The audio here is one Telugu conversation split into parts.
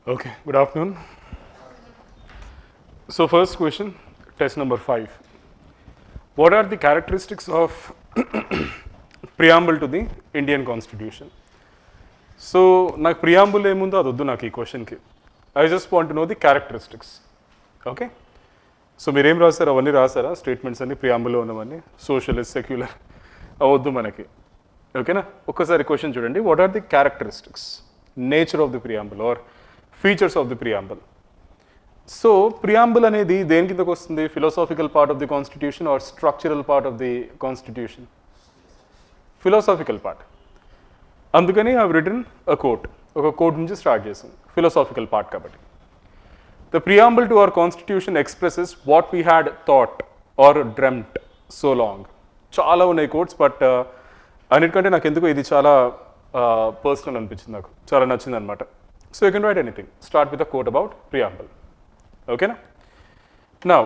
Okay, good afternoon. So first question, test number 5. What are the characteristics of preamble to the Indian Constitution? So, నాకు preamble ఏముందో అది వద్దు నాకు ఈ క్వశ్చన్కి. I just want to know the characteristics. Okay? So మీరేం రాశారు అవన్నీ రాశారా స్టేట్మెంట్స్ అన్ని ప్రియాంబుల్లో ఉన్నవన్నీ సోషలిస్ట్ సెక్యులర్ అవద్దు మనకి ఓకేనా ఒక్కసారి క్వశ్చన్ చూడండి what are the characteristics nature of the preamble or features of the preamble so preamble అనేది దేని కిందకు వస్తుంది philosophical part of the constitution or structural part of the constitution philosophical part అందుకని ఐ రిటన్ అ కోట్ ఒక కోట్ నుంచి స్టార్ట్ చేసాం ఫిలాసాఫికల్ పార్ట్ కాబట్టి The preamble to our constitution expresses what we had thought or dreamt so long. చాలా ఉన్నాయి కోట్స్ బట్ అన్నిటికంటే నాకు ఎందుకో ఇది చాలా పర్సనల్ అనిపించింది నాకు చాలా నచ్చింది అనమాట so you can write anything start with a quote about preamble ఓకేనా now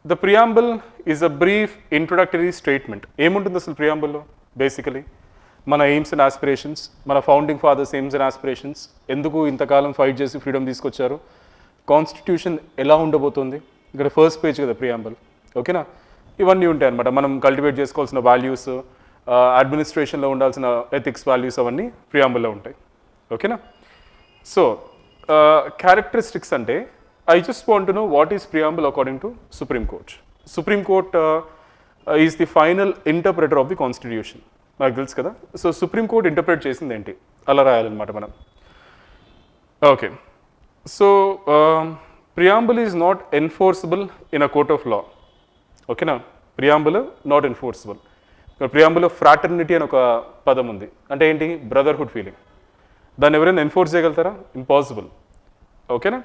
the preamble is a brief introductory statement ఏముంటుంది అసలు ప్రియాంబుల్లో బేసికలీ మన ఎయిమ్స్ అండ్ ఆస్పిరేషన్స్ మన founding fathers aims and aspirations ఎందుకు ఇంతకాలం ఫైట్ చేసి ఫ్రీడమ్ తీసుకొచ్చారు కాన్స్టిట్యూషన్ ఎలా ఉండబోతుంది ఇక్కడ ఫస్ట్ పేజ్ కదా ప్రియాంబుల్ ఓకేనా ఇవన్నీ ఉంటాయి అనమాట మనం కల్టివేట్ చేసుకోవాల్సిన వాల్యూస్ అడ్మినిస్ట్రేషన్లో ఉండాల్సిన ఎథిక్స్ వాల్యూస్ అవన్నీ ప్రియాంబుల్లో ఉంటాయి ఓకేనా సో క్యారెక్టరిస్టిక్స్ అంటే I just want to know what is preamble according to supreme court supreme court is the final interpreter of the constitution నాకు తెలుసు కదా సో సుప్రీం కోర్ట్ ఇంటర్ప్రెట్ చేసింది ఏంటి అలా రాయాలన్నమాట మనం okay So, preamble is not enforceable in a court of law. Okay na? Preamble not enforceable. Preamble fraternity అని ఒక పదం ఉంది అంటే ఏంటి బ్రదర్హుడ్ ఫీలింగ్ దాన్ని ఎవరైనా ఎన్ఫోర్స్ చేయగలుగుతారా ఇంపాసిబుల్ ఓకేనా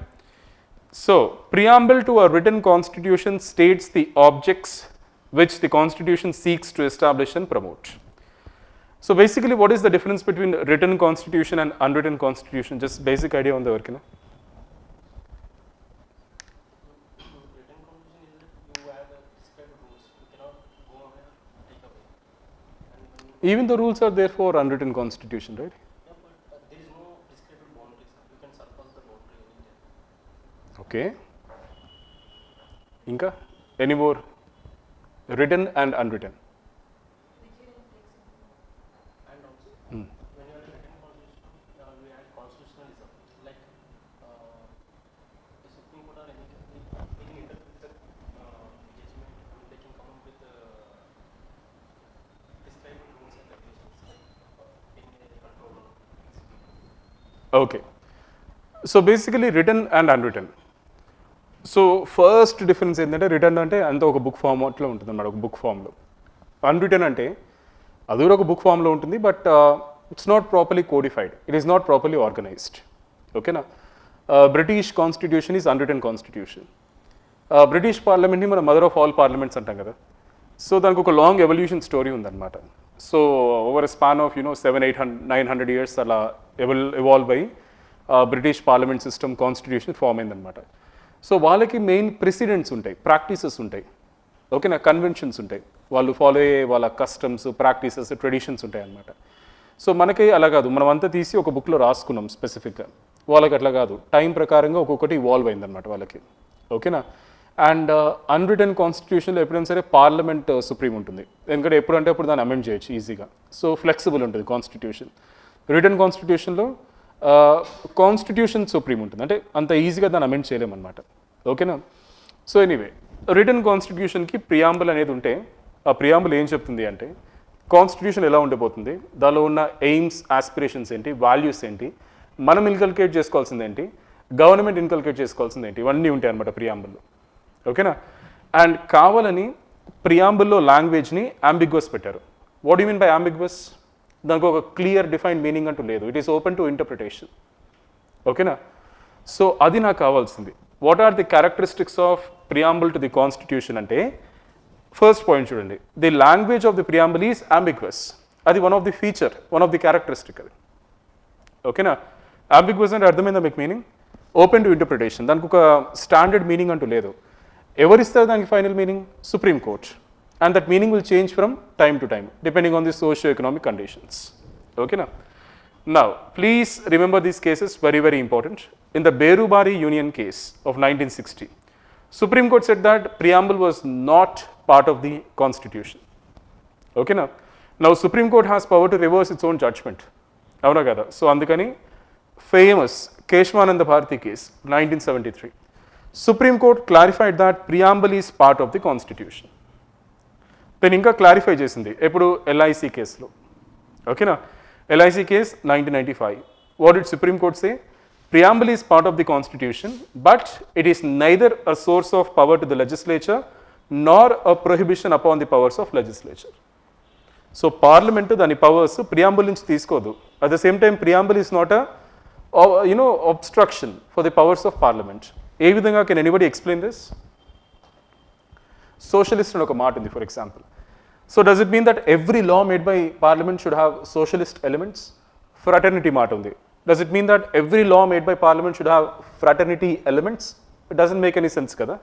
so preamble to a written constitution states the objects which the constitution seeks to establish and promote so basically what is the difference between written constitution and unwritten constitution just basic idea ఉంది ఎవరికైనా Even the rules are there for unwritten constitution, right? Yeah, but there is no prescribed boundaries. You can surpass the boundary anytime. Okay. Inka? Any more? Written and unwritten. And also, when you are written constitution, we add constitutionalism. Like the Supreme Court or any interpret the judgment, they can come up with prescribed rules and regulations in control. Okay. So basically written and unwritten. So first difference ఏంటంటే రిటర్న్ అంటే అంత ఒక బుక్ ఫార్మాట్లో ఉంటుంది అన్నమాట ఒక బుక్ ఫామ్లో అన్రిటర్న్ అంటే అది కూడా ఒక బుక్ ఫామ్లో ఉంటుంది but it's not properly codified it is not properly organized ఓకేనా British constitution is unwritten constitution British పార్లమెంట్ని మన మదర్ ఆఫ్ ఆల్ పార్లమెంట్స్ అంటాం కదా సో దానికి ఒక లాంగ్ ఎవల్యూషన్ స్టోరీ ఉందన్నమాట so over span of 700-900 years అలా ఎవాల్వ్ అయ్యి British parliament system constitution form అయిందనమాట సో వాళ్ళకి మెయిన్ ప్రెసిడెంట్స్ ఉంటాయి ప్రాక్టీసెస్ ఉంటాయి ఓకేనా కన్వెన్షన్స్ ఉంటాయి వాళ్ళు ఫాలో అయ్యే వాళ్ళ కస్టమ్స్ ప్రాక్టీసెస్ ట్రెడిషన్స్ ఉంటాయి అన్నమాట సో మనకి అలా కాదు మనం అంతా తీసి ఒక బుక్లో రాసుకున్నాం స్పెసిఫిక్గా వాళ్ళకి అట్లా కాదు టైం ప్రకారంగా ఒక్కొక్కటి ఇవాల్వ్ అయిందనమాట వాళ్ళకి ఓకేనా అండ్ అన్రిటన్ కాన్స్టిట్యూషన్లో ఎప్పుడైనా సరే పార్లమెంట్ సుప్రీం ఉంటుంది ఎందుకంటే ఎప్పుడంటే అప్పుడు దాన్ని అమెండ్ చేయొచ్చు ఈజీగా సో ఫ్లెక్సిబుల్ ఉంటుంది కాన్స్టిట్యూషన్ రిటన్ కాన్స్టిట్యూషన్లో కాన్స్టిట్యూషన్ సుప్రీం ఉంటుంది అంటే అంత ఈజీగా దాన్ని అమెండ్ చేయలేమన్నమాట ఓకేనా సో ఎనీవే రిటన్ కాన్స్టిట్యూషన్కి ప్రియాంబుల్ అనేది ఉంటే ఆ ప్రియాంబుల్ ఏం చెప్తుంది అంటే కాన్స్టిట్యూషన్ ఎలా ఉండబోతుంది దానిలో ఉన్న ఎయిమ్స్ ఆస్పిరేషన్స్ ఏంటి వాల్యూస్ ఏంటి మనం ఇన్కల్కేట్ చేసుకోవాల్సింది ఏంటి గవర్నమెంట్ ఇన్కల్కేట్ చేసుకోవాల్సింది ఏంటి ఇవన్నీ ఉంటాయి అన్నమాట ప్రియాంబుల్లో ఓకేనా అండ్ కావాలని ప్రియాంబుల్లో లాంగ్వేజ్ని అంబిగ్వస్ పెట్టారు what you mean by ambiguous దానికి ఒక క్లియర్ డిఫైన్డ్ మీనింగ్ అంటూ లేదు it is open to interpretation ఓకేనా సో అది నాకు కావాల్సింది what are the characteristics of preamble to the constitution అంటే ఫస్ట్ పాయింట్ చూడండి the language of the preamble is ambiguous అది one of the feature one of the characteristic అది ఓకేనా అంబిగ్వస్ అంటే అర్థమైందా మీకు మీనింగ్ ఓపెన్ టు ఇంటర్ప్రిటేషన్ దానికి ఒక స్టాండర్డ్ మీనింగ్ అంటూ లేదు ఎవరిస్తారు దానికి final meaning supreme court and that meaning will change from time to time depending on the socio-economic conditions. Okay na? Now, please remember these cases, very, very important. In the Berubari Union case of 1960, Supreme Court said that preamble was not part of the constitution. Okay, now Supreme Court has power to reverse its own judgment. Avuna kada. So, andukani famous Keshwananda Bharati case, 1973. Supreme Court clarified that preamble is part of the constitution. Then inka clarify chesindi. Eppudu LIC case lo. Okay na? LIC case 1995. What did Supreme Court say? Preamble is part of the constitution, but it is neither a source of power to the legislature nor a prohibition upon the powers of legislature. So parliament dani powers preamble nunchi teeskodu. At the same time, preamble is not a obstruction for the powers of parliament. ఏ విధంగా can anybody explain this? Socialist అని ఒక మాట ఉంది, for example. So does it mean that every law made by parliament should have socialist elements? Fraternity మాట ఉంది. Does it mean that every law made by parliament should have fraternity elements? It doesn't make any sense కదా.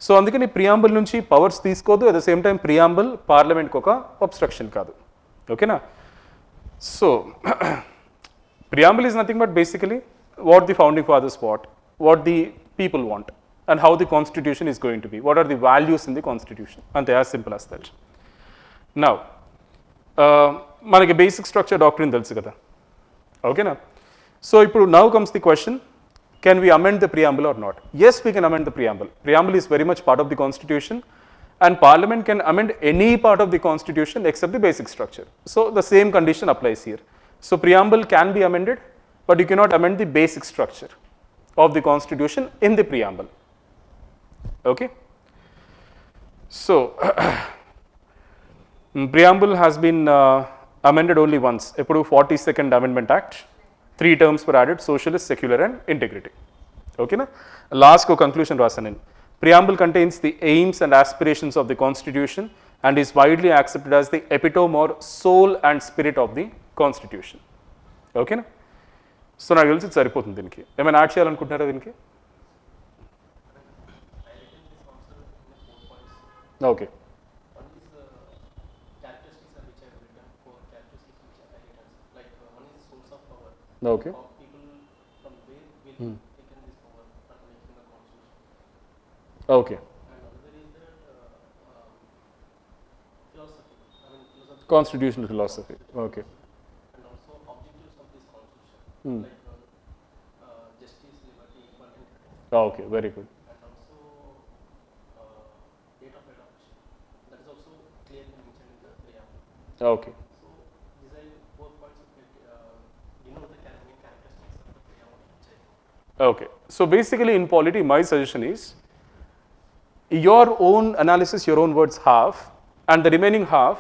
సో అందుకని ప్రియాంబుల్ నుంచి పవర్స్ తీసుకోదు, at the same time preamble పార్లమెంట్కి ఒక అబ్స్ట్రక్షన్ కాదు. ఓకేనా? So preamble is nothing but basically what the founding fathers what the people want and how the constitution is going to be, what are the values in the constitution, and they are as simple as that. Now manaki basic structure doctrine telusu kada. Okay na? So now comes the question, can we amend the preamble or not? Yes, we can amend the preamble. Preamble is very much part of the constitution, and parliament can amend any part of the constitution except the basic structure. So the same condition applies here. So preamble can be amended, but you cannot amend the basic structure of the constitution in the preamble. Okay? So preamble has been amended only once. Eppudu 42nd Amendment Act. 3 terms were added: socialist, secular and integrity. Okay na? Last ko conclusion rasanu. Preamble contains the aims and aspirations of the constitution and is widely accepted as the epitome or soul and spirit of the constitution. Okay na? So నాకు తెలిసి సరిపోతుంది. దీనికి ఏమైనా యాడ్ చేయాలనుకుంటున్నారా? దీనికి okay. Okay. Okay. Constitutional philosophy. Okay. Like justice, liberty, equality. Okay, very good. And also date of adoption. That is also clearly mentioned in the preamble. Okay. So these are 4 points denote the main characteristics of the preamble. Okay. So basically in polity, my suggestion is your own analysis, your own words half, and the remaining half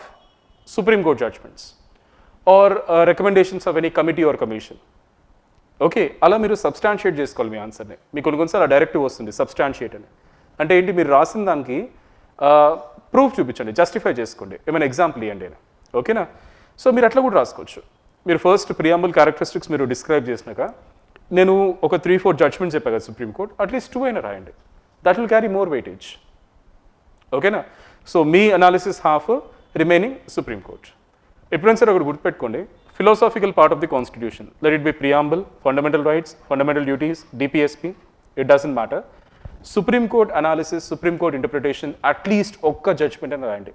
Supreme Court judgments or recommendations of any committee or commission. Okay, అలా మీరు సబ్స్టాన్షియేట్ చేసుకోవాలి మీ ఆన్సర్ని. మీకు కొన్నిసార్లు డైరెక్టివ్ వస్తుంది సబ్స్టాన్షియేట్ అని. అంటే ఏంటి, మీరు రాసిన దానికి ప్రూఫ్ చూపించండి, జస్టిఫై చేసుకోండి, ఏమైనా ఎగ్జాంపుల్ ఇవ్వండి అని. ఓకేనా? సో మీరు అట్లా కూడా రాసుకోవచ్చు. మీరు ఫస్ట్ ప్రియాంబుల్ క్యారెక్టరిస్టిక్స్ మీరు డిస్క్రైబ్ చేసినాక నేను ఒక 3-4 జడ్జ్మెంట్ చెప్పా కదా సుప్రీం కోర్ట్, అట్లీస్ట్ 2 అయినా రాయండి. That will carry more weightage. ఓకేనా? సో మీ analysis half, remaining supreme court. ఎప్పుడైనా సరే ఒకటి గుర్తుపెట్టుకోండి, philosophical part of the constitution, let it be preamble, fundamental rights, fundamental duties, DPSP, it doesn't matter. Supreme Court analysis, Supreme Court interpretation, at least okka judgment and rayandi,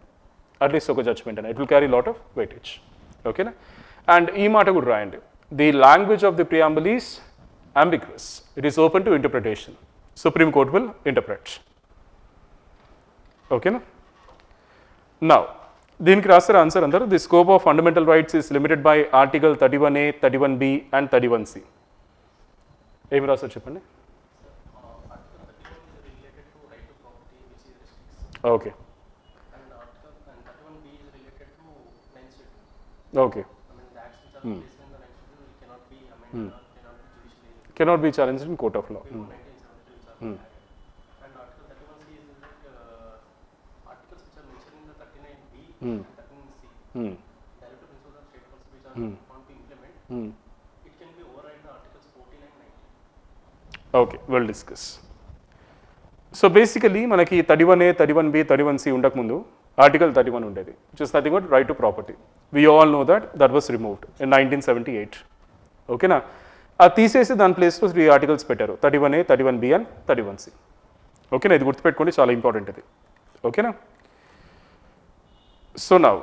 at least okka judgment, and it will carry a lot of weightage. Okay na? And ee maata kuda rayandi, the language of the preamble is ambiguous, it is open to interpretation. Supreme Court will interpret. Okay na? Now దీనికి రాస్తారు ఆన్సర్ అందరూ. The scope of fundamental rights is limited by article 31A, 31B and 31C. ఏమి రాస్తారు చెప్పండి. Okay. Okay. Cannot be challenged in court of law. Directive principles of state policy which are want to implement, it can be override the articles 14 and 19. Okay, we'll discuss. So basically మనకి 31A, 31B, 31C ఉండకముందు ఆర్టికల్ 31 ఉండేది, which is nothing but right to property. We all know that that was removed in 1978. ఓకేనా? అది తీసేసి దాని ప్లేస్లో 3 ఆర్టికల్స్ పెట్టారు, 31A, 31B అండ్ 31C. ఓకేనా? ఇది గుర్తుపెట్టుకోండి, చాలా ఇంపార్టెంట్ ఇది. ఓకేనా? So now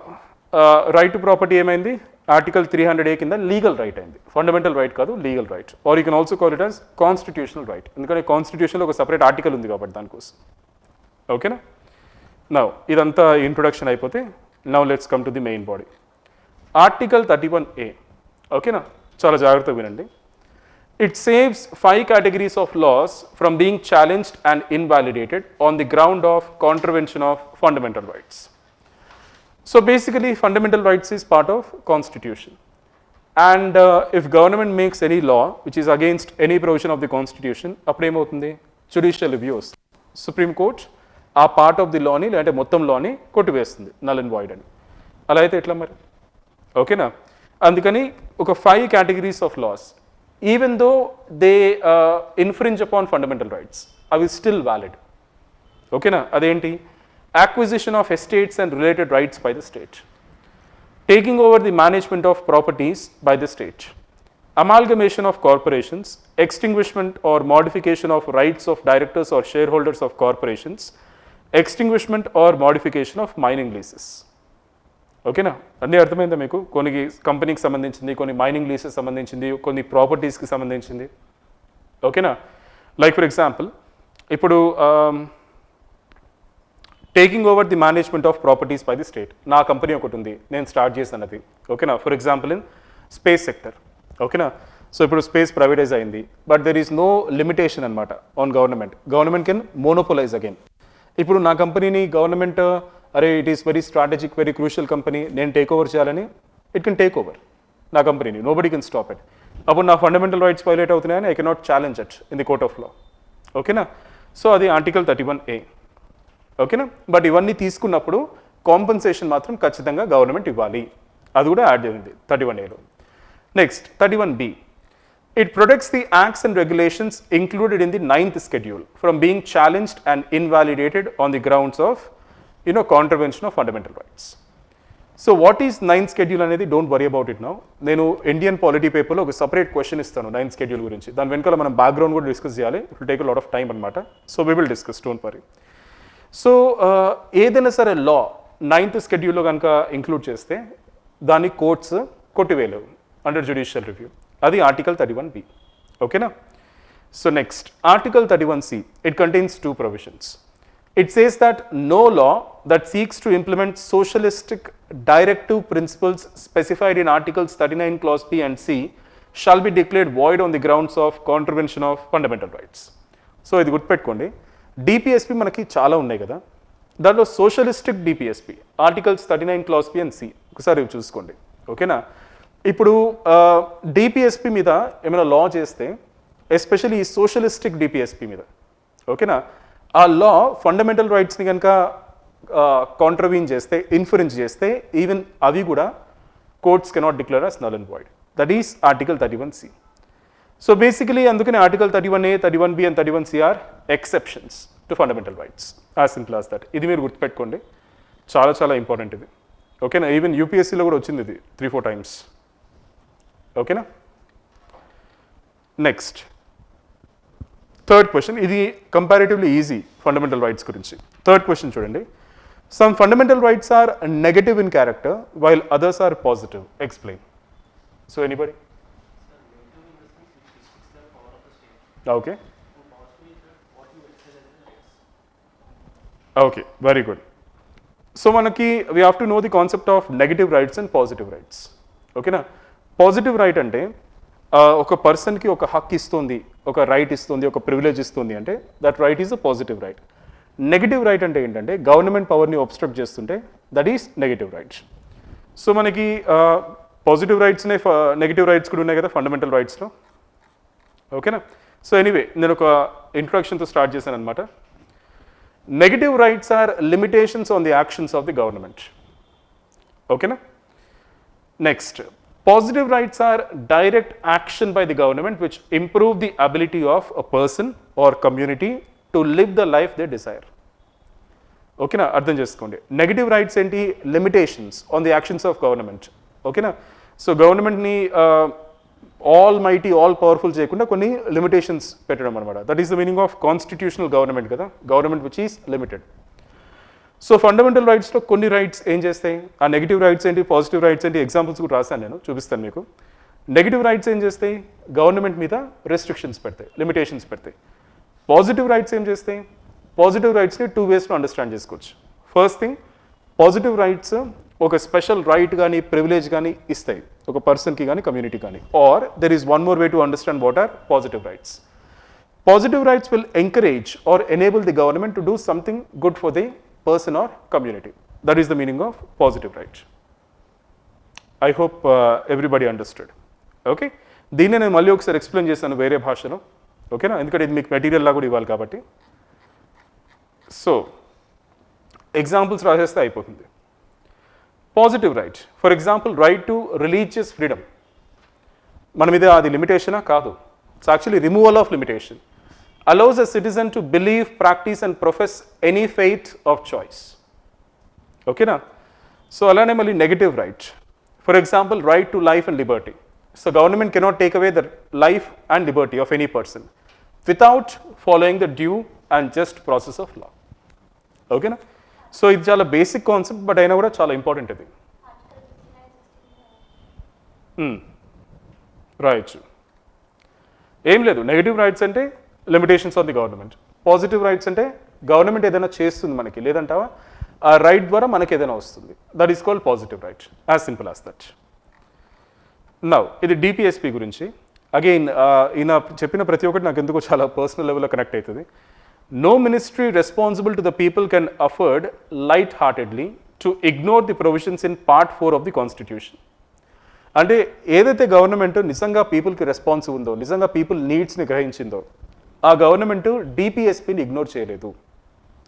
right to property ఏమైంది? ఆర్టికల్ 300A కింద లీగల్ రైట్ అయింది, ఫండమెంటల్ రైట్ కాదు, legal right. Or you can also call it as constitutional right, ఎందుకంటే కాన్స్టిట్యూషన్లో ఒక సపరేట్ ఆర్టికల్ ఉంది కాబట్టి దానికోసం. ఓకేనా? నౌ ఇదంతా ఇంట్రొడక్షన్ అయిపోతే now let's come to the main body. Article 31A. ఓకేనా? చాలా జాగ్రత్తగా వినండి. It saves 5 categories of laws from being challenged and invalidated on the ground of contravention of fundamental rights. So basically, fundamental rights is part of constitution. And if government makes any law which is against any provision of the constitution, appudu judicial reviews. Supreme Court ఆ పార్ట్ ఆఫ్ ది లాని లేదంటే మొత్తం లాని కొట్టివేస్తుంది, నల్ అండ్ వాయిడ్ అని. అలా అయితే ఎట్లా మరి? ఓకేనా? అందుకని ఒక 5 categories of laws, even though they infringe upon fundamental rights, అవి still valid. ఓకేనా? అదేంటి? acquisition of estates and related rights by the state, taking over the management of properties by the state, amalgamation of corporations, extinguishment or modification of rights of directors or shareholders of corporations, extinguishment or modification of mining leases. ఓకేనా? అన్నీ అర్థమైందా మీకు? కొన్ని కంపెనీకి సంబంధించింది, కొన్ని మైనింగ్ లీసెస్ సంబంధించింది, కొన్ని ప్రాపర్టీస్కి సంబంధించింది. ఓకేనా? లైక్ ఫర్ ఎగ్జాంపుల్ ఇప్పుడు taking over the management of properties by the state. నా కంపెనీ ఒకటి ఉంది, నేను స్టార్ట్ చేశానది. ఓకేనా? For example in space sector. ఓకేనా? సో ఇప్పుడు స్పేస్ ప్రైవేటైజ్ అయింది, but there is no limitation అనమాట on government. Government can monopolize again. ఇప్పుడు నా కంపెనీని గవర్నమెంట్ అరే it is very strategic, very crucial company, నేను టేక్ ఓవర్ చేయాలని ఇట్ కెన్ టేక్ ఓవర్ నా కంపెనీని, నోబడీ కెన్ స్టాప్ ఇట్. అప్పుడు నా ఫండమెంటల్ రైట్స్ వైలేట్ అవుతున్నాయని I cannot challenge it in the court of law. ఓకేనా? సో అది ఆర్టికల్ 31A. ఓకేనా? బట్ ఇవన్నీ తీసుకున్నప్పుడు కాంపన్సేషన్ మాత్రం ఖచ్చితంగా గవర్నమెంట్ ఇవ్వాలి, అది కూడా యాడ్ చేయండి 31Aలో. Next 31B. It protects the acts and regulations included in the 9th schedule from being challenged and invalidated on the grounds of contravention of fundamental rights. So what is 9th schedule అనేది don't worry about it now. నేను ఇండియన్ పాలిటీ పేపర్లో ఒక సపరేట్ క్వశ్చన్ ఇస్తాను 9th schedule గురించి. దాని వెనకాల మనం బ్యాక్గ్రౌండ్ కూడా డిస్కస్ చేయాలి. It will take lot of time అనమాట. So we will discuss, don't worry. So ఏదైనా సరే లా 9th schedule కనుక ఇంక్లూడ్ చేస్తే దాన్ని కోర్ట్స్ కొట్టివేయలేవు అండర్ జ్యుడిషియల్ రివ్యూ. అది ఆర్టికల్ 31B. ఓకేనా? So next article 31C. It contains 2 provisions. It says that no law that seeks to implement socialistic directive principles specified in Articles 39 Clause B and C shall be declared void on the grounds of contravention of fundamental rights. So ఇది గుర్తుపెట్టుకోండి. డిపిఎస్పి మనకి చాలా ఉన్నాయి కదా, దాంట్లో socialistic DPSP articles 39 Clause B and C ఒకసారి చూసుకోండి. ఓకేనా? ఇప్పుడు డిపిఎస్పి మీద ఏమైనా లా చేస్తే, ఎస్పెషల్లీ ఈ సోషలిస్టిక్ డిపిఎస్పి మీద, ఓకేనా, ఆ లా ఫండమెంటల్ రైట్స్ని కనుక కాంట్రవీన్ చేస్తే, ఇన్ఫ్రింజ్ చేస్తే, ఈవెన్ అవి కూడా courts cannot declare as null and void. That is article 31C. So basically అందుకనే article 31A, 31B and 31C are exceptions to fundamental rights. As simple as that. ఇది మీరు గుర్తుపెట్టుకోండి, చాలా చాలా ఇంపార్టెంట్ ఇది. ఓకేనా? ఈవెన్ యూపీఎస్సీలో కూడా వచ్చింది ఇది 3-4 times. ఓకేనా? Next third question. ఇది కంపారిటివ్లీ ఈజీ ఫండమెంటల్ రైట్స్ గురించి. థర్డ్ క్వశ్చన్ చూడండి. Some fundamental rights are negative in character while others are positive. Explain. So anybody? Okay, okay, very good. So మనకి we have to know the concept of negative rights and positive rights. ఓకేనా? పాజిటివ్ రైట్ అంటే ఒక పర్సన్కి ఒక హక్ ఇస్తుంది, ఒక రైట్ ఇస్తుంది, ఒక ప్రివిలేజ్ ఇస్తుంది అంటే that right is a positive right. Negative right అంటే ఏంటంటే గవర్నమెంట్ పవర్ని ఒబ్స్ట్రక్ట్ చేస్తుంటే that is negative rights. So మనకి పాజిటివ్ రైట్స్నే నెగిటివ్ రైట్స్ కూడా ఉన్నాయి కదా ఫండమెంటల్ రైట్స్లో. ఓకేనా? సో ఎనీవే నేను ఒక ఇంట్రొడక్షన్తో స్టార్ట్ చేశాను అనమాట. Negative rights are limitations on the actions of the government. ఓకేనా? Next positive rights are direct action by the government which improve the ability of a person or community to live the life they desire. ఓకేనా? అర్థం చేసుకోండి. నెగిటివ్ రైట్స్ ఏంటి? Limitations on the actions of government. ఓకేనా? సో గవర్నమెంట్ని ఆల్ మైటీ ఆల్ పవర్ఫుల్ చేయకుండా కొన్ని లిమిటేషన్స్ పెట్టడం అనమాట. That is the meaning of constitutional government కదా, government which is limited. So fundamental రైట్స్లో కొన్ని రైట్స్ ఏం చేస్తాయి, ఆ నెగిటివ్ రైట్స్ ఏంటి, పాజిటివ్ రైట్స్ ఏంటి, ఎగ్జాంపుల్స్ కూడా రాశాను నేను, చూపిస్తాను మీకు. నెగిటివ్ రైట్స్ ఏం చేస్తాయి, గవర్నమెంట్ మీద రెస్ట్రిక్షన్స్ పెడతాయి, లిమిటేషన్స్ పెడతాయి. పాజిటివ్ రైట్స్ ఏం చేస్తాయి, పాజిటివ్ రైట్స్ని టూ వేస్లో అండర్స్టాండ్ చేసుకోవచ్చు. ఫస్ట్ థింగ్, పాజిటివ్ రైట్స్ ఒక స్పెషల్ రైట్ కానీ ప్రివిలేజ్ కానీ ఇస్తాయి ఒక పర్సన్కి కానీ కమ్యూనిటీ కానీ. Are there is one more way to understand what are positive rights. Positive rights will encourage or enable the government to do something good for the person or community. That is the meaning of positive right. I hope everybody understood. Okay? దీన్ని నేను మళ్ళీ ఒకసారి ఎక్స్ప్లెయిన్ చేశాను వేరే భాషలో, ఓకేనా, ఎందుకంటే ఇది మీకు మెటీరియల్ లా కూడా ఇవ్వాలి కాబట్టి. సో ఎగ్జాంపుల్స్ రాసేస్తే అయిపోతుంది. Positive right, for example right to religious freedom. మన మీద అది లిమిటేషనా? కాదు. It's actually removal of limitation. Allows a citizen to believe, practice and profess any faith of choice. Okay na? So alane mali negative right. For example, right to life and liberty. So government cannot take away the life and liberty of any person without following the due and just process of law. Okay na? So ఇది చాలా బేసిక్ కాన్సెప్ట్, బట్ అయినా కూడా చాలా ఇంపార్టెంట్ ఇది. రైట్, ఏం లేదు. నెగిటివ్ రైట్స్ అంటే limitations on the government. Positive rights అంటే గవర్నమెంట్ ఏదైనా చేస్తుంది మనకి, లేదంటావా ఆ రైట్ ద్వారా మనకి ఏదైనా వస్తుంది. That is called positive right, as simple as that. Now ఇది డిపిఎస్పి గురించి. అగైన్ ఈయన చెప్పిన ప్రతి ఒక్కటి నాకు ఎందుకో చాలా పర్సనల్ లెవెల్లో కనెక్ట్ అవుతుంది. No ministry responsible to the people can afford light heartedly to ignore the provisions in part 4 of the constitution. అంటే ఏదైతే గవర్నమెంట్ నిజంగా పీపుల్కి రెస్పాన్సివ్ ఉందో, నిజంగా పీపుల్ నీడ్స్ని గ్రహించిందో, ఆ గవర్నమెంట్ డిపిఎస్పిని ఇగ్నోర్ చేయలేదు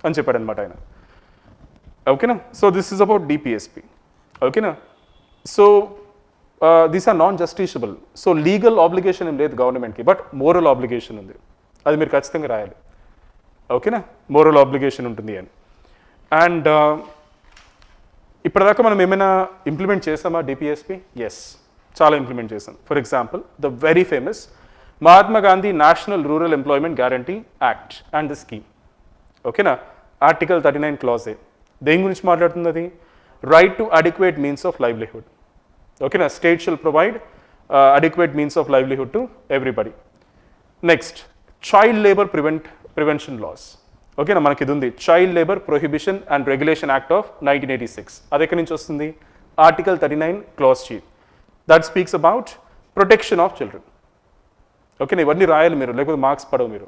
అని చెప్పాడనమాట ఆయన. ఓకేనా? So this is about DPSP. ఓకేనా? So these are non justiciable. So legal obligation ఏం లేదు గవర్నమెంట్కి, బట్ మోరల్ ఆబ్లిగేషన్ ఉంది. అది మీరు ఖచ్చితంగా రాయాలి. ఓకేనా? మోరల్ ఆబ్లిగేషన్ ఉంటుంది అని. అండ్ ఇప్పటిదాకా మనం ఏమైనా ఇంప్లిమెంట్ చేసామా డిపిఎస్పి? ఎస్, చాలా ఇంప్లిమెంట్ చేసాం. For example, the very famous Mahatma Gandhi national rural employment guarantee act and the scheme. ఓకేనా? ఆర్టికల్ 39 క్లాజ్ ఏ దేని గురించి మాట్లాడుతుంది? అది right to adequate means of livelihood. ఓకేనా? State shall provide adequate means of livelihood to everybody. Next, child labour prevention laws. ఓకేనా? మనకి ఇది ఉంది, child labour prohibition and regulation act of 1986. అది ఎక్కడి నుంచి వస్తుంది? Article 39 clause C. That speaks about protection of children. ఓకేనా? ఇవన్నీ రాయాలి మీరు, లేకపోతే మార్క్స్ పడవు. మీరు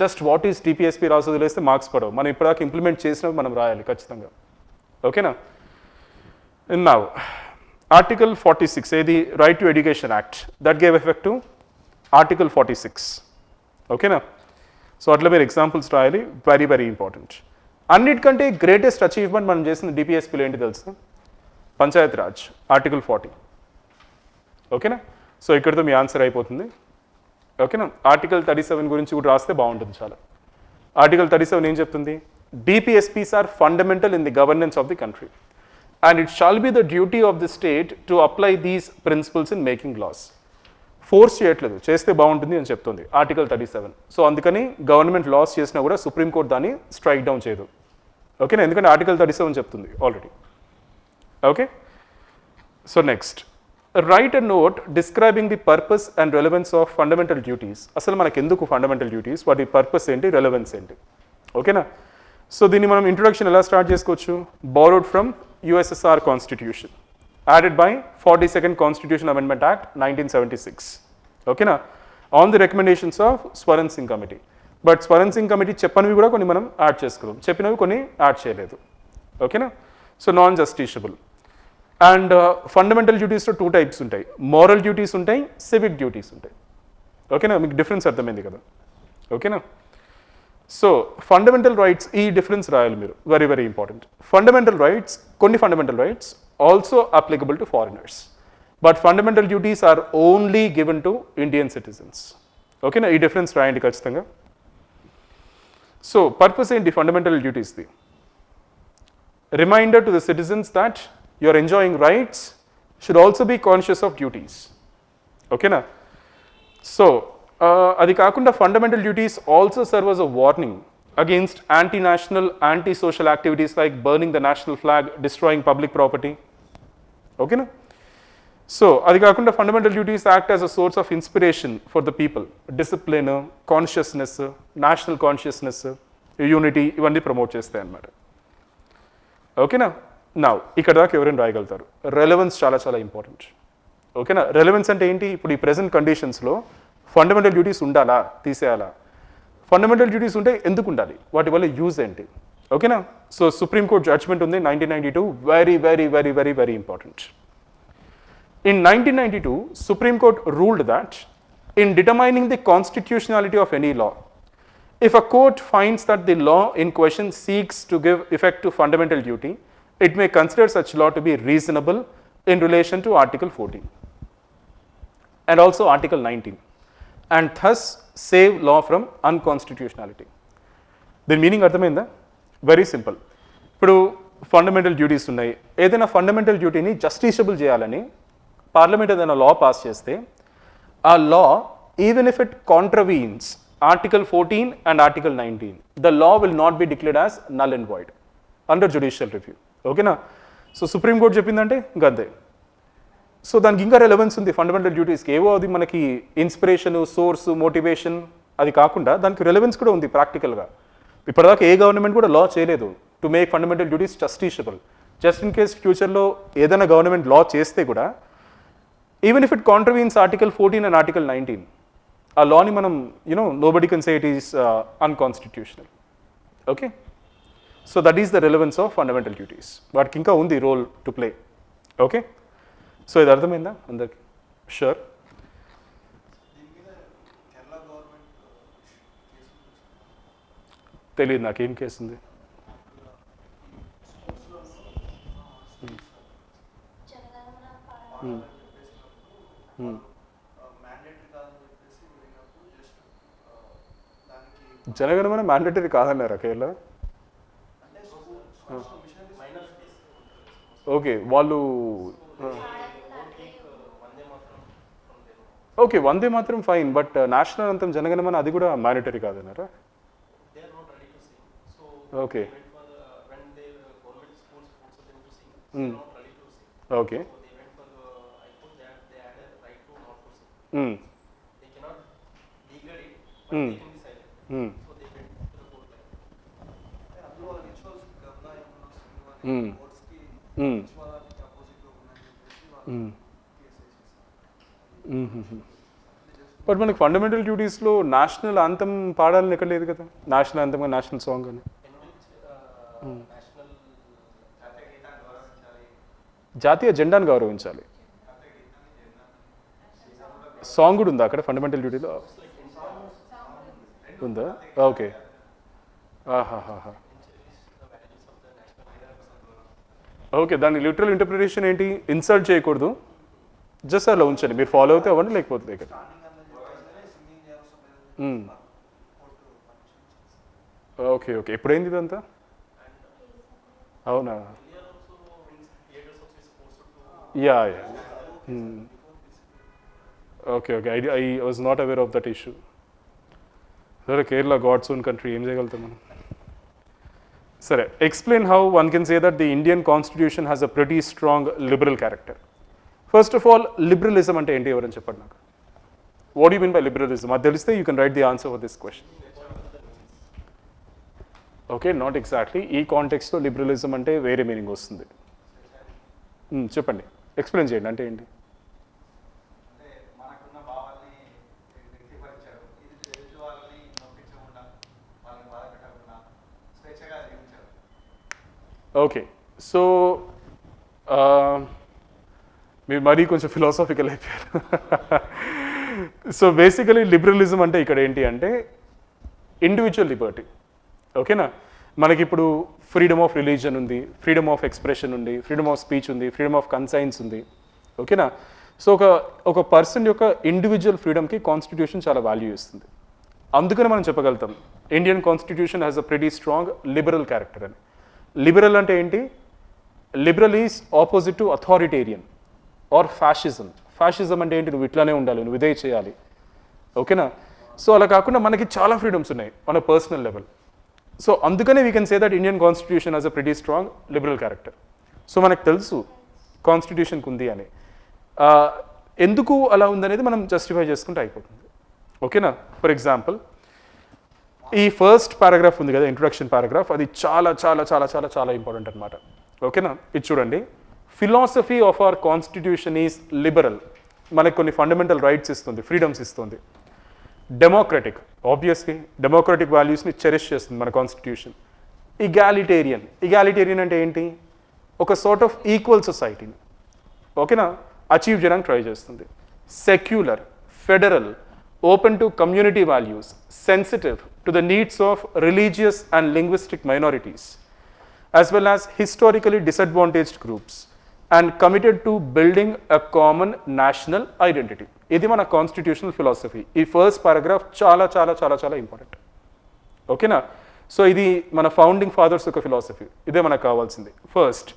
జస్ట్ వాట్ ఈస్ టీపీఎస్పీ రాసి వదిలేస్తే మార్క్స్ పడవు. మనం ఇప్పటిదాకా ఇంప్లిమెంట్ చేసినవి మనం రాయాలి ఖచ్చితంగా. ఓకేనా? నౌ ఆర్టికల్ 46 ఏది? Right to education act. That gave effect to article 46. ఓకేనా? సో అట్లా మీరు ఎగ్జాంపుల్స్ రాయాలి, వెరీ వెరీ ఇంపార్టెంట్. అన్నిటికంటే గ్రేటెస్ట్ అచీవ్మెంట్ మనం చేసిన డిపిఎస్పీలో ఏంటి తెలుసు? పంచాయత్ రాజ్, ఆర్టికల్ 40. ఓకేనా? సో ఇక్కడితో మీ ఆన్సర్ అయిపోతుంది. ఓకేనా? ఆర్టికల్ 37 గురించి కూడా రాస్తే బాగుంటుంది చాలా. ఆర్టికల్ 37 ఏం చెప్తుంది? DPSPs are fundamental in the governance of the country and it shall be the duty of the state to apply these principles in making laws. Force చేయట్లేదు, చేస్తే బాగుంటుంది అని చెప్తుంది ఆర్టికల్ 37. సో అందుకని గవర్నమెంట్ లాస్ చేసినా కూడా సుప్రీంకోర్టు దాన్ని స్ట్రైక్ డౌన్ చేయదు. ఓకేనా? ఎందుకంటే ఆర్టికల్ 37 చెప్తుంది already. Okay? So next, write and note describing the purpose and relevance of fundamental duties. అసలు మనకు ఎందుకు ఫండమెంటల్ డ్యూటీస్, వాటి పర్పస్ ఏంటి, రెలవెన్స్ ఏంటి? ఓకేనా? సో దీన్ని మనం ఇంట్రొడక్షన్ ఎలా స్టార్ట్ చేసుకోవచ్చు? Borrowed from USSR constitution, added by 42nd constitution amendment act 1976. ఓకేనా? On the recommendations of Swaran Singh committee. But Swaran Singh committee చెప్పనివి కూడా కొన్ని మనం యాడ్ చేసుకున్నాం, చెప్పినవి కొన్ని యాడ్ చేయలేదు. ఓకేనా? So non justiciable. And fundamental డ్యూటీస్లో 2 టైప్స్ ఉంటాయి, మోరల్ డ్యూటీస్ ఉంటాయి, సివిక్ డ్యూటీస్ ఉంటాయి. ఓకేనా? మీకు డిఫరెన్స్ అర్థమైంది కదా? ఓకేనా? సో ఫండమెంటల్ రైట్స్, ఈ డిఫరెన్స్ రాయాలి మీరు, very very important. Fundamental rights, కొన్ని fundamental rights also applicable to foreigners, but fundamental duties are only given to Indian citizens. ఓకేనా? ఈ డిఫరెన్స్ రాయండి ఖచ్చితంగా. సో పర్పస్ ఏంటి ఫండమెంటల్ డ్యూటీస్ది? Reminder to the citizens that you are enjoying rights, should also be conscious of duties. Okay na? So అది కాకుండా fundamental duties also serve as a warning against anti-national, anti-social activities like burning the national flag, destroying public property. ఓకేనా? సో అది కాకుండా fundamental duties act as a source of inspiration for the people, discipline, consciousness, national consciousness, unity, ఇవన్నీ ప్రమోట్ చేస్తాయి అన్నమాట. ఓకేనా? నా ఇక్కడ దాకా ఎవరైనా రాయగలుగుతారు. రెలవెన్స్ చాలా చాలా ఇంపార్టెంట్. ఓకేనా? రెలవెన్స్ అంటే ఏంటి? ఇప్పుడు ఈ ప్రెసెంట్ కండిషన్స్లో ఫండమెంటల్ డ్యూటీస్ ఉండాలా, తీసేయాలా? ఫండమెంటల్ డ్యూటీస్ ఉంటే ఎందుకు ఉండాలి, వాటి వల్ల యూజ్ ఏంటి? ఓకేనా? సో సుప్రీంకోర్టు జడ్జ్మెంట్ ఉంది 1992, very very very very very important. In 1992, Supreme Court ruled that in determining the constitutionality of any law, if a court finds that the law in question seeks to give effect to fundamental duty, it may consider such law to be reasonable in relation to Article 14 and also Article 19, and thus save law from unconstitutionality. The meaning అర్థమైందా? Very simple. ఇప్పుడు ఫండమెంటల్ డ్యూటీస్ ఉన్నాయి, ఏదైనా ఫండమెంటల్ డ్యూటీని జస్టిషియబుల్ చేయాలని పార్లమెంట్ ఏదైనా లా పాస్ చేస్తే ఆ law even if it contravenes article 14 and article 19, the law will not be declared as null and void under judicial review. ఓకేనా? సో సుప్రీంకోర్టు చెప్పిందంటే ఇంకా అంతే. సో దానికి ఇంకా రెలవెన్స్ ఉంది ఫండమెంటల్ డ్యూటీస్కి. ఏవో అది మనకి ఇన్స్పిరేషన్, సోర్స్, మోటివేషన్ అది కాకుండా దానికి రెలవెన్స్ కూడా ఉంది ప్రాక్టికల్గా. ఇప్పటిదాకా ఏ గవర్నమెంట్ కూడా లా చేయలేదు to make fundamental duties justiciable. Just in case ఫ్యూచర్లో ఏదైనా గవర్నమెంట్ లా చేస్తే కూడా even if it contravenes article 14 and article 19, ఆ లాని మనం nobody can say it is unconstitutional. Okay? So that is the relevance of fundamental duties. వాటికి ఇంకా ఉంది role to play. Okay? So ఇది అర్థమైందా అందరికి? షూర్. తెలియదు నాకు ఏం కేసు ఉంది. జనగణమన మ్యాండేటరీ కాదన్నారా కేరళ? ఓకే, వాళ్ళు ఓకే వందే మాత్రం ఫైన్, బట్ నేషనల్ అంతం జనగణమన అది కూడా మ్యాండేటరీ కాదన్నారా? ఓకే ఓకే బట్ మనకి ఫండమెంటల్ డ్యూటీస్లో నేషనల్ అంతం పాడాలని ఎక్కడ లేదు కదా, నేషనల్ అంతం కానీ నేషనల్ సాంగ్ కానీ. జాతీయ జెండాను గౌరవించాలి. సాంగ్ కూడా ఉందా అక్కడ ఫండమెంటల్ డ్యూటీలో? ఉందా? ఓకే. ఆహాహా. ఓకే, దాని లిటరల్ ఇంటర్ప్రిటేషన్ ఏంటి? ఇన్సల్ట్ చేయకూడదు, జస్ట్ అలా ఉంచండి. మీరు ఫాలో అవుతే అవ్వండి, లేకపోతే ఇక్కడ. ఓకే ఓకే, ఎప్పుడైంది ఇదంతా? అవునా? Yeah yeah. Okay okay, I was not aware of that issue. సరే, కేరళ గాడ్స్ ఓన్ కంట్రీ, ఏం చేయగలుగుతాం మనం? సరే, explain how one can say that the Indian constitution has a pretty strong liberal character. First of all, liberalism అంటే ఏంటి ఎవరని చెప్పండి నాకు. What you mean by liberalism? అది తెలిస్తే you can right the answer for this question. Okay, not exactly. ఈ కాంటెక్స్లో లిబరలిజం అంటే వేరే మీనింగ్ వస్తుంది. చెప్పండి, ఎక్స్ప్లెయిన్ చేయండి అంటే ఏంటి. ఓకే, సో మీరు మరీ కొంచెం ఫిలాసాఫికల్ అయిపోయారు. సో బేసికలీ లిబరలిజం అంటే ఇక్కడ ఏంటి అంటే ఇండివిజువల్ లిబర్టీ. ఓకేనా? మనకి ఇప్పుడు ఫ్రీడమ్ ఆఫ్ రిలీజన్ ఉంది, ఫ్రీడమ్ ఆఫ్ ఎక్స్ప్రెషన్ ఉంది, ఫ్రీడమ్ ఆఫ్ స్పీచ్ ఉంది, ఫ్రీడమ్ ఆఫ్ కన్సైన్స్ ఉంది. ఓకేనా? సో ఒక పర్సన్ యొక్క ఇండివిజువల్ ఫ్రీడమ్కి కాన్స్టిట్యూషన్ చాలా వాల్యూ ఇస్తుంది. అందుకని మనం చెప్పగలుగుతాం Indian constitution has a pretty strong liberal character అని. లిబరల్ అంటే ఏంటి? Liberal is opposite to authoritarian or fascism. Fascism అంటే ఏంటి? నువ్వు ఇట్లానే ఉండాలి, నువ్వు ఇదే చేయాలి. ఓకేనా? సో అలా కాకుండా మనకి చాలా ఫ్రీడమ్స్ ఉన్నాయి మన పర్సనల్ లెవెల్. సో అందుకనే we can say that Indian constitution has a pretty strong liberal character. So మనకు తెలుసు కాన్స్టిట్యూషన్కి ఉంది అని. ఎందుకు అలా ఉందనేది మనం జస్టిఫై చేసుకుంటే అయిపోతుంది. ఓకేనా? ఫర్ ఎగ్జాంపుల్ ఈ ఫస్ట్ పారాగ్రాఫ్ ఉంది కదా, ఇంట్రొడక్షన్ పారాగ్రాఫ్, అది చాలా చాలా చాలా చాలా చాలా ఇంపార్టెంట్ అనమాట. ఓకేనా? ఇది చూడండి. Philosophy of our constitution is liberal. మనకు కొన్ని ఫండమెంటల్ రైట్స్ ఇస్తుంది, ఫ్రీడమ్స్ ఇస్తుంది. డెమోక్రటిక్, ఆబ్వియస్లీ డెమోక్రటిక్ వాల్యూస్ని చెరిష్ చేస్తుంది మన కాన్స్టిట్యూషన్. ఇగాలిటేరియన్, ఇగాలిటేరియన్ అంటే ఏంటి? ఒక సార్ట్ ఆఫ్ ఈక్వల్ సొసైటీని, ఓకేనా, అచీవ్ చేయడానికి ట్రై చేస్తుంది. Secular, federal, open to community values, sensitive to the needs of religious and linguistic minorities, as well as historically disadvantaged groups, and committed to building a common national identity. ఇది మన కాన్స్టిట్యూషనల్ ఫిలాసఫీ. ఈ ఫస్ట్ పారాగ్రాఫ్ చాలా చాలా చాలా చాలా ఇంపార్టెంట్. ఓకేనా? సో ఇది మన ఫౌండింగ్ ఫాదర్స్ యొక్క ఫిలాసఫీ. ఇదే మనకు కావాల్సింది. ఫస్ట్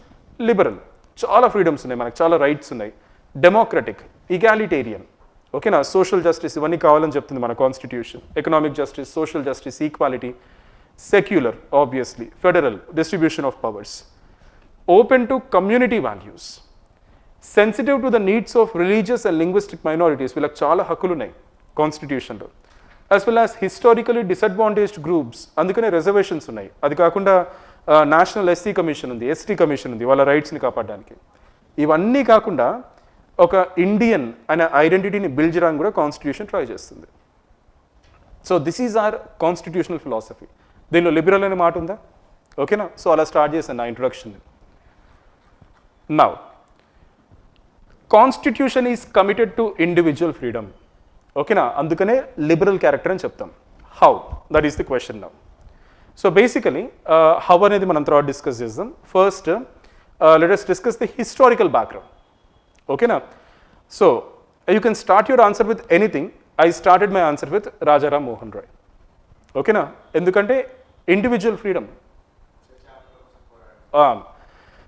లిబరల్, చాలా ఫ్రీడమ్స్ ఉన్నాయి మనకు, చాలా రైట్స్ ఉన్నాయి. డెమోక్రటిక్, ఇగాలిటేరియన్, ఓకేనా, సోషల్ జస్టిస్, ఇవన్నీ కావాలని చెప్తుంది మన constitution. Economic justice, social justice, equality. Secular, obviously. Federal, distribution of powers. Open to community values. Sensitive to the needs of religious and linguistic minorities, వీళ్ళకి చాలా హక్కులు ఉన్నాయి కాన్స్టిట్యూషన్లో. As well as historically disadvantaged groups, అందుకనే రిజర్వేషన్స్ ఉన్నాయి. అది కాకుండా నేషనల్ ఎస్సీ కమిషన్ ఉంది, ఎస్టీ కమిషన్ ఉంది, వాళ్ళ రైట్స్ని కాపాడడానికి. ఇవన్నీ కాకుండా ఒక ఇండియన్ అనే ఐడెంటిటీని బిల్డ్ చేయడానికి కూడా కాన్స్టిట్యూషన్ ట్రై చేస్తుంది. So this is our constitutional philosophy. దీనిలో లిబరల్ అనే మాట ఉందా? ఓకేనా? సో అలా స్టార్ట్ చేశాను నా introduction. Now constitution is committed to individual freedom. ఓకేనా? అందుకనే లిబరల్ క్యారెక్టర్ అని చెప్తాం. How? That is the question now. So basically how అనేది మనం తర్వాత డిస్కస్ చేద్దాం. First let us discuss the historical background. ఓకేనా? So you can start your answer with anything. I started my answer with Rajaram Mohan Roy. ఓకేనా? ఎందుకంటే individual freedom.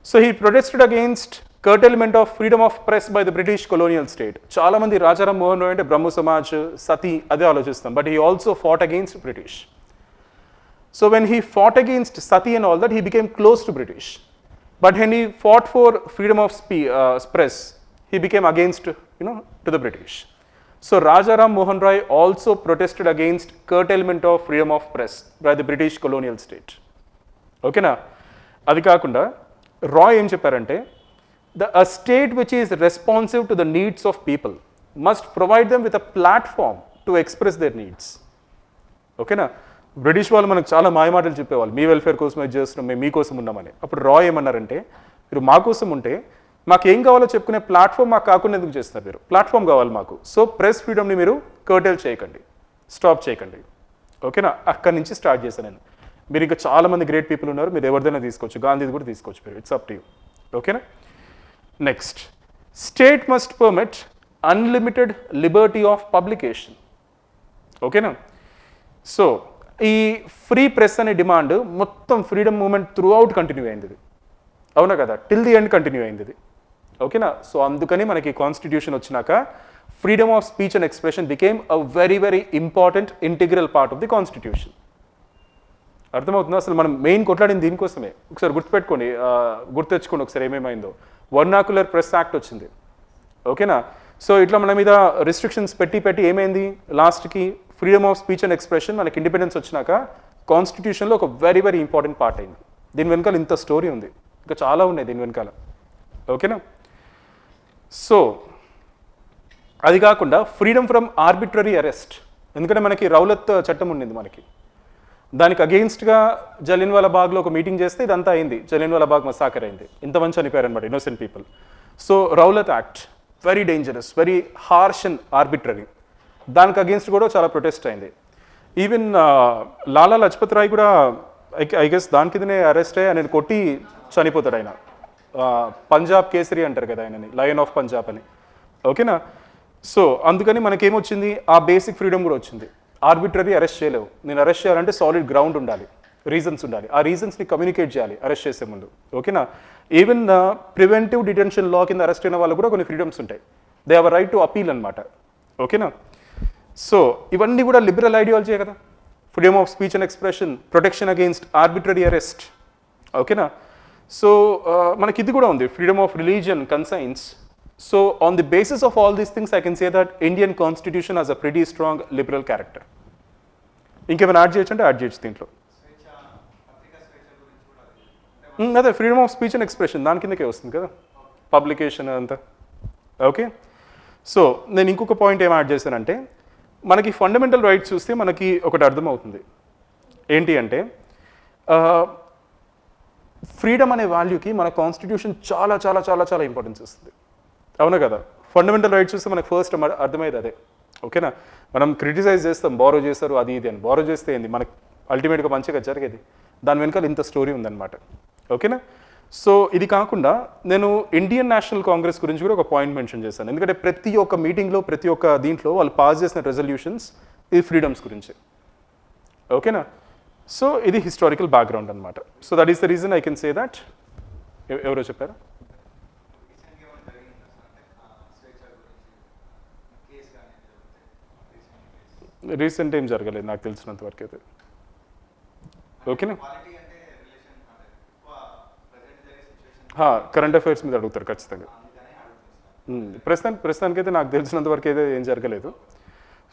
So he protested against curtailment of freedom of press by the British colonial state. చాలామంది రాజారాం మోహన్ రాయ్ అంటే బ్రహ్మ సమాజ్, సతీ అదే ఆలోచిస్తాం. But he also fought against British. So when he fought against sati and all that, he became close to British. But when he fought for freedom of press, he became against, to the British. So Rajaram Mohan Roy also protested against curtailment of freedom of press by the British colonial state. Okay na? Adi kakunda Roy em chepparante, a state which is responsive to the needs of people must provide them with a platform to express their needs. Okay na? British వాళ్ళు మనకు చాలా మాయమాటలు చెప్పేవాళ్ళు, మీ వెల్ఫేర్ కోసం అది చేస్తున్నాం, మేము మీకోసం ఉన్నామని. అప్పుడు రాయ్ ఏమన్నారంటే, మీరు మా కోసం ఉంటే మాకు ఏం కావాలో చెప్పుకునే ప్లాట్ఫామ్ మాకు కాకుండా ఎందుకు చేస్తున్నారు? మీరు ప్లాట్ఫామ్ కావాలి మాకు. సో ప్రెస్ ఫ్రీడమ్ని మీరు కర్టైల్ చేయకండి, స్టాప్ చేయకండి. ఓకేనా? అక్కడి నుంచి స్టార్ట్ చేశాను నేను. మీరు ఇంకా చాలామంది గ్రేట్ పీపుల్ ఉన్నారు, మీరు ఎవరిదైనా తీసుకోవచ్చు, గాంధీది కూడా తీసుకోవచ్చు మీరు. It's up to you. ఓకేనా? Next, state must permit unlimited liberty of publication. ఓకేనా? సో ఈ ఫ్రీ ప్రెస్ అనే డిమాండ్ మొత్తం freedom movement throughout continue అయింది ఇది. అవునా కదా? టిల్ ది ఎండ్ కంటిన్యూ అయింది ఇది. ఓకేనా? సో అందుకని మనకి కాన్స్టిట్యూషన్ వచ్చినాక freedom of speech and expression became a very very important integral part of the constitution. అర్థమవుతుందా? అసలు మనం మెయిన్ కొట్లాడింది దీనికోసమే. ఒకసారి గుర్తుపెట్టుకోండి, గుర్తెచ్చుకోండి ఒకసారి ఏమేమైందో. వర్నాకులర్ ప్రెస్ యాక్ట్ వచ్చింది. ఓకేనా? సో ఇట్లా మన మీద రిస్ట్రిక్షన్స్ పెట్టి ఏమైంది లాస్ట్కి freedom of speech and expression మనకి ఇండిపెండెన్స్ వచ్చినాక కాన్స్టిట్యూషన్లో ఒక వెరీ వెరీ ఇంపార్టెంట్ పార్ట్ అయింది. దీని వెనకాల ఇంత స్టోరీ ఉంది, ఇంకా చాలా ఉన్నాయి దీని వెనకాల. ఓకేనా? సో అది కాకుండా ఫ్రీడమ్ ఫ్రమ్ ఆర్బిట్రరీ అరెస్ట్, ఎందుకంటే మనకి రౌలత్ చట్టం ఉండింది మనకి. దానికి అగెయిన్స్ట్గా జలియన్వాలా బాగ్లో ఒక మీటింగ్ చేస్తే ఇదంతా అయింది, జలియన్వాలా బాగ్ మసాకర్ అయింది, ఇంతమంది చనిపోయారు అనమాట, innocent people. So Rowlatt act very dangerous, very harsh and arbitrary. దానికి అగేన్స్ట్ కూడా చాలా ప్రొటెస్ట్ అయింది. ఈవెన్ లాలా లజపత్ రాయ్ కూడా ఐ గెస్ దాని కిందనే అరెస్ట్ అయ్యి ఆయన కొట్టి చనిపోతాడు ఆయన. పంజాబ్ కేసరి అంటారు కదా ఆయనని, లయన్ ఆఫ్ పంజాబ్ అని. ఓకేనా? సో అందుకని మనకేమొచ్చింది, ఆ బేసిక్ ఫ్రీడమ్ కూడా వచ్చింది. ఆర్బిట్రరీ అరెస్ట్ చేయలేవు. నేను అరెస్ట్ చేయాలంటే సాలిడ్ గ్రౌండ్ ఉండాలి, రీజన్స్ ఉండాలి. ఆ రీజన్స్ని కమ్యూనికేట్ చేయాలి అరెస్ట్ చేసే ముందు. ఓకేనా? ఈవెన్ ప్రివెంటివ్ డిటెన్షన్ లా కింద అరెస్ట్ అయిన వాళ్ళు కూడా కొన్ని ఫ్రీడమ్స్ ఉంటాయి. They have right to appeal అనమాట. ఓకేనా? సో ఇవన్నీ కూడా లిబరల్ ఐడియాలజీ కదా, freedom of speech and expression, protection against arbitrary arrest, ఓకేనా. సో మనకి ఇది కూడా ఉంది, freedom of religion conscience. So on the basis of all these things I can say that Indian constitution has a pretty strong liberal character. ఇంకేమైనా యాడ్ చేయొచ్చు అంటే యాడ్ చేయొచ్చు దీంట్లో. అదే freedom of speech and expression దాని కిందకే వస్తుంది కదా, పబ్లికేషన్ అంతా. ఓకే, సో నేను ఇంకొక పాయింట్ ఏం యాడ్ చేశానంటే, మనకి ఫండమెంటల్ రైట్స్ చూస్తే మనకి ఒకటి అర్థమవుతుంది ఏంటి అంటే, ఫ్రీడమ్ అనే వాల్యూకి మన కాన్స్టిట్యూషన్ చాలా చాలా చాలా చాలా ఇంపార్టెన్స్ ఇస్తుంది, అవునా కదా. ఫండమెంటల్ రైట్స్ చూస్తే మనకు ఫస్ట్ అర్థమయ్యేది అదే, ఓకేనా. మనం క్రిటిసైజ్ చేస్తాం, బారో చేస్తారు అది ఇది అని, బారో చేస్తే ఏంది మనకు అల్టిమేట్గా మంచిగా జరిగేది, దాని వెనకాల ఇంత స్టోరీ ఉందన్నమాట, ఓకేనా. సో ఇది కాకుండా నేను ఇండియన్ నేషనల్ కాంగ్రెస్ గురించి కూడా ఒక పాయింట్ మెన్షన్ చేశాను, ఎందుకంటే ప్రతి ఒక్క మీటింగ్లో ప్రతి ఒక్క దీంట్లో వాళ్ళు పాస్ చేసిన రెజల్యూషన్స్ ఈ ఫ్రీడమ్స్ గురించి, ఓకేనా. సో ఇది హిస్టారికల్ బ్యాక్గ్రౌండ్ అనమాట. So that is the reason I can say that. ఎవరో చెప్పారా? రీసెంట్ ఏం జరగలేదు నాకు తెలిసినంత వరకు అయితే, ఓకేనా. కరెంట్ అఫైర్స్ మీద అడుగుతారు ఖచ్చితంగా. ప్రస్తుతానికైతే నాకు తెలిసినంత వరకు అయితే ఏం జరగలేదు.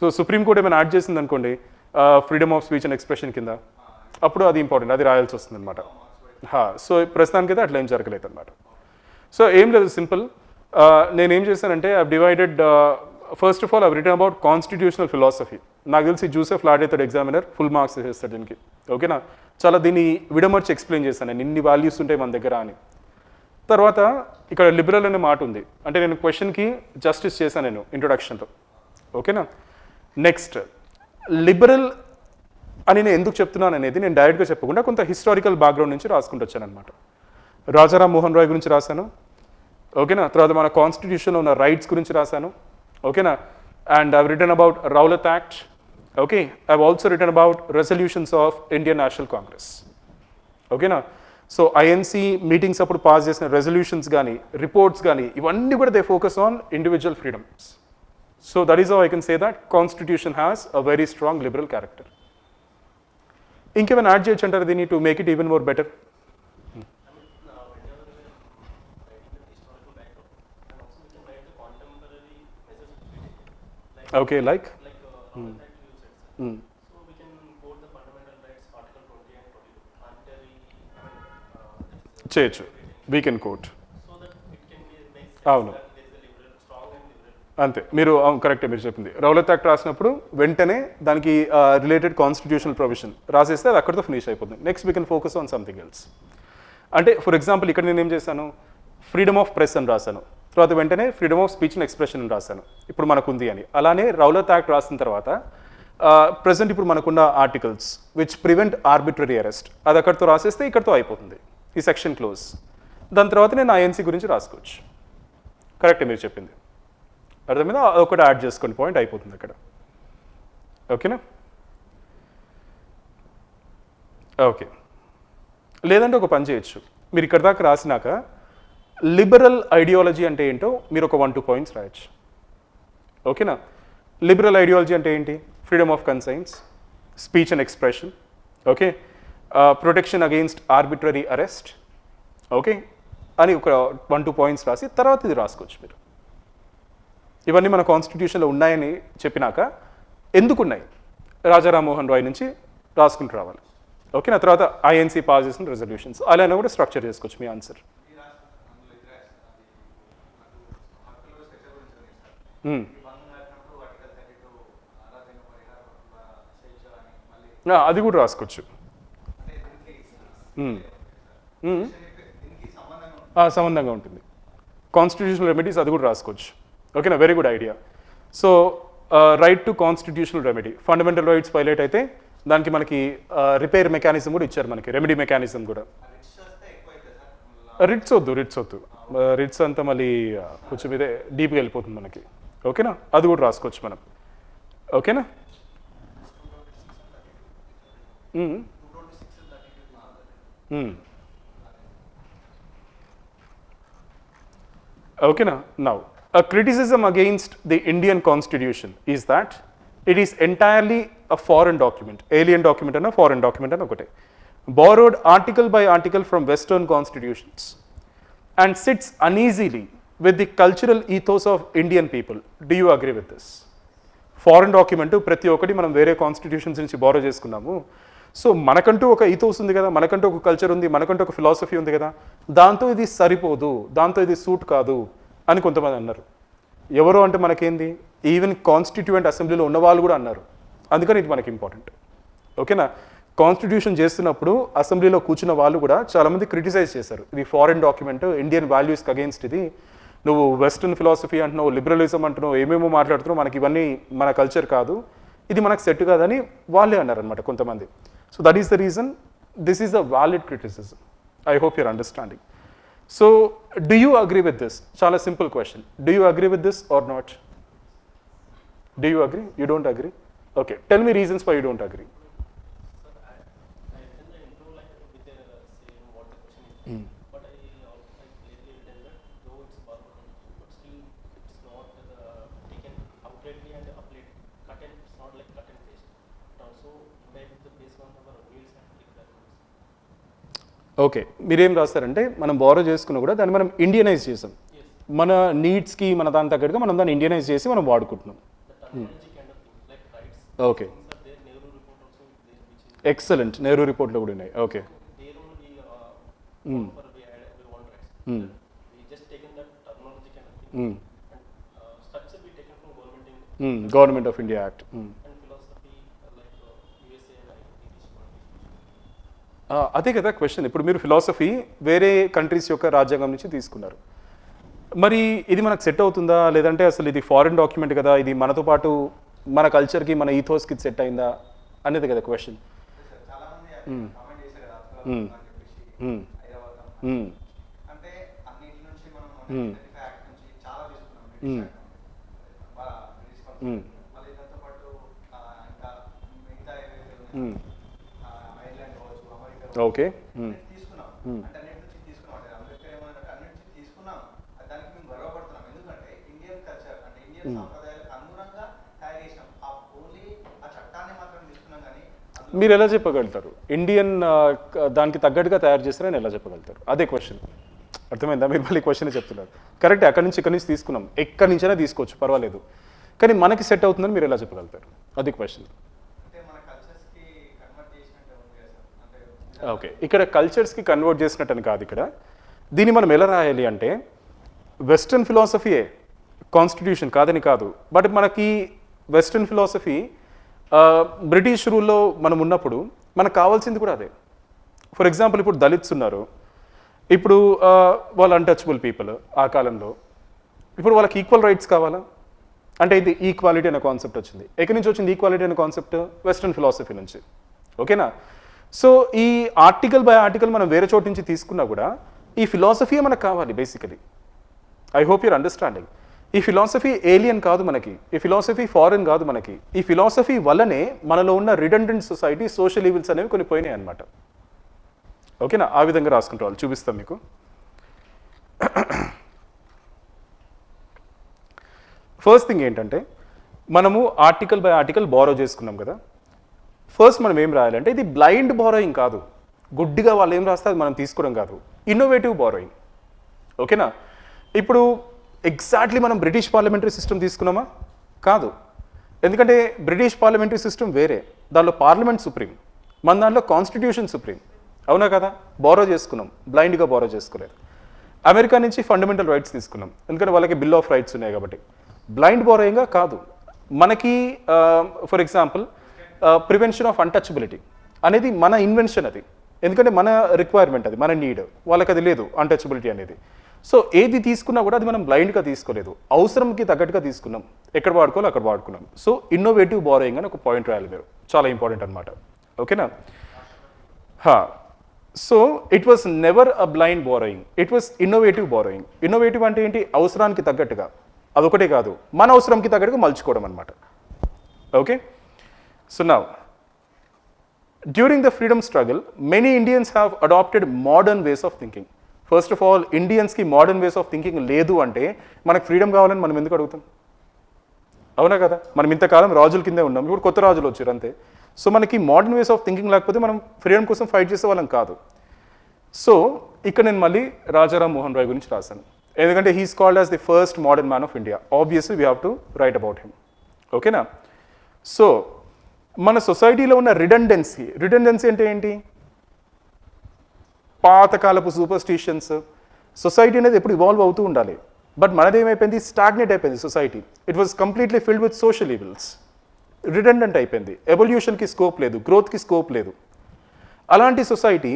సో సుప్రీంకోర్టు ఏమైనా యాడ్ చేసింది అనుకోండి freedom of speech and expression కింద, అప్పుడు అది ఇంపార్టెంట్, అది రాయాల్సి వస్తుంది అనమాట. సో ప్రస్తుతానికైతే అట్లా ఏం జరగలేదు అనమాట. సో ఏం లేదు, సింపుల్. నేనేం చేశానంటే I divided, first of all I written about constitutional philosophy. నాకు తెలిసి జూసెఫ్ లాడేతాడు ఎగ్జామినర్, ఫుల్ మార్క్స్ చేస్తాడు దీనికి, ఓకేనా. చాలా దీన్ని విడమర్చి ఎక్స్ప్లెయిన్ చేశాను నేను, ఇన్ని వాల్యూస్ ఉంటాయి మన దగ్గర అని. తర్వాత ఇక్కడ లిబరల్ అనే మాట ఉంది, అంటే నేను క్వశ్చన్కి జస్టిస్ చేశాను నేను ఇంట్రొడక్షన్లో, ఓకేనా. నెక్స్ట్ లిబరల్ అని నేను ఎందుకు చెప్తున్నాను అనేది నేను డైరెక్ట్గా చెప్పకుండా కొంత హిస్టారికల్ బ్యాక్గ్రౌండ్ నుంచి రాసుకుంటూ వచ్చాను అనమాట. రాజారాం మోహన్ రాయ్ గురించి రాశాను, ఓకేనా. తర్వాత మన కాన్స్టిట్యూషన్లో ఉన్న రైట్స్ గురించి రాశాను, ఓకేనా. And I've written about Rowlatt Act, okay. I've also written about resolutions of Indian National Congress, ఓకేనా. సో ఐఎన్సీ మీటింగ్స్ అప్పుడు పాస్ చేసిన రెజల్యూషన్స్ కానీ రిపోర్ట్స్ కానీ ఇవన్నీ కూడా they focus on individual freedoms. So that is how I can say that constitution has a very strong liberal character. ఇంకేమైనా యాడ్ చేయొచ్చు అంటారు దీన్ని to make it even more better? Okay, like చేయొచ్చు, వీ కెన్ కోట్. అవును అంతే, మీరు కరెక్టే మీరు చెప్పింది. రౌలత్ యాక్ట్ రాసినప్పుడు వెంటనే దానికి రిలేటెడ్ కాన్స్టిట్యూషనల్ ప్రొవిజన్ రాసేస్తే అది అక్కడితో ఫినిష్ అయిపోతుంది. Next we can focus on something else. అంటే ఫర్ ఎగ్జాంపుల్ ఇక్కడ నేను ఏం చేశాను, ఫ్రీడమ్ ఆఫ్ ప్రెస్ అని రాశాను, తర్వాత వెంటనే freedom of speech and expression అని రాశాను, ఇప్పుడు మనకుంది అని. అలానే రౌలత్ యాక్ట్ రాసిన తర్వాత ప్రజెంట్ ఇప్పుడు మనకున్న articles which prevent arbitrary arrest, అది అక్కడితో రాసేస్తే ఇక్కడితో అయిపోతుంది, ఈ సెక్షన్ క్లోజ్. దాని తర్వాత నేను ఐఎన్సీ గురించి రాసుకోవచ్చు. కరెక్టే మీరు చెప్పింది, అర్థమైందా? ఒకటి యాడ్ చేసుకోండి, పాయింట్ అయిపోతుంది అక్కడ, ఓకేనా. ఓకే, లేదంటే ఒక పని చేయొచ్చు, మీరు ఇక్కడ దాకా రాసినాక లిబరల్ ఐడియాలజీ అంటే ఏంటో మీరు ఒక 1-2 పాయింట్స్ రాయొచ్చు, ఓకేనా. లిబరల్ ఐడియాలజీ అంటే ఏంటి? Freedom of conscience, speech and expression, okay, protection against arbitrary arrest, okay అని ఒక 1-2 పాయింట్స్ రాసి తర్వాత ఇది రాసుకోవచ్చు మీరు. ఇవన్నీ మన కాన్స్టిట్యూషన్లో ఉన్నాయని చెప్పినాక ఎందుకు ఉన్నాయి రాజారాం మోహన్ రాయ్ నుంచి రాసుకుంటూ రావాలి, ఓకేనా. తర్వాత ఐఎన్సీ పాస్ చేసిన రెజల్యూషన్స్ అలానే కూడా స్ట్రక్చర్ చేసుకోవచ్చు మీ ఆన్సర్. అది కూడా రాసుకోవచ్చు, సంబంధంగా ఉంటుంది. కాన్స్టిట్యూషనల్ రెమెడీస్ అది కూడా రాసుకోవచ్చు, ఓకేనా. Very good idea. So right to constitutional remedy, fundamental rights violate అయితే దానికి మనకి రిపేర్ మెకానిజం కూడా ఇచ్చారు మనకి, రెమెడీ మెకానిజం కూడా. రిట్స్ వద్దు, రిట్స్ అంతా మళ్ళీ కొంచెం ఇదే డీప్గా వెళ్ళిపోతుంది మనకి, ఓకేనా. అది కూడా రాసుకోవచ్చు మనం, ఓకేనా. Okay, now a criticism against the Indian Constitution is that It is entirely a foreign document. Alien document and a foreign document and okate. Borrowed article by article from Western constitutions and sits uneasily with the cultural ethos of Indian people. Do you agree with this? Foreign document ప్రతి ఒక్కటి మనం వేరే కాన్స్టిట్యూషన్స్ నుంచి బారో చేసుకున్నాము. సో మనకంటూ ఒక ఈథోస్ ఉంది కదా, మనకంటూ ఒక కల్చర్ ఉంది, మనకంటూ ఒక ఫిలాసఫీ ఉంది కదా, దాంతో ఇది సరిపోదు, దాంతో ఇది సూట్ కాదు అని కొంతమంది అన్నారు. ఎవరు అంటే మనకేంది, ఈవెన్ కాన్స్టిట్యూయెంట్ అసెంబ్లీలో ఉన్న వాళ్ళు కూడా అన్నారు. అందుకని ఇది మనకి ఇంపార్టెంట్. ఓకేనా? కాన్స్టిట్యూషన్ చేస్తున్నప్పుడు అసెంబ్లీలో కూర్చున్న వాళ్ళు కూడా చాలామంది క్రిటిసైజ్ చేశారు, ఇది ఫారెన్ డాక్యుమెంట్, ఇండియన్ వాల్యూస్కి అగెయిన్స్ట్ ఇది, నువ్వు వెస్ట్రన్ ఫిలాసఫీ అంటున్నావు, లిబరలిజం అంటున్నావు, ఏమేమో మాట్లాడుతున్నావు, మనకి ఇవన్నీ మన కల్చర్ కాదు, ఇది మనకు సెట్ కాదని వాళ్ళే అన్నారనమాట కొంతమంది. So that is the reason this is a valid criticism. I hope your understanding. So do you agree with this? చాలా simple question. Do you agree with this or not? Do you agree? You don't agree? Okay, tell me reasons why you don't agree. Okay, మీరేం రాస్తారంటే మనం బారో చేసుకున్నా కూడా దాన్ని మనం ఇండియనైజ్ చేసాం, మన నీడ్స్కి మన దాని తగ్గట్టుగా మనం దాన్ని ఇండియనైజ్ చేసి మనం వాడుకుంటున్నాం. Okay, excellent. నెహ్రూ రిపోర్ట్లో కూడా ఉన్నాయి. Okay, government of India act. అదే కదా క్వశ్చన్. ఇప్పుడు మీరు ఫిలాసఫీ వేరే కంట్రీస్ యొక్క రాజ్యాంగం నుంచి తీసుకున్నారు, మరి ఇది మనకు సెట్ అవుతుందా లేదంటే అసలు ఇది ఫారిన్ డాక్యుమెంట్ కదా, ఇది మనతో పాటు మన కల్చర్కి మన ఈథోస్కి సెట్ అయిందా అనేది కదా క్వశ్చన్. ఓకే, మీరు ఎలా చెప్పగలుగుతారు ఇండియన్ దానికి తగ్గట్టుగా తయారు చేస్తారని ఎలా చెప్పగలుగుతారు? అదే క్వశ్చన్. అర్థమైందా? మీరు మళ్ళీ క్వశ్చన్ చెప్తున్నారు. కరెక్ట్, అక్కడి నుంచి ఇక్కడి నుంచి తీసుకున్నాం, ఎక్కడి నుంచైనా తీసుకోవచ్చు, పర్వాలేదు, కానీ మనకి సెట్ అవుతుందని మీరు ఎలా చెప్పగలుగుతారు? అది క్వశ్చన్. ఓకే, ఇక్కడ కల్చర్స్కి కన్వర్ట్ చేసినట్టని కాదు. ఇక్కడ దీన్ని మనం ఎలా రాయాలి అంటే వెస్ట్రన్ ఫిలాసఫీయే కాన్స్టిట్యూషన్ కాదని కాదు, బట్ మనకి వెస్ట్రన్ ఫిలాసఫీ బ్రిటిష్ రూల్లో మనం ఉన్నప్పుడు మనకు కావాల్సింది కూడా అదే. ఫర్ ఎగ్జాంపుల్ ఇప్పుడు దళిత్స్ ఉన్నారు, ఇప్పుడు వాళ్ళు అన్టచబుల్ పీపుల్ ఆ కాలంలో, ఇప్పుడు వాళ్ళకి ఈక్వల్ రైట్స్ కావాలా అంటే ఇది ఈక్వాలిటీ అనే కాన్సెప్ట్ వచ్చింది. ఎక్కడి నుంచి వచ్చింది ఈక్వాలిటీ అనే కాన్సెప్ట్? వెస్ట్రన్ ఫిలాసఫీ నుంచి. ఓకేనా? సో ఈ ఆర్టికల్ బై ఆర్టికల్ మనం వేరే చోటు నుంచి తీసుకున్నా కూడా ఈ ఫిలాసఫీయే మనకు కావాలి basically. I hope your understanding. ఈ ఫిలాసఫీ ఏలియన్ కాదు మనకి, ఈ ఫిలాసఫీ ఫారెన్ కాదు మనకి, ఈ ఫిలాసఫీ వల్లనే మనలో ఉన్న రిడెండెంట్ సొసైటీ, సోషల్ ఈవిల్స్ అనేవి కొన్ని పోయినాయి అనమాట. ఓకేనా? ఆ విధంగా రాసుకుంటే వాళ్ళు చూపిస్తాం మీకు. ఫస్ట్ థింగ్ ఏంటంటే మనము ఆర్టికల్ బై ఆర్టికల్ బారో చేసుకున్నాం కదా. ఫస్ట్ మనం ఏం రాయాలంటే ఇది బ్లైండ్ బారోయింగ్ కాదు, గుడ్డిగా వాళ్ళు ఏం రాస్తే అది మనం తీసుకోవడం కాదు, ఇన్నోవేటివ్ బారోయింగ్. ఓకేనా? ఇప్పుడు ఎగ్జాక్ట్లీ మనం బ్రిటిష్ పార్లమెంటరీ సిస్టమ్ తీసుకున్నామా? కాదు. ఎందుకంటే బ్రిటిష్ పార్లమెంటరీ సిస్టమ్ వేరే, దానిలో పార్లమెంట్ సుప్రీం, మన దాంట్లో కాన్స్టిట్యూషన్ సుప్రీం. అవునా కదా? బారో చేసుకున్నాం, బ్లైండ్గా బారో చేసుకోలేదు. అమెరికా నుంచి ఫండమెంటల్ రైట్స్ తీసుకున్నాం, ఎందుకంటే వాళ్ళకి బిల్ ఆఫ్ రైట్స్ ఉన్నాయి కాబట్టి. బ్లైండ్ బారోయింగ్గా కాదు. మనకి for example prevention of untouchability అనేది మన ఇన్వెన్షన్, అది ఎందుకంటే మన రిక్వైర్మెంట్, అది మన నీడ్, వాళ్ళకి అది లేదు అన్టచబిలిటీ అనేది. సో ఏది తీసుకున్నా కూడా అది మనం బ్లైండ్గా తీసుకోలేదు, అవసరంకి తగ్గట్టుగా తీసుకున్నాం, ఎక్కడ వాడుకోవాలో అక్కడ వాడుకున్నాం. సో ఇన్నోవేటివ్ బారోయింగ్ అని ఒక పాయింట్ రాయాలి మీరు, చాలా ఇంపార్టెంట్ అనమాట. ఓకేనా? So it was never a blind borrowing, it was innovative borrowing. Innovative అంటే ఏంటి? అవసరానికి తగ్గట్టుగా, అదొకటే కాదు, మన అవసరంకి తగ్గట్టుగా మలుచుకోవడం అనమాట. Okay? So now, during the freedom struggle, many Indians have adopted modern ways of thinking. First of all, Indians ki modern ways of thinking ledu ante, manaku freedom kavalani manam enduku adugutam? అవునా కదా? మనం ఇంతకాలం రాజుల కిందే ఉన్నాం, ఇప్పుడు కొత్త రాజులు వచ్చారు అంతే. సో మనకి మోడర్న్ వేస్ ఆఫ్ థింకింగ్ లేకపోతే మనం ఫ్రీడమ్ కోసం ఫైట్ చేసే వాళ్ళం కాదు. సో ఇక్కడ నేను మళ్ళీ రాజారాం మోహన్ రాయ్ గురించి రాశాను, ఎందుకంటే he's called as the first modern man of India. Obviously we have to write about him. ఓకేనా? సో మన సొసైటీలో ఉన్న రిడెండెన్సీ అంటే ఏంటి? పాతకాలపు సూపర్స్టిషన్స్. సొసైటీ అనేది ఎప్పుడు ఇవాల్వ్ అవుతూ ఉండాలి, బట్ మనది ఏమైపోయింది? స్టాగ్నేట్ అయిపోయింది society. It was completely filled with social evils. Redundant అయిపోయింది, ఎవల్యూషన్కి స్కోప్ లేదు, గ్రోత్కి స్కోప్ లేదు. అలాంటి సొసైటీ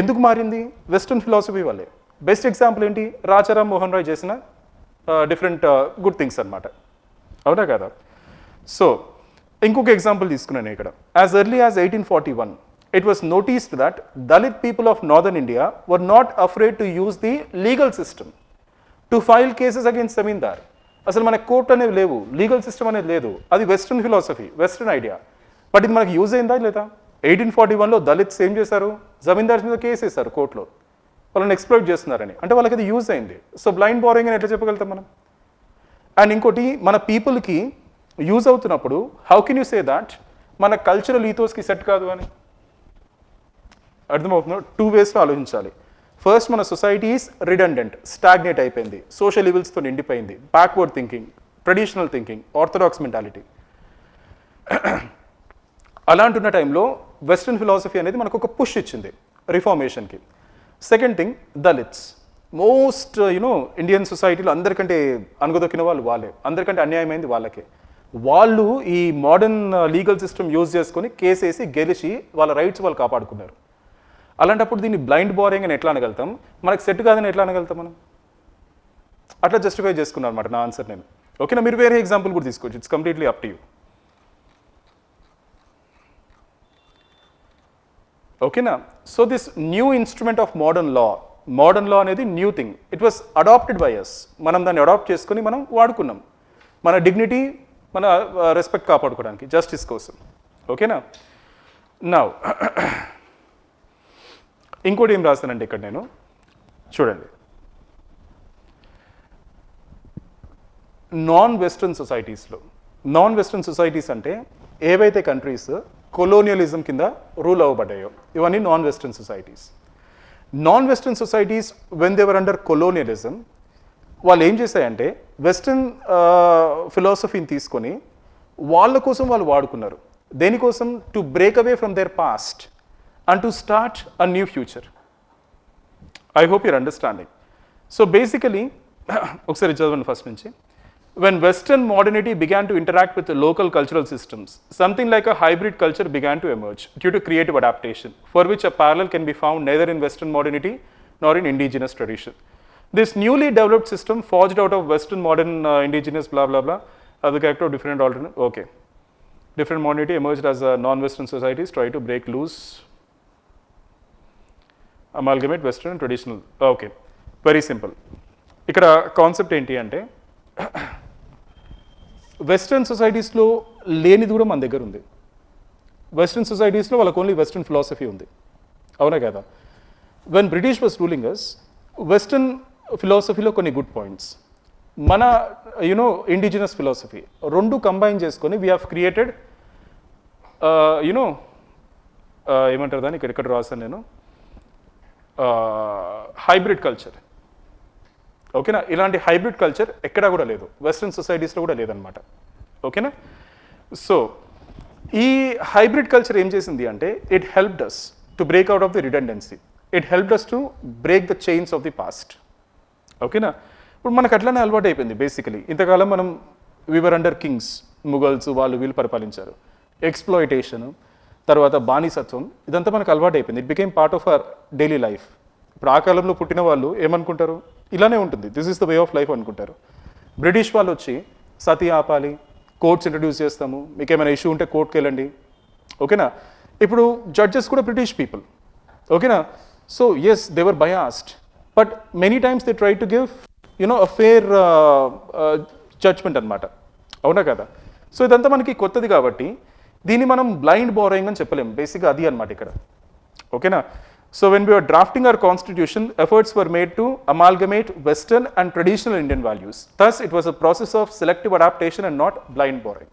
ఎందుకు మారింది? వెస్ట్రన్ ఫిలాసఫీ వల్లే. బెస్ట్ ఎగ్జాంపుల్ ఏంటి? రాజారాం మోహన్ రాయ్ చేసిన డిఫరెంట్ గుడ్ థింగ్స్ అనమాట. అవునా కదా? సో ఇంకొక ఎగ్జాంపుల్ తీసుకున్నాను ఇక్కడ. As early as 1841 it was noticed that Dalit people of northern India were not afraid to use the legal system to file cases against zamindar. అసలు మన కోర్ట్ అనేవి లేవు, లీగల్ సిస్టమ్ అనేది లేదు. అది western philosophy, western idea. But ఇది మనకి యూజ్ అయిందా లేదా? 1841లో దళిత్స్ ఏం చేశారు? జమీందార్స్ మీద కేసు వేశారు కోర్టులో, వాళ్ళని ఎక్స్ప్లోయిట్ చేస్తున్నారని. అంటే వాళ్ళకి అది యూజ్ అయింది. సో బ్లైండ్ బారోయింగ్ అని ఎట్లా చెప్పగలుగుతాం మనం? అండ్ ఇంకోటి, మన పీపుల్కి యూజ్ అవుతున్నప్పుడు how can you say that మన కల్చరల్ ఈథోస్కి సెట్ కాదు అని? అర్థమవుతుందో? టూ వేస్లో ఆలోచించాలి. ఫస్ట్, మన సొసైటీ ఈస్ రిడెండెంట్, స్టాగ్నేట్ అయిపోయింది, సోషల్ ఈవిల్స్తో నిండిపోయింది, backward thinking, traditional thinking, orthodox mentality. అలాంటున్న టైంలో వెస్ట్రన్ ఫిలాసఫీ అనేది మనకు ఒక పుష్ ఇచ్చింది రిఫార్మేషన్కి. Second thing, Dalits. Most Indian సొసైటీలో అందరికంటే అనుగదొక్కిన వాళ్ళు వాళ్ళే, అందరికంటే అన్యాయమైంది వాళ్ళకే. వాళ్ళు ఈ మోడర్న్ లీగల్ సిస్టమ్ యూజ్ చేసుకొని కేసేసి గెలిచి వాళ్ళ రైట్స్ వాళ్ళు కాపాడుకున్నారు. అలాంటప్పుడు దీన్ని బ్లైండ్ బారింగ్ అని ఎట్లా అనగలుగుతాం? మనకు సెట్ కాదని ఎట్లా అనగలుగుతాం మనం? అట్లా జస్టిఫై చేసుకున్నాను అనమాట నా ఆన్సర్ నేను. ఓకేనా? మీరు వేరే ఎగ్జాంపుల్ కూడా తీసుకోవచ్చు, it's completely up to you. ఓకేనా? So this new instrument of modern law అనేది new thing. It was adopted by us. మనం దాన్ని అడాప్ట్ చేసుకొని మనం వాడుకున్నాం, మన డిగ్నిటీ, మన రెస్పెక్ట్ కాపాడుకోవడానికి, జస్టిస్ కోసం. ఓకేనా? నౌ ఇంకోటి ఏం రాస్తానంటే ఇక్కడ నేను, చూడండి, నాన్ వెస్ట్రన్ సొసైటీస్ అంటే ఏవైతే కంట్రీస్ కొలోనియలిజం కింద రూల్ అవ్వబడ్డాయో ఇవన్నీ non western societies. Non western societies when they were under colonialism, వాళ్ళు ఏం చేశాయంటే వెస్ట్రన్ ఫిలాసఫీని తీసుకొని వాళ్ళ కోసం వాళ్ళు వాడుకున్నారు. దేనికోసం? To break away from there past and to start a new future. I hope you're understanding. So basically, ఒకసారి చదవండి ఫస్ట్ నుంచి. When Western modernity began to interact with the local cultural systems, something like a hybrid culture began to emerge due to creative adaptation, for which a parallel can be found neither in Western modernity nor in indigenous tradition. This newly developed system forged out of Western modern indigenous blah blah blah as the character of different alternate. Okay. Different modernity emerged as non-Western societies try to break loose, అమాల్గమేట్ western and traditional. Okay, very simple. ఇక్కడ కాన్సెప్ట్ ఏంటి అంటే, వెస్ట్రన్ సొసైటీస్లో లేనిది కూడా మన దగ్గర ఉంది. వెస్ట్రన్ సొసైటీస్లో వాళ్ళకి ఓన్లీ వెస్ట్రన్ ఫిలాసఫీ ఉంది. అవునా కదా? When British was ruling us, western ఫిలాసఫీలో కొన్ని గుడ్ పాయింట్స్, మన ఇండిజినస్ ఫిలాసఫీ రెండు కంబైన్ చేసుకొని వీ హ్యావ్ క్రియేటెడ్ ఏమంటారు దాన్ని, ఇక్కడ రాశాను నేను, హైబ్రిడ్ కల్చర్. ఓకేనా? ఇలాంటి హైబ్రిడ్ కల్చర్ ఎక్కడా కూడా లేదు, వెస్ట్రన్ సొసైటీస్లో కూడా లేదనమాట. ఓకేనా? సో ఈ హైబ్రిడ్ కల్చర్ ఏం చేసింది అంటే, it helped us to break out of the redundancy, it helped us to break the chains of the past. ఓకేనా? ఇప్పుడు మనకు అట్లానే అలవాటు అయిపోయింది. బేసికలీ ఇంతకాలం మనం వీవర్ అండర్ కింగ్స్, ముగల్స్ వాళ్ళు వీళ్ళు పరిపాలించారు. ఎక్స్ప్లాయిటేషన్, తర్వాత బానిసత్వం, ఇదంతా మనకు అలవాటు అయిపోయింది. It became part of our daily life. ఇప్పుడు ఆ కాలంలో పుట్టిన వాళ్ళు ఏమనుకుంటారు? ఇలానే ఉంటుంది, this is the way of life అనుకుంటారు. బ్రిటిష్ వాళ్ళు వచ్చి సతీ ఆపాలి, కోర్ట్స్ ఇంట్రడ్యూస్ చేస్తాము, మీకు ఏమైనా ఇష్యూ ఉంటే కోర్టుకి వెళ్ళండి. ఓకేనా? ఇప్పుడు జడ్జెస్ కూడా బ్రిటిష్ పీపుల్. ఓకేనా? So yes, they were biased, but many times they try to give a fair judgement అనమాట. అవునా కదా? సో ఇదంతా మనకి కొత్తది కాబట్టి దీన్ని మనం బ్లైండ్ బారోయింగ్ అని చెప్పలేము. బేసిక్గా అది అనమాట ఇక్కడ. ఓకేనా? So when we were drafting our constitution, efforts were made to amalgamate Western and traditional Indian values. Thus, it was a process of selective adaptation and not blind borrowing.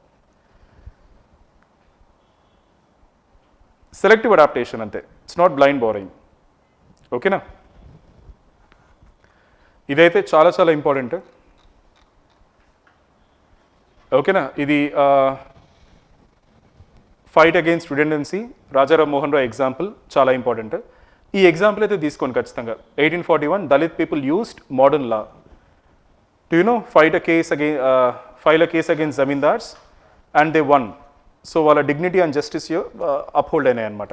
Selective adaptation ante, it's not blind borrowing. Okay na? ఇదైతే చాలా చాలా ఇంపార్టెంట్. ఓకేనా? ఇది fight against redundancy, Rajaram Mohan Roy example చాలా ఇంపార్టెంట్. ఈ ఎగ్జాంపుల్ అయితే తీసుకోండి ఖచ్చితంగా. 1841 Dalit people used modern law to file a case against zamindars and they won. So వాళ్ళ డిగ్నిటీ అండ్ జస్టిస్ అప్హోల్డ్ అయినాయి అనమాట.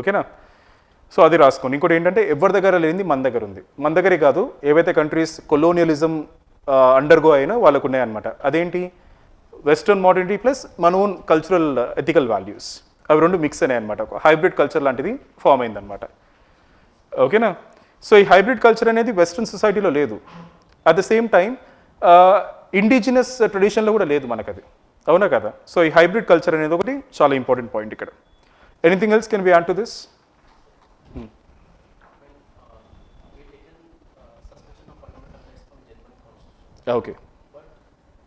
ఓకేనా? సో అది రాసుకోండి. ఇంకోటి ఏంటంటే ఎవరి దగ్గర లేనిది మన దగ్గర ఉంది. మన దగ్గరే కాదు, ఏవైతే కంట్రీస్ కొలోనియలిజం అండర్గో అయినా వాళ్ళకు ఉన్నాయన్నమాట. అదేంటి? వెస్టర్న్ మోడర్నిటీ ప్లస్ మన ఓన్ కల్చరల్ ఎథికల్ వాల్యూస్, అవి రెండు మిక్స్ అయినాయి అనమాట. హైబ్రిడ్ కల్చర్ లాంటిది ఫామ్ అయిందనమాట. ఓకేనా? సో ఈ హైబ్రిడ్ కల్చర్ అనేది వెస్ట్రన్ సొసైటీలో లేదు. At the same time indigenous ట్రెడిషన్లో కూడా లేదు మనకు అది. అవునా కదా? సో ఈ హైబ్రిడ్ కల్చర్ అనేది ఒకటి చాలా ఇంపార్టెంట్ పాయింట్ ఇక్కడ. Anything else can be add to this? Okay. But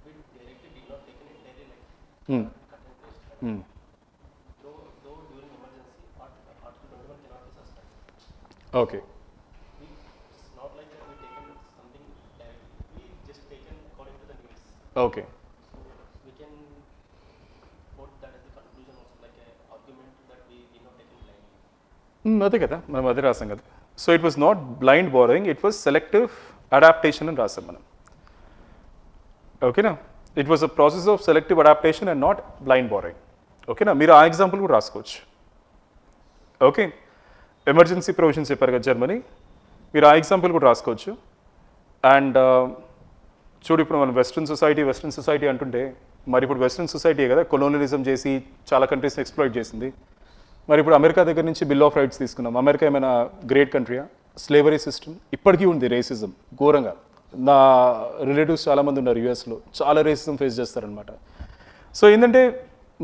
we directly did not take it directly like Hmm. cut and paste. Hmm. Though during emergency, Article 21 cannot be suspended. Okay. It's not like that we taken something directly. We just taken according to the needs. Okay. So we can quote that as the conclusion also like an argument that we did not take it blindly. అదే కదా మనం అదే రాసాం కదా. So it was not blind borrowing, it was selective adaptation అని రాసాం మనం. ఓకేనా? It was a process of selective adaptation and not blind borrowing. ఓకేనా? మీరు ఆ ఎగ్జాంపుల్ కూడా రాసుకోవచ్చు. ఓకే, ఎమర్జెన్సీ ప్రొవిజన్స్ చెప్పారు కదా జర్మనీ, మీరు ఆ ఎగ్జాంపుల్ కూడా రాసుకోవచ్చు. అండ్ చూడు, ఇప్పుడు మనం వెస్ట్రన్ సొసైటీ అంటుంటే మరి ఇప్పుడు వెస్ట్రన్ సొసైటీ కదా కొలోనియలిజం చేసి చాలా కంట్రీస్ని ఎక్స్ప్లాయిట్ చేసింది. మరి ఇప్పుడు అమెరికా దగ్గర నుంచి బిల్ ఆఫ్ రైట్స్ తీసుకున్నాం. అమెరికా ఏమైనా గ్రేట్ కంట్రీయా? స్లేవరీ సిస్టమ్ ఇప్పటికీ ఉంది, రేసిజం ఘోరంగా. నా రిలేటివ్స్ చాలామంది ఉన్నారు యూఎస్లో, చాలా రేసిజం ఫేస్ చేస్తారనమాట. సో ఏంటంటే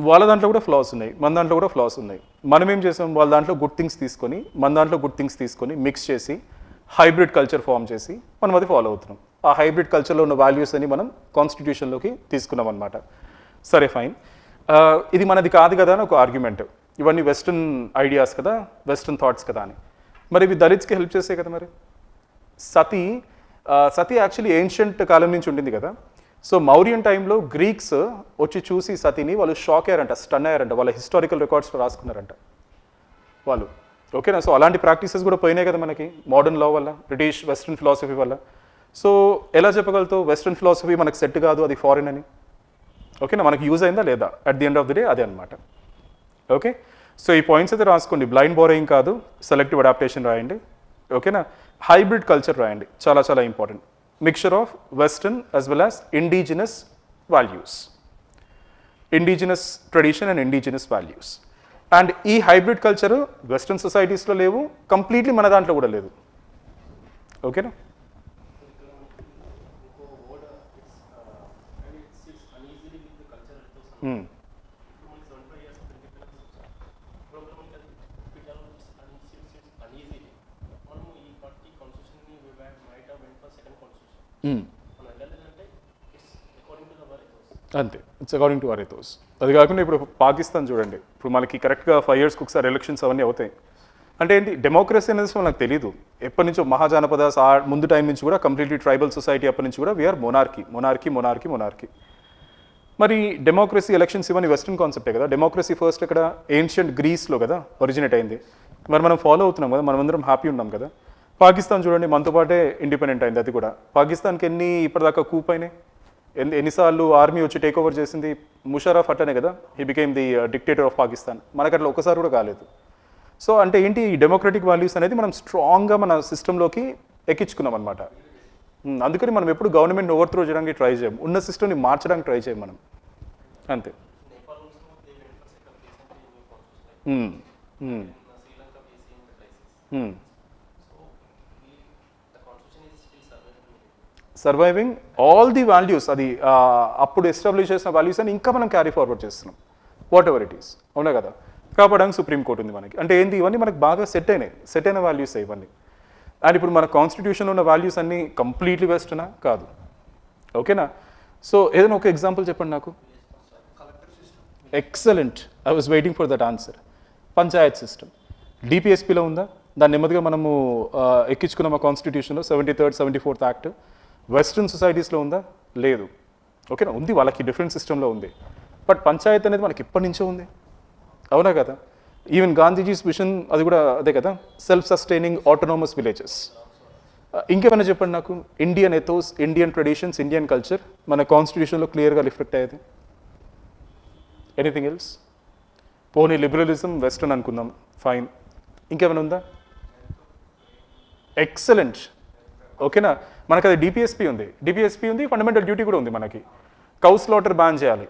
వాళ్ళ దాంట్లో కూడా ఫ్లాస్ ఉన్నాయి, మన దాంట్లో కూడా ఫ్లాస్ ఉన్నాయి. మనం ఏం చేసాం? వాళ్ళ దాంట్లో గుడ్ థింగ్స్ తీసుకొని మన దాంట్లో గుడ్ థింగ్స్ తీసుకొని మిక్స్ చేసి హైబ్రిడ్ కల్చర్ ఫామ్ చేసి మనం అది ఫాలో అవుతున్నాం. ఆ హైబ్రిడ్ కల్చర్లో ఉన్న వాల్యూస్ అని మనం కాన్స్టిట్యూషన్లోకి తీసుకున్నాం అనమాట. సరే ఫైన్, ఇది మనది కాదు కదా అని ఒక ఆర్గ్యుమెంట్. ఇవన్నీ వెస్ట్రన్ ఐడియాస్ కదా, వెస్ట్రన్ థాట్స్ కదా అని. మరి ఇవి దళిత్స్కి హెల్ప్ చేస్తాయి కదా. మరి సతీ యాక్చువల్లీ ఏన్షియంట్ కాలం నుంచి ఉండింది కదా. సో మౌర్యన్ టైంలో గ్రీక్స్ వచ్చి చూసి సతీని వాళ్ళు షాక్ అయ్యారంట, స్టన్ అయ్యారంట, వాళ్ళ హిస్టారికల్ రికార్డ్స్లో రాసుకున్నారంట వాళ్ళు. ఓకేనా? సో అలాంటి ప్రాక్టీసెస్ కూడా పోయినాయి కదా మనకి మోడర్న్ లా వల్ల, బ్రిటిష్ వెస్ట్రన్ ఫిలాసఫీ వల్ల. సో ఎలా చెప్పగలుగుతావు వెస్ట్రన్ ఫిలాసఫీ మనకు సెట్ కాదు, అది ఫారిన్ అని? ఓకేనా? మనకి యూజ్ అయిందా లేదా? At the end of the day అదే అనమాట. ఓకే, సో ఈ పాయింట్స్ అయితే రాసుకోండి. బ్లైండ్ బోరోయింగ్ కాదు, సెలెక్టివ్ అడాప్టేషన్ రాయండి. ఓకేనా? హైబ్రిడ్ కల్చర్ రాయండి, చాలా చాలా important. Mixture of western as well as indigenous values, indigenous tradition and indigenous values. And ఈ హైబ్రిడ్ కల్చర్ వెస్టర్న్ సొసైటీస్లో లేవు, కంప్లీట్లీ మన దాంట్లో కూడా లేదు. ఓకేనా? అంతే, it's according to our ethos. అది కాకుండా ఇప్పుడు పాకిస్తాన్ చూడండి, ఇప్పుడు మనకి కరెక్ట్గా 5 yearsకి ఒకసారి ఎలక్షన్స్ అవన్నీ అవుతాయి. అంటే ఏంటి డెమోక్రసీ అనేది మనకు తెలియదు. ఎప్పటి నుంచో మహాజనపద ముందు టైం నుంచి కూడా కంప్లీట్లీ ట్రైబల్ సొసైటీ అప్పటి నుంచి కూడా వీఆర్ మొనార్కీ. మరి డెమోక్రసీ ఎలక్షన్స్ ఇవన్నీ వెస్ట్రన్ కాన్సెప్టే కదా. డెమోక్రసీ ఫస్ట్ ఇక్కడ ఏన్షియంట్ గ్రీస్లో కదా ఒరిజినేట్ అయింది. మరి మనం ఫాలో అవుతున్నాం కదా, మనం అందరం హ్యాపీ ఉన్నాం కదా. పాకిస్తాన్ చూడండి, మనతో పాటే ఇండిపెండెంట్ అయింది. అది కూడా పాకిస్తాన్కి ఇప్పటిదాకా కూప్ అయినాయి, ఎన్నిసార్లు ఆర్మీ వచ్చి టేక్ ఓవర్ చేసింది? ముషరఫ్ అట్టనే కదా, he became the dictator of Pakistan. మనకు అట్లా ఒకసారి కూడా కాలేదు. సో అంటే ఏంటి, ఈ డెమోక్రటిక్ వాల్యూస్ అనేది మనం స్ట్రాంగ్గా మన సిస్టంలోకి ఎక్కించుకున్నాం అనమాట. అందుకని మనం ఎప్పుడు గవర్నమెంట్ ఓవర్ త్రో చేయడానికి ట్రై చేయం, ఉన్న సిస్టమ్ని మార్చడానికి ట్రై చేయం మనం, అంతే. సర్వైవింగ్ ఆల్ ది వాల్యూస్, అది అప్పుడు ఎస్టాబ్లిష్ చేసిన వాల్యూస్ అని ఇంకా మనం క్యారీ ఫార్వర్డ్ చేస్తున్నాం, వాట్ ఎవర్ ఇట్ ఈస్. అవునా కదా? కాపాడడానికి సుప్రీంకోర్టు ఉంది మనకి. అంటే ఏంటి, ఇవన్నీ మనకు బాగా సెట్ అయిన వాల్యూస్ ఇవన్నీ. అండ్ ఇప్పుడు మన కాన్స్టిట్యూషన్లో ఉన్న వాల్యూస్ అన్నీ కంప్లీట్లీ వెస్ట్నా కాదు. ఓకేనా? సో ఏదైనా ఒక ఎగ్జాంపుల్ చెప్పండి నాకు. Excellent, I was waiting for that answer. Panchayat system డిపిఎస్పిలో ఉందా? దాన్ని నెమ్మదిగా మనము ఎక్కించుకున్న మా కాన్స్టిట్యూషన్లో 73rd 74th యాక్ట్. వెస్ట్రన్ సొసైటీస్లో ఉందా? లేదు. ఓకేనా, ఉంది, వాళ్ళకి డిఫరెంట్ సిస్టంలో ఉంది. బట్ పంచాయత్ అనేది మనకి ఇప్పటి నుంచో ఉంది, అవునా కదా? ఈవెన్ గాంధీజీస్ విషన్ అది కూడా అదే కదా, సెల్ఫ్ సస్టైనింగ్ ఆటోనోమస్ విలేజెస్. ఇంకేమైనా చెప్పండి నాకు. Indian ethos, Indian traditions, Indian culture మన కాన్స్టిట్యూషన్లో క్లియర్గా రిఫ్లెక్ట్ అయ్యేది. Anything else? పోనీ లిబరలిజం వెస్టర్న్ అనుకుందాం, ఫైన్. ఇంకేమైనా ఉందా? ఎక్సలెంట్. ఓకేనా, మనకు అది డిపిఎస్పి ఉంది, ఫండమెంటల్ డ్యూటీ కూడా ఉంది మనకి. కౌ స్లాటర్ బ్యాన్ చేయాలి.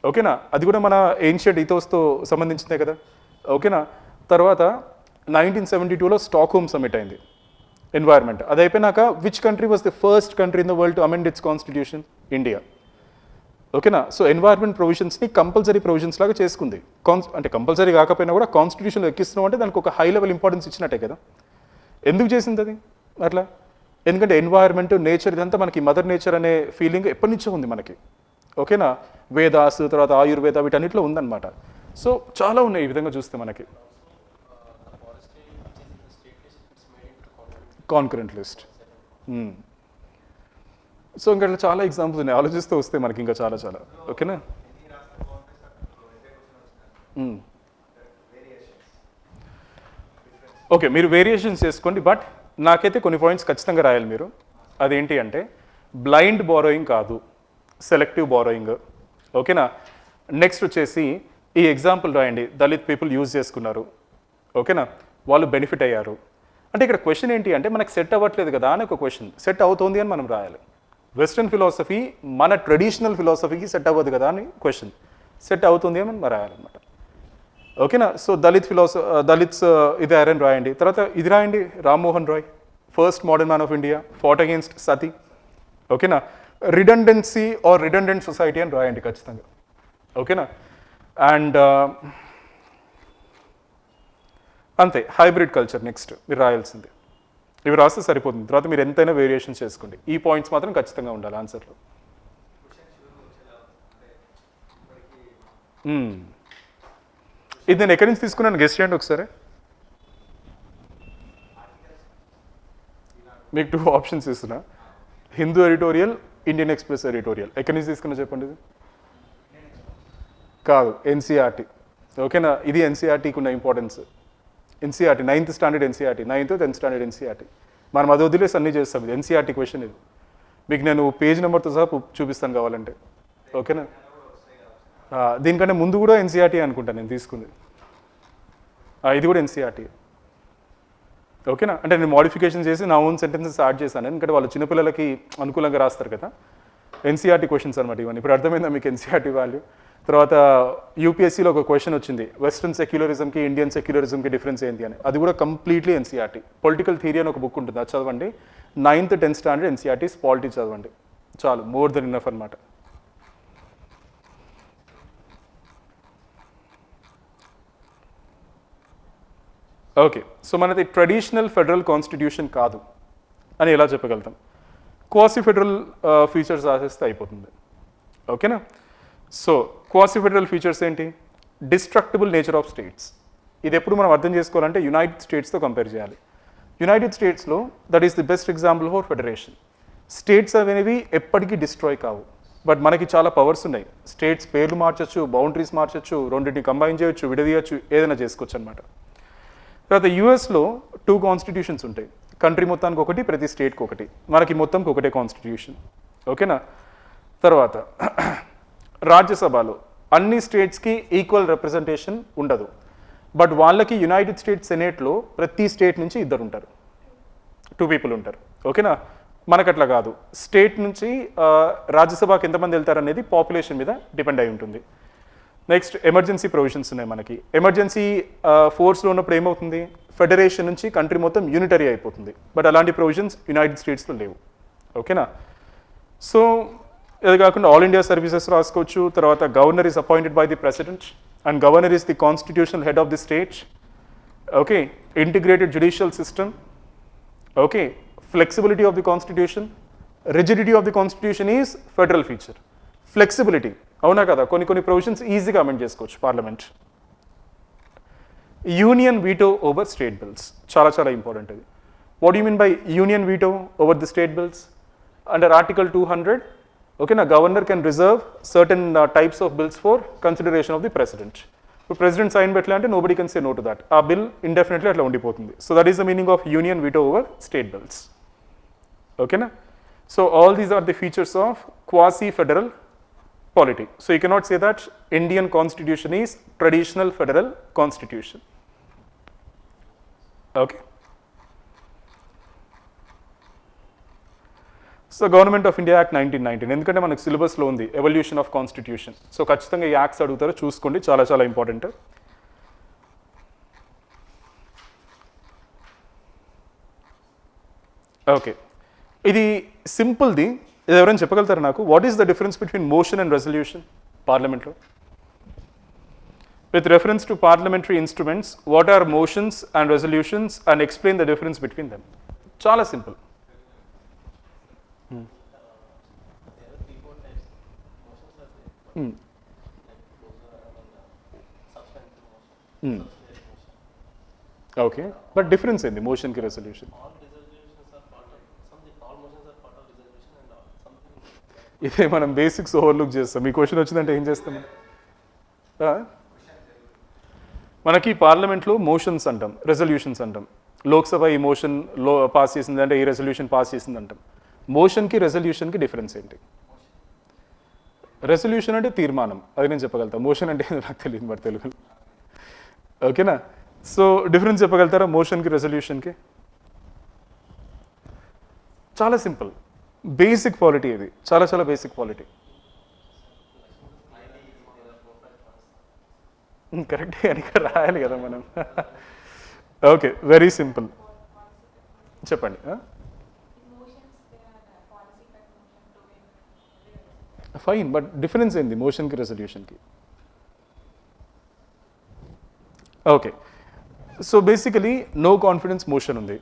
ఓకేనా, అది కూడా మన ఏన్షియంట్ ఇథోస్తో సంబంధించిందే కదా. ఓకేనా, తర్వాత 1972లో స్టాక్హోమ్ సమిట్ అయింది, ఎన్వైర్న్మెంట్. అది అయిపోయినాక which country was the first country in the world to amend it's constitution? India. ఓకేనా, సో ఎన్వైర్న్మెంట్ ప్రొవిజన్స్ని కంపల్సరీ ప్రొవిజన్స్ లాగా చేసుకుంది. అంటే కంపల్సరీ కాకపోయినా కూడా కాన్స్టిట్యూషన్లో ఎక్కిస్తున్నాం అంటే దానికి ఒక హై లెవెల్ ఇంపార్టెన్స్ ఇచ్చినట్టే కదా. ఎందుకు చేసింది అది అట్లా? ఎందుకంటే ఎన్వైర్న్మెంట్, నేచర్, ఇదంతా మనకి మదర్ నేచర్ అనే ఫీలింగ్ ఎప్పటి నుంచో ఉంది మనకి. ఓకేనా, వేదాస్, తర్వాత ఆయుర్వేద, వీటన్నిటిలో ఉందన్నమాట. సో చాలా ఉన్నాయి ఈ విధంగా చూస్తే మనకి. Concurrent list. సో ఇంకా చాలా ఎగ్జాంపుల్స్ ఉన్నాయి, ఆలోచిస్తూ వస్తే మనకి ఇంకా చాలా. ఓకేనా. ఓకే, మీరు వేరియేషన్స్ చేసుకోండి, బట్ నాకైతే కొన్ని పాయింట్స్ ఖచ్చితంగా రాయాలి మీరు. అదేంటి అంటే బ్లైండ్ బారోయింగ్ కాదు, సెలెక్టివ్ బారోయింగ్. ఓకేనా. నెక్స్ట్ వచ్చేసి ఈ ఎగ్జాంపుల్ రాయండి, దళిత్ పీపుల్ యూజ్ చేసుకున్నారు. ఓకేనా, వాళ్ళు బెనిఫిట్ అయ్యారు. అంటే ఇక్కడ క్వశ్చన్ ఏంటి అంటే మనకు సెట్ అవ్వట్లేదు కదా అని ఒక క్వశ్చన్, సెట్ అవుతుంది అని మనం రాయాలి. వెస్ట్రన్ ఫిలాసఫీ మన ట్రెడిషనల్ ఫిలాసఫీకి సెట్ అవ్వదు కదా అని క్వశ్చన్, సెట్ అవుతుంది అని మనం రాయాలన్నమాట. ఓకేనా. సో దళిత్స్ ఇది అని రాయండి. తర్వాత ఇది రాయండి, Rammohan Roy, first modern man of India, fought against sati. ఓకేనా, రిడండెన్సీ ఆర్ రిడండెంట్ సొసైటీ అని రాయండి ఖచ్చితంగా. ఓకేనా. అండ్ అంతే, హైబ్రిడ్ కల్చర్ నెక్స్ట్ మీరు రాయాల్సిందే. ఇవి రాస్తే సరిపోతుంది, తర్వాత మీరు ఎంతైనా వేరియేషన్స్ చేసుకోండి. ఈ పాయింట్స్ మాత్రం ఖచ్చితంగా ఉండాలి ఆన్సర్లో. ఇది నేను ఎక్కడి నుంచి తీసుకున్నాను గెస్ట్ చేయండి ఒకసారి. మీకు 2 ఆప్షన్స్ ఇస్తున్నా, Hindu editorial, Indian express editorial. ఎక్కడి నుంచి తీసుకున్నా చెప్పండి. ఇది కాదు, ఎన్సీఆర్టీ. ఓకేనా, ఇది ఎన్సీఆర్టీకి ఉన్న importance. NCERT 9th standard NCERT, 9th 10th standard NCERT. మనం అది వదిలేసి అన్నీ చేస్తాం. ఇది ఎన్సీఆర్టీ క్వశ్చన్. ఇది మీకు నేను పేజ్ నెంబర్తో సహా చూపిస్తాను కావాలంటే. ఓకేనా, దీనికంటే ముందు కూడా ఎన్సీఆర్టీ అనుకుంటాను నేను తీసుకుంది. ఇది కూడా ఎన్సీఆర్టీ. ఓకేనా, అంటే నేను మోడిఫికేషన్ చేసి నా ఓన్ సెంటెన్సెస్ యాడ్ చేశాను, ఎందుకంటే వాళ్ళు చిన్నపిల్లలకి అనుకూలంగా రాస్తారు కదా. ఎన్సీఆర్టీ క్వశ్చన్స్ అనమాట ఇవన్నీ. ఇప్పుడు అర్థమైందా మీకు ఎన్సీఆర్టీ వాల్యూ? తర్వాత యూపీఎస్సీలో ఒక క్వశ్చన్ వచ్చింది, వెస్ట్రన్ సెక్యులరిజంకి ఇండియన్ సెక్యులరిజంకి డిఫరెన్స్ ఏంటి అని. అది కూడా కంప్లీట్లీ ఎన్సీఆర్టీ. పొలిటికల్ థియరీ అని ఒక బుక్ ఉంటుంది, అది చదవండి. 9th 10th standard NCERTs polity చదవండి, చాలు, మోర్ దెన్ ఇనఫ్ అనమాట. ఓకే, సో మనది ట్రెడిషనల్ ఫెడరల్ కాన్స్టిట్యూషన్ కాదు అని ఎలా చెప్పగలుగుతాం? క్వాసి ఫెడరల్ ఫీచర్స్ రాసేస్తే అయిపోతుంది. ఓకేనా. సో క్వాసి ఫెడరల్ ఫీచర్స్ ఏంటి? Destructible nature of states. ఇది ఎప్పుడు మనం అర్థం చేసుకోవాలంటే యునైటెడ్ స్టేట్స్తో కంపేర్ చేయాలి. యునైటెడ్ స్టేట్స్లో that is the best example for federation. States అనేవి ఎప్పటికీ డిస్ట్రాయ్ కావు, బట్ మనకి చాలా పవర్స్ ఉన్నాయి. స్టేట్స్ పేర్లు మార్చచ్చు, బౌండరీస్ మార్చచ్చు, రెండింటిని కంబైన్ చేయొచ్చు, విడదీయచ్చు, ఏదైనా చేసుకోవచ్చు అనమాట. తర్వాత యూఎస్లో 2 కాన్స్టిట్యూషన్స్ ఉంటాయి, కంట్రీ మొత్తానికి ఒకటి, ప్రతి స్టేట్కి ఒకటి. మనకి మొత్తంకి ఒకటే కాన్స్టిట్యూషన్. ఓకేనా. తర్వాత రాజ్యసభలో అన్ని స్టేట్స్కి ఈక్వల్ రిప్రజెంటేషన్ ఉండదు, బట్ వాళ్ళకి యునైటెడ్ స్టేట్స్ సెనేట్లో ప్రతి స్టేట్ నుంచి 2 ఉంటారు, 2 people ఉంటారు. ఓకేనా. మనకు అట్లా కాదు, స్టేట్ నుంచి రాజ్యసభకి ఎంతమంది వెళ్తారు అనేది పాపులేషన్ మీద డిపెండ్ అయి ఉంటుంది. నెక్స్ట్ ఎమర్జెన్సీ ప్రొవిజన్స్ ఉన్నాయి మనకి. ఎమర్జెన్సీ ఫోర్స్లో ఉన్నప్పుడు ఏమవుతుంది, ఫెడరేషన్ నుంచి కంట్రీ మొత్తం యూనిటరీ అయిపోతుంది, బట్ అలాంటి ప్రొవిజన్స్ యునైటెడ్ స్టేట్స్లో లేవు. ఓకేనా. సో ఇది కాకుండా ఆల్ ఇండియా సర్వీసెస్ రాసుకోవచ్చు. తర్వాత governor is appointed by the president and governor is the constitutional head of the state. Okay, integrated judicial system. Okay, flexibility of the constitution, rigidity of the constitution is federal feature. Flexibility, అవునా కదా, కొన్ని ప్రొవిజన్స్ ఈజీగా అమెండ్ చేసుకోవచ్చు parliament. Union veto over state bills, చాలా ఇంపార్టెంట్ ఇది. What you mean by union veto over the state bills? Under article 200, ఓకేనా, governor can reserve certain types of bills for consideration of the president. ఇప్పుడు ప్రెసిడెంట్ సైన్ పెట్టలే అంటే nobody can say no to that, ఆ బిల్ ఇండెఫినెట్లీ అట్లా ఉండిపోతుంది. So that is the meaning of union veto over state bills. ఓకేనా, so all these are the features of quasi federal polity. So you cannot say that Indian constitution is traditional federal constitution. Okay. So Government of India Act 1919, ఎందుకంటే మనకు సిలబస్లో ఉంది ఎవల్యూషన్ ఆఫ్ కాన్స్టిట్యూషన్. సో ఖచ్చితంగా ఈ యాక్ట్స్ అడుగుతారో చూసుకోండి, చాలా ఇంపార్టెంట్. ఓకే, ఇది సింపుల్ది. ఇది ఎవరైనా చెప్పగలుగుతారు నాకు? What is the difference between motion and resolution పార్లమెంట్లో? With reference to parliamentary instruments, what are motions and resolutions and explain the difference between them. చాలా సింపుల్. ఓకే, బట్ డిఫరెన్స్ ఏంది మోషన్కి రెజల్యూషన్? ఇదే మనం బేసిక్స్ ఓవర్లుక్ చేస్తాం. మీ క్వశ్చన్ వచ్చిందంటే ఏం చేస్తాం? మనకి పార్లమెంట్లో మోషన్స్ అంటాం, రెజల్యూషన్స్ అంటాం. లోక్సభ ఈ మోషన్ పాస్ చేసింది అంటే ఈ రెజల్యూషన్ పాస్ చేసింది అంటాం. మోషన్కి రెజల్యూషన్కి డిఫరెన్స్ ఏంటి? రెజల్యూషన్ అంటే తీర్మానం, అది నేను చెప్పగలుగుతా. మోషన్ అంటే నాకు తెలియదు మరి తెలుగు. ఓకేనా, సో డిఫరెన్స్ చెప్పగలుగుతారా మోషన్కి రెజల్యూషన్కి? చాలా సింపుల్, బేసిక్ పాలిటీ ఇది, చాలా బేసిక్ పాలిటీ. కరెక్ట్ అని రాయాలి కదా మనం. Okay, very simple. చెప్పండి. ఫైన్, బట్ డిఫరెన్స్ ఏంది మోషన్కి రెజల్యూషన్కి? Okay, so basically no confidence motion ఉంది,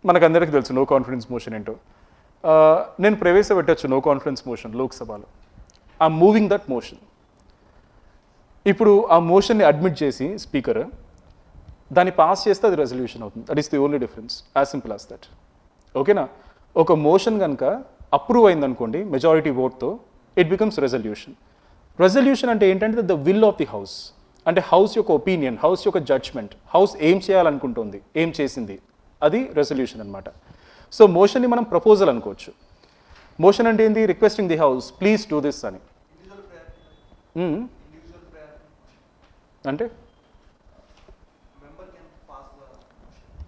మనకు అందరికీ తెలుసు నో కాన్ఫిడెన్స్ మోషన్ ఏంటో. నేను ప్రవేశపెట్టచ్చు నో కాన్ఫిడెన్స్ మోషన్ లోక్సభలో. I moving that motion. ఇప్పుడు ఆ మోషన్ని అడ్మిట్ చేసి స్పీకర్ దాన్ని పాస్ చేస్తే అది రెజల్యూషన్ అవుతుంది. That is the only difference, as simple as that. ఓకేనా, ఒక మోషన్ కనుక అప్రూవ్ అయిందనుకోండి మెజారిటీ ఓట్తో, ఇట్ బికమ్స్ రెజల్యూషన్. రెజల్యూషన్ అంటే ఏంటంటే the will of the house, అంటే హౌస్ యొక్క ఒపీనియన్, హౌస్ యొక్క జడ్జ్మెంట్, హౌస్ ఏం చేయాలనుకుంటుంది, ఏం చేసింది, అది రెజల్యూషన్ అనమాట. సో మోషన్ని మనం ప్రపోజల్ అనుకోవచ్చు. మోషన్ అంటే ఏంది? Requesting the house please do this అని. అంటే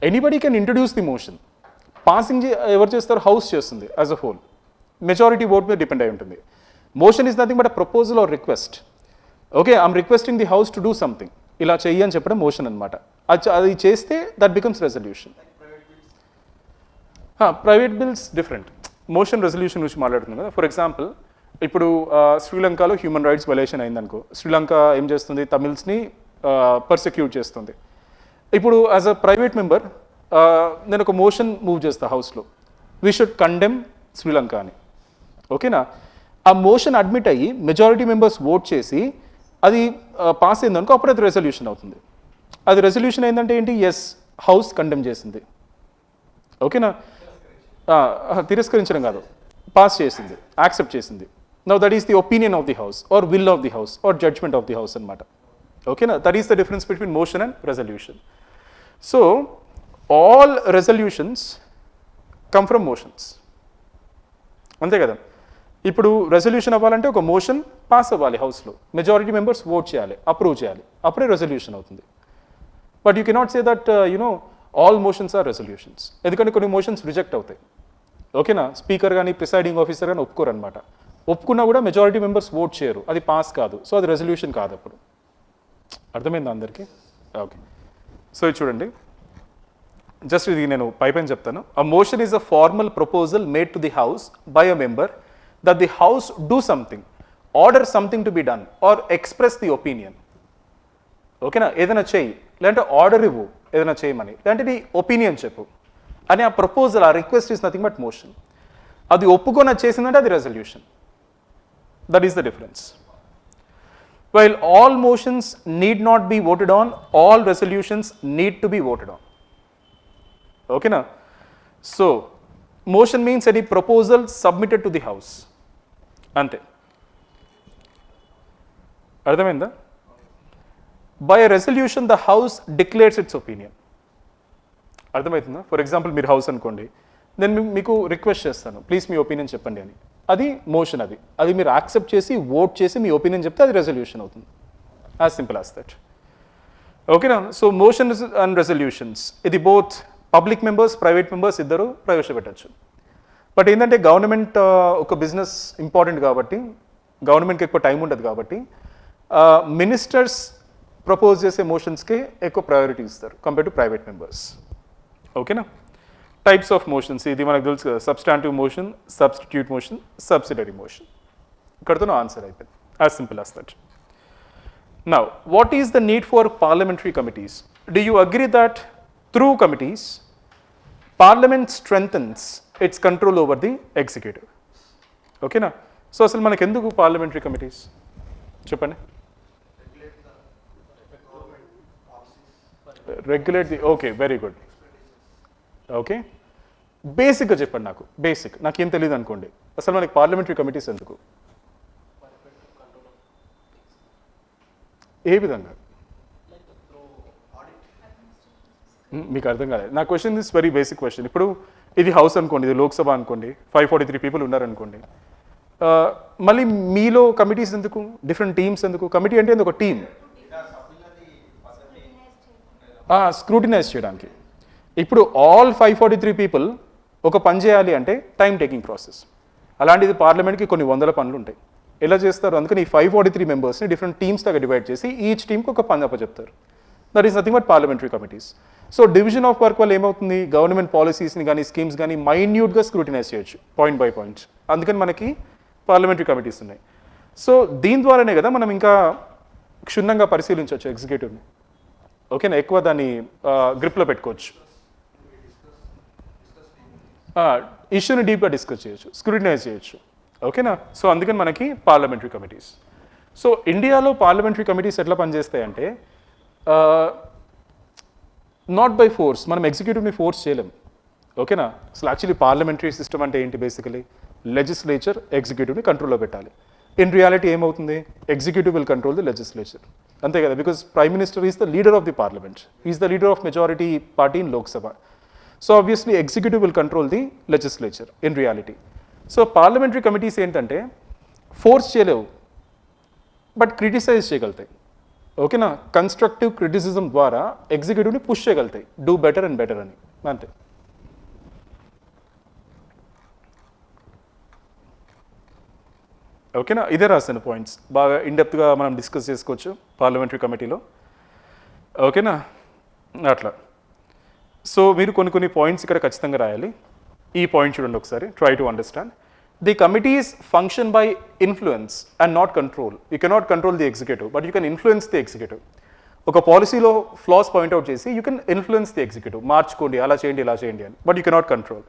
anybody can introduce the motion. Passing ఎవరు చేస్తారు? హౌస్ చేస్తుంది as a whole. Majority vote మీద డిపెండ్ అయి ఉంటుంది. Motion is nothing but a proposal or request. Okay, I'm requesting the house to do something, ఇలా చెయ్యి అని చెప్పడం మోషన్ అనమాట. అది చేస్తే that becomes resolution. Private bills different. Motion resolution గురించి మాట్లాడుతున్నాం కదా. ఫర్ ఎగ్జాంపుల్, ఇప్పుడు శ్రీలంకలో హ్యూమన్ రైట్స్ వైలేషన్ అయిందనుకో, శ్రీలంక ఏం చేస్తుంది? తమిళ్స్ని పర్సిక్యూట్ చేస్తుంది. ఇప్పుడు యాజ్ అ ప్రైవేట్ మెంబర్ నేను ఒక మోషన్ మూవ్ చేస్తా హౌస్లో, వీ షుడ్ కండెమ్ శ్రీలంక అని. ఓకేనా, ఆ మోషన్ అడ్మిట్ అయ్యి మెజారిటీ మెంబర్స్ ఓట్ చేసి అది పాస్ అయిందనుకో, అప్పుడు అది రెజల్యూషన్ అవుతుంది. అది రెజల్యూషన్ అయిందంటే ఏంటి? ఎస్, హౌస్ కండెమ్ చేసింది. ఓకేనా, తిరస్కరించడం కాదు, పాస్ చేసింది, యాక్సెప్ట్ చేసింది. Now that is the opinion of the house or will of the house or judgement of the house అనమాట. ఓకేనా, that is the difference between motion and resolution. So all resolutions come from motions, అంతే కదా. ఇప్పుడు రెజల్యూషన్ అవ్వాలంటే ఒక మోషన్ పాస్ అవ్వాలి హౌస్లో, మెజారిటీ మెంబర్స్ ఓట్ చేయాలి, అప్రూవ్ చేయాలి, అప్పుడే రెజల్యూషన్ అవుతుంది. But you cannot say that all motions are resolutions, ఎందుకంటే కొన్ని మోషన్స్ రిజెక్ట్ అవుతాయి. ఓకేనా, స్పీకర్ కానీ ప్రిసైడింగ్ ఆఫీసర్ కానీ ఒప్పుకోరు అనమాట. ఒప్పుకున్నా కూడా మెజారిటీ మెంబర్స్ ఓట్ చేయరు, అది పాస్ కాదు, సో అది రెజల్యూషన్ కాదు. అప్పుడు అర్థమైందా అందరికీ? ఓకే, సో ఇది చూడండి, జస్ట్ ఇది నేను పైపైన చెప్తాను. A motion is a formal proposal made to the house by a member that the house do something, order something to be done or express the opinion. ఓకేనా, ఏదైనా చెయ్యి, లేదంటే ఆర్డర్ ఇవ్వు ఏదైనా చేయమని, లేదంటే నీ ఒపీనియన్ చెప్పు అని ఆ ప్రపోజల్, ఆ request is nothing but motion. అది ఒప్పుకొని అది చేసిందంటే అది resolution. That is the difference. While all motions need not be voted on, all resolutions need to be voted on. ఓకేనా. So motion means any proposal submitted to the house, అంతే. అర్థమైందా? By resolution the house declares it's opinion. అర్థమవుతుందా? ఫర్ ఎగ్జాంపుల్ మీరు హౌస్ అనుకోండి, నేను మీకు రిక్వెస్ట్ చేస్తాను ప్లీజ్ మీ ఒపీనియన్ చెప్పండి అని, అది మోషన్. అది మీరు యాక్సెప్ట్ చేసి ఓట్ చేసి మీ ఒపీనియన్ చెప్తే అది రెజల్యూషన్ అవుతుంది. As simple as that. ఓకేనా. సో మోషన్స్ అండ్ రెజల్యూషన్స్ ఇది both public members, private members ఇద్దరు ప్రవేశపెట్టచ్చు. బట్ ఏంటంటే గవర్నమెంట్ ఒక బిజినెస్ ఇంపార్టెంట్ కాబట్టి, గవర్నమెంట్కి ఎక్కువ టైం ఉండదు కాబట్టి మినిస్టర్స్ ప్రపోజ్ చేసే మోషన్స్కే ఎక్కువ ప్రయారిటీ ఇస్తారు కంపేర్ టు ప్రైవేట్ మెంబర్స్. ఓకేనా. టైప్స్ ఆఫ్ మోషన్స్ ఇది మనకు తెలుసు కదా, substantive motion, substitute motion, subsidiary motion. ఇక్కడతో ఆన్సర్ అయిపోయింది. As simple as that. Now what is the need for parliamentary committees? Do you agree that through committees parliament strengthens its control over the executive? ఓకేనా. సో అసలు మనకు ఎందుకు పార్లమెంటరీ కమిటీస్ చెప్పండి? Regulate the, okay, very good. Okay, బేసిక్గా చెప్పండి నాకు, నాకేం తెలియదు అనుకోండి, అసలు మనకి పార్లమెంటరీ కమిటీస్ ఎందుకు? ఏ విధంగా? మీకు అర్థం కాలేదు నా question. Is very basic question. ఇప్పుడు ఇది హౌస్ అనుకోండి, ఇది లోక్సభ అనుకోండి, 543 పీపుల్ ఉన్నారనుకోండి, మళ్ళీ మీలో కమిటీస్ ఎందుకు, డిఫరెంట్ టీమ్స్ ఎందుకు? కమిటీ అంటే ఒక టీమ్ స్క్రూటినైజ్ చేయడానికి. ఇప్పుడు ఆల్ 543 పీపుల్ ఒక పని చేయాలి అంటే టైం టేకింగ్ ప్రాసెస్. అలాంటిది పార్లమెంట్కి కొన్ని వందల పనులు ఉంటాయి. ఎలా చేస్తారు? అందుకని ఈ 543 మెంబర్స్ని డిఫరెంట్ టీమ్స్గా డివైడ్ చేసి ఈచ్ టీమ్కి ఒక పని అప్పచెప్తారు. That is nothing but parliamentary committees. So division of work వల్ల ఏమవుతుంది, గవర్నమెంట్ పాలసీస్ని కానీ స్కీమ్స్ కానీ మైన్యూట్గా స్క్రూటినైజ్ చేయొచ్చు పాయింట్ బై పాయింట్. అందుకని మనకి పార్లమెంటరీ కమిటీస్ ఉన్నాయి. సో దీని ద్వారానే కదా మనం ఇంకా క్షుణ్ణంగా పరిశీలించవచ్చు ఎగ్జిక్యూటివ్ని. ఓకేనా, ఎక్కువ దాన్ని గ్రిప్లో పెట్టుకోవచ్చు, ఇష్యూని డీప్గా డిస్కస్ చేయొచ్చు, స్క్రూటినైజ్ చేయొచ్చు. ఓకేనా. సో అందుకని మనకి పార్లమెంటరీ కమిటీస్. సో ఇండియాలో పార్లమెంటరీ కమిటీస్ ఎట్లా పనిచేస్తాయంటే నాట్ బై ఫోర్స్, మనం ఎగ్జిక్యూటివ్ని ఫోర్స్ చేయలేం. ఓకేనా. అసలు యాక్చువల్లీ పార్లమెంటరీ సిస్టమ్ అంటే ఏంటి? బేసికలీ లెజిస్లేచర్ ఎగ్జిక్యూటివ్ని కంట్రోల్లో పెట్టాలి. ఇన్ రియాలిటీ ఏమవుతుంది? Executive will control the legislature, అంతే కదా. Because prime minister is the leader of the parliament, is the leader of majority party in Lok Sabha. So obviously executive will control the legislature in reality. So parliamentary committees ఏంటంటే ఫోర్స్ చేయలేవు, బట్ క్రిటిసైజ్ చేయగలుగుతాయి. ఓకేనా. కన్స్ట్రక్టివ్ క్రిటిసిజం ద్వారా ఎగ్జిక్యూటివ్ని పుష్ చేయగలుగుతాయి, డూ బెటర్ అండ్ బెటర్ అని, అంతే. ఓకేనా. ఇదే రాస్తాను పాయింట్స్, బాగా ఇన్డెప్త్గా మనం డిస్కస్ చేసుకోవచ్చు పార్లమెంటరీ కమిటీలో. ఓకేనా, అట్లా. సో మీరు కొన్ని పాయింట్స్ ఇక్కడ ఖచ్చితంగా రాయాలి. ఈ పాయింట్ చూడండి ఒకసారి, try to understand. The committees function by influence and not control. You cannot control the executive, but you can influence the executive. ఒక పాలసీలో ఫ్లాస్ పాయింట్అవుట్ చేసి you can influence the executive, మార్చుకోండి, అలా చేయండి, ఇలా చేయండి అని, but you cannot control.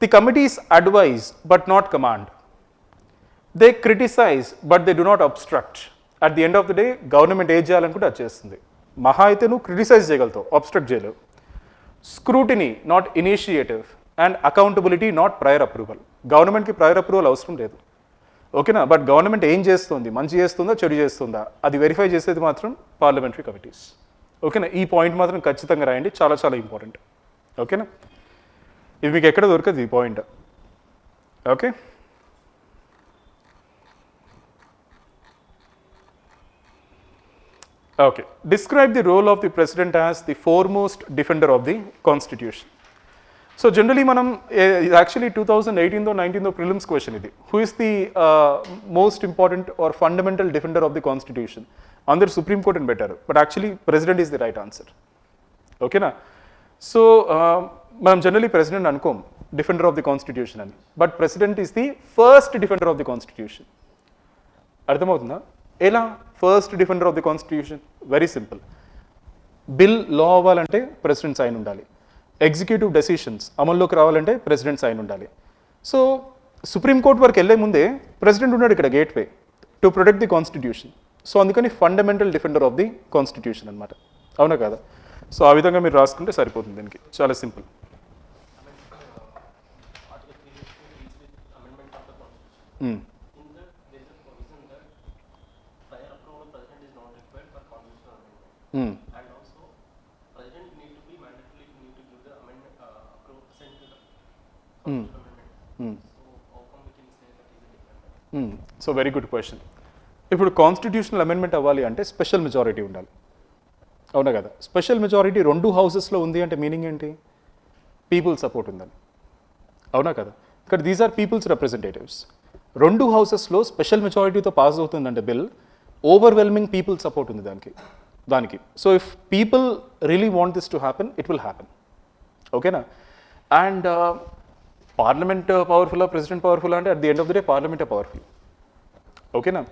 The committees advise but not command. They criticise but they do not obstruct. At the end of the day government ఏం చేయాలనుకుంటే అది చేస్తుంది. మహా అయితే నువ్వు క్రిటిసైజ్ చేయగలుగుతావు, అబ్స్ట్రక్ట్ చేయలేవు. Scrutiny not initiative and accountability not prior approval. గవర్నమెంట్కి ప్రయర్ అప్రూవల్ అవసరం లేదు. ఓకేనా. బట్ గవర్నమెంట్ ఏం చేస్తుంది, మంచి చేస్తుందా చెడు చేస్తుందా అది వెరిఫై చేసేది మాత్రం పార్లమెంటరీ కమిటీస్. ఓకేనా. ఈ పాయింట్ మాత్రం ఖచ్చితంగా రాయండి, చాలా చాలా ఇంపార్టెంట్. ఓకేనా. ఇది మీకు ఎక్కడ దొరకదు ఈ point. Okay. Okay. Describe the role of the president as the foremost defender of the constitution. So generally manam actually 2018 or 19 prelims question idi. Who is the most important or fundamental defender of the constitution? Under Supreme Court and better, but actually president is the right answer. Okay na. So manam generally president ankom defender of the constitution ani, but president is the first defender of the constitution. అర్థమవుతుందా? ఎలా? First defender of the constitution. Very simple. Bill law అవ్వాలంటే ప్రెసిడెంట్ సైన్ ఉండాలి. ఎగ్జిక్యూటివ్ డెసిషన్స్ అమల్లోకి రావాలంటే ప్రెసిడెంట్ సైన్ ఉండాలి. సో సుప్రీంకోర్టు వరకు వెళ్ళే ముందే ప్రెసిడెంట్ ఉన్నాడు ఇక్కడ gateway to protect the constitution. So అందుకని fundamental defender of the constitution అనమాట. అవునా కదా? సో ఆ విధంగా మీరు రాసుకుంటే సరిపోతుంది దీనికి. చాలా simple. Article 3 deals with amendment of the constitution. In that, there is a provision that prior approval of president is not required for constitutional amendment. And also, president need to be mandatorily need to give the amendment approval send to the constitutional amendment. So how come we can say that is a different? So very good question. ఇప్పుడు కాన్స్టిట్యూషనల్ అమెండ్మెంట్ అవ్వాలి అంటే స్పెషల్ మెజారిటీ ఉండాలి. అవునా కదా? స్పెషల్ మెజారిటీ 2 హౌసెస్లో ఉంది అంటే మీనింగ్ ఏంటి? పీపుల్ సపోర్ట్ ఉందని. అవునా కదా? ఇక్కడ దీస్ ఆర్ పీపుల్స్ రిప్రజెంటేటివ్స్. 2 హౌసెస్లో స్పెషల్ మెజారిటీతో పాస్ అవుతుందంటే బిల్, ఓవర్వెల్మింగ్ పీపుల్ సపోర్ట్ ఉంది దానికి. So if people really want this to happen, it will happen. ఓకేనా? అండ్ పార్లమెంట్ పవర్ఫుల్లా, ప్రెసిడెంట్ పవర్ఫుల్ అంటే at the end of the day పార్లమెంటే పవర్ఫుల్. ఓకేనా?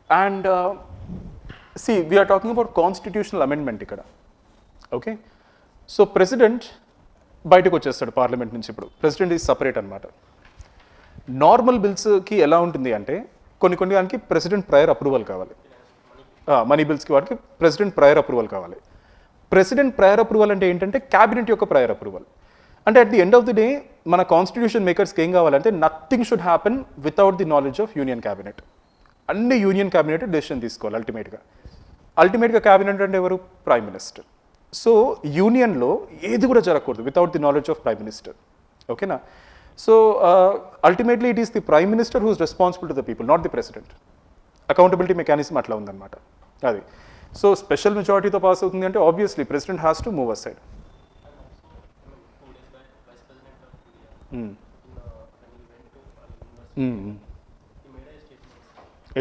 And see we're talking about constitutional amendment ఇక్కడ. ఓకే, సో ప్రెసిడెంట్ బయటకు వచ్చేస్తాడు పార్లమెంట్ నుంచి. ఇప్పుడు ప్రెసిడెంట్ ఈజ్ సపరేట్ అనమాట. నార్మల్ బిల్స్కి ఎలా ఉంటుంది అంటే కొన్ని దానికి ప్రెసిడెంట్ ప్రయర్ అప్రూవల్ కావాలి. మనీ బిల్స్కి వాటికి ప్రెసిడెంట్ ప్రయర్ అప్రూవల్ కావాలి. ప్రెసిడెంట్ ప్రయర్ అప్రూవల్ అంటే ఏంటంటే క్యాబినెట్ యొక్క ప్రయర్ అప్రూవల్. అంటే at the end of the day మన కాన్స్టిట్యూషన్ మేకర్స్కి ఏం కావాలంటే nothing should happen without the knowledge of union cabinet. అన్ని యూనియన్ క్యాబినెట్ డెసిషన్ తీసుకోవాలి అల్టిమేట్గా క్యాబినెట్ అంటే ఎవరు? Prime minister. సో యూనియన్లో ఏది కూడా జరగకూడదు without the knowledge of prime minister. ఓకేనా? So ultimately it is the prime minister who's responsible to the people, not the president. Accountability mechanism అట్లా ఉందన్నమాట అది. సో స్పెషల్ మెజారిటీతో పాస్ అవుతుంది అంటే obviously president has to move aside.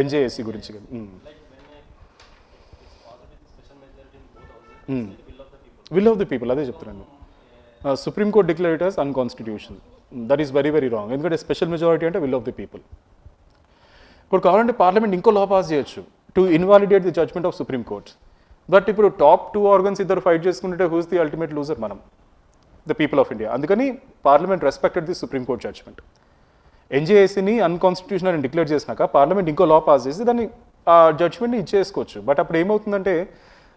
NJAC గురించి కదా. విల్ ఆఫ్ ది పీపుల్ అదే చెప్తున్నాను. Supreme court declare it as unconstitution. That is very very wrong. ఎందుకంటే స్పెషల్ మెజారిటీ అంటే విల్ ఆఫ్ ది పీపుల్. ఇప్పుడు కావాలంటే పార్లమెంట్ ఇంకో లా పాస్ చేయొచ్చు to invalidate the judgement of supreme court. But ఇప్పుడు టాప్ 2 ఆర్గన్స్ ఇద్దరు ఫైట్ చేసుకుంటే హూస్ ది అల్టిమేట్ లూజర్? మనం, ద పీపుల్ ఆఫ్ ఇండియా. అందుకని parliament respected the supreme court judgement. ఎన్జేఎస్సీని అన్కాన్స్టిట్యూషనల్ అని డిక్లేర్ చేసినాక పార్లమెంట్ ఇంకో లా పాస్ చేసి దాన్ని ఆ జడ్జ్మెంట్ని ఇచ్చేసుకోవచ్చు. బట్ అప్పుడు ఏమవుతుందంటే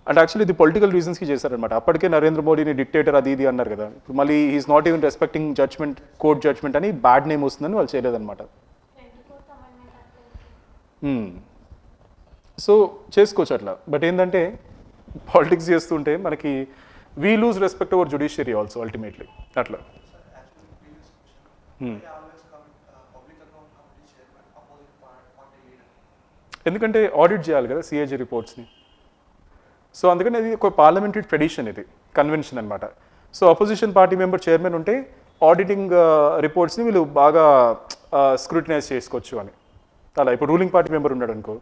అంటే యాక్చువల్లీ ఇది పొలిటికల్ రీజన్స్కి చేశారనమాట. అప్పటికే నరేంద్ర మోడీని డిక్టేటర్ అది ఇది అన్నారు కదా. ఇప్పుడు మళ్ళీ is not even respecting judgement, court judgement అని బ్యాడ్ నేమ్ వస్తుందని వాళ్ళు చేయలేదన్నమాట. సో చేసుకోవచ్చు అట్లా. బట్ ఏంటంటే పాలిటిక్స్ చేస్తుంటే మనకి we lose respect hour judiciary also ultimately అట్లా. ఎందుకంటే ఆడిట్ చేయాలి కదా సిఏజీ రిపోర్ట్స్ని. సో అందుకని అది ఒక పార్లమెంటరీ ట్రెడిషన్, ఇది కన్వెన్షన్ అనమాట. So opposition party member chairman ఉంటే ఆడిటింగ్ రిపోర్ట్స్ని వీళ్ళు బాగా స్క్రూటినైజ్ చేసుకోవచ్చు అని. అలా ఇప్పుడు రూలింగ్ పార్టీ మెంబర్ ఉన్నాడు అనుకో,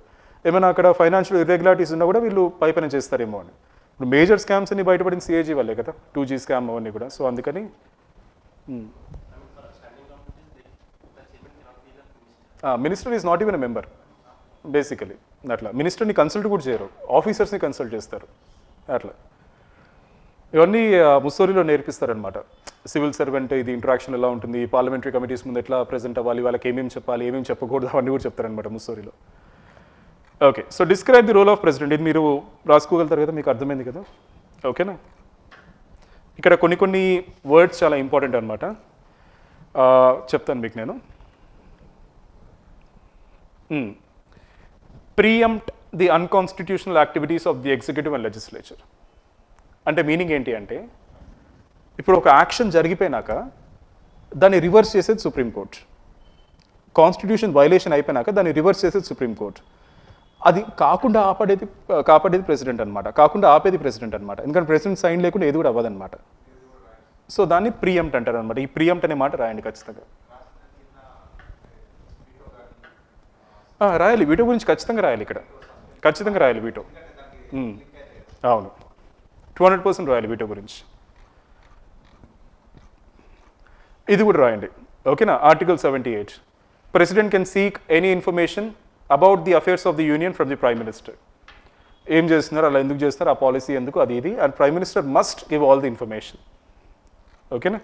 ఏమైనా అక్కడ ఫైనాన్షియల్ ఇర్రెగ్యులారిటీస్ ఉన్నా కూడా వీళ్ళు పైపైన చేస్తారేమో అని. ఇప్పుడు మేజర్ స్కామ్స్ అన్ని బయటపడిన సిఏజీ వాళ్ళే కదా, 2G స్కామ్ అవన్నీ కూడా. సో అందుకని minister is not even a member basically. అట్లా మినిస్టర్ని కన్సల్ట్ కూడా చేయరు, ఆఫీసర్స్ని కన్సల్ట్ చేస్తారు అట్లా. ఇవన్నీ ముస్సోరీలో నేర్పిస్తారనమాట. సివిల్ సర్వెంట్ ఇది ఇంటరాక్షన్ ఎలా ఉంటుంది, పార్లమెంటరీ కమిటీస్ ముందు ఎట్లా ప్రెజెంట్ అవ్వాలి, వాళ్ళకి ఏమేమి చెప్పాలి ఏమేమి చెప్పకూడదు అవన్నీ కూడా చెప్తారనమాట ముస్సోరీలో. Okay, so describe the role of president. ఇది మీరు రాసుకోగలుగుతారు కదా, మీకు అర్థమైంది కదా. ఓకేనా? ఇక్కడ కొన్ని వర్డ్స్ చాలా ఇంపార్టెంట్ అనమాట, చెప్తాను మీకు నేను. Preempt the unconstitutional activities of the executive and legislature. అంటే మీనింగ్ ఏంటి అంటే ఇప్పుడు ఒక యాక్షన్ జరిగిపోయినాక దాన్ని రివర్స్ చేసేది సుప్రీంకోర్టు. కాన్స్టిట్యూషన్ వైలేషన్ అయిపోయినాక దాన్ని రివర్స్ చేసేది సుప్రీంకోర్టు. అది కాపాడేది ప్రెసిడెంట్ అనమాట, కాకుండా ఆపేది ప్రెసిడెంట్ అనమాట. ఎందుకంటే ప్రెసిడెంట్ సైన్ లేకుండా ఏది కూడా అవ్వదన్నమాట. సో దాన్ని ప్రీఎంప్ట్ అంటారు అనమాట. ఈ ప్రీఎంప్ట్ అనే మాట రాయండి ఖచ్చితంగా. రాయాలి, వీటో గురించి ఖచ్చితంగా రాయాలి, ఇక్కడ ఖచ్చితంగా రాయాలి వీటో. అవును, 200% రాయాలి వీటో గురించి. ఇది కూడా రాయండి, ఓకేనా. Article 78, president can seek any information about the affairs of the union from the prime minister. ఏం చేస్తున్నారు, అలా ఎందుకు చేస్తున్నారు, ఆ పాలసీ ఎందుకు, అది ఇది, and prime minister must give all the information. ఓకేనా.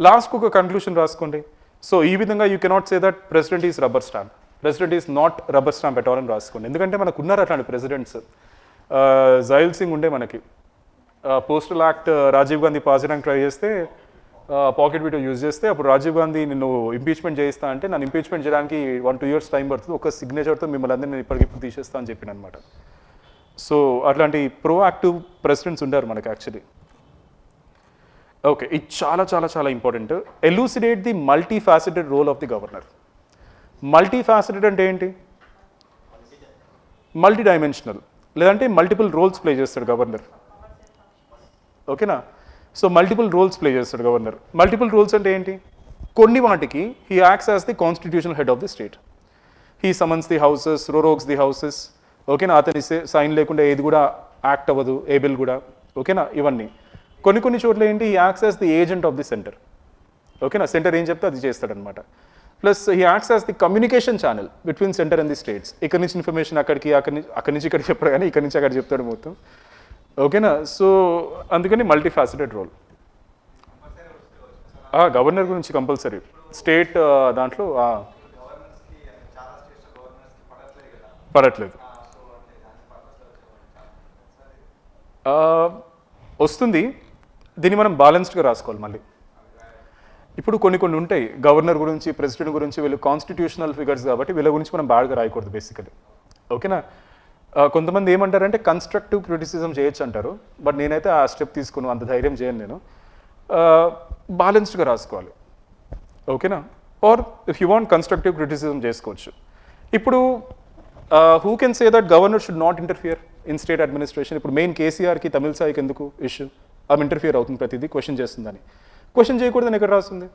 లాస్ట్కి ఒక కన్క్లూషన్ రాసుకోండి. సో ఈ విధంగా you cannot say that president is rubber stamp, president is not rubber stamp at all అని రాసుకోండి. ఎందుకంటే మనకు ఉన్నారు అట్లాంటి ప్రెసిడెంట్స్. జైల్ సింగ్ ఉండే మనకి, postal act Rajiv Gandhi pass చేయడానికి ట్రై చేస్తే పాకెట్ వీడియో యూజ్ చేస్తే అప్పుడు రాజీవ్ గాంధీ నిన్ను ఇంపీచ్మెంట్ చేయిస్తా అంటే నన్ను ఇంపీచ్మెంట్ చేయడానికి 1-2 years టైం పడుతుంది, ఒక సిగ్నేచర్తో మిమ్మల్ని అందరినీ నేను ఇప్పటికిప్పుడు తీసేస్తా అని చెప్పిన అనమాట. సో అట్లాంటి ప్రోయాక్టివ్ ప్రెసిడెంట్స్ ఉండారు మనకి యాక్చువల్లీ. ఓకే, ఇది చాలా చాలా చాలా important. Elucidate the multifaceted role of the governor. Multifaceted అంటే ఏంటి? మల్టీ డైమెన్షనల్, లేదంటే మల్టిపుల్ రోల్స్ ప్లే చేస్తాడు గవర్నర్. ఓకేనా. సో మల్టిపుల్ రోల్స్ ప్లే చేస్తాడు గవర్నర్. మల్టిపుల్ రోల్స్ అంటే ఏంటి? కొన్ని వాటికి he acts as the constitutional head of the state. He summons the houses, prorogues the houses. ఓకేనా. అతని సైన్ లేకుండా ఏది కూడా యాక్ట్ అవ్వదు, ఏ బిల్ కూడా. ఓకేనా. ఇవన్నీ కొన్ని చోట్ల ఏంటి, he acts as the agent of the centre. ఓకేనా. సెంటర్ ఏం చెప్తే అది చేస్తాడనమాట. Plus he acts as the communication channel between centre and the states. ఇక్కడి నుంచి ఇన్ఫర్మేషన్ అక్కడికి, అక్కడి నుంచి ఇక్కడ చెప్పాడు కానీ ఇక్కడి నుంచి అక్కడ చెప్తాడు మొత్తం. ఓకేనా. సో అందుకని మల్టీ ఫ్యాసెటెడ్ రోల్. గవర్నర్ గురించి కంపల్సరీ స్టేట్ దాంట్లో పడట్లేదు. వస్తుంది, దీన్ని మనం బ్యాలెన్స్డ్గా రాసుకోవాలి మళ్ళీ. ఇప్పుడు కొన్ని ఉంటాయి గవర్నర్ గురించి, ప్రెసిడెంట్ గురించి, వీళ్ళు కాన్స్టిట్యూషనల్ ఫిగర్స్ కాబట్టి వీళ్ళ గురించి మనం బ్యాడ్గా రాయకూడదు బేసికలీ. ఓకేనా. కొంతమంది ఏమంటారంటే కన్స్ట్రక్టివ్ క్రిటిసిజం చేయొచ్చు అంటారు, బట్ నేనైతే ఆ స్టెప్ తీసుకున్నాను, అంత ధైర్యం చేయను నేను. బ్యాలెన్స్డ్గా రాసుకోవాలి. ఓకేనా. Or if you want constructive criticism చేసుకోవచ్చు. ఇప్పుడు who can say that governor should not interfere in state administration? ఇప్పుడు మెయిన్ కేసీఆర్కి తమిళ సాయికి ఎందుకు ఇష్యూ? ఆమె ఇంటర్ఫియర్ అవుతుంది ప్రతిదీ, క్వశ్చన్ చేస్తుందని. క్వశ్చన్ చేయకూడదని ఎక్కడ రాస్తుంది?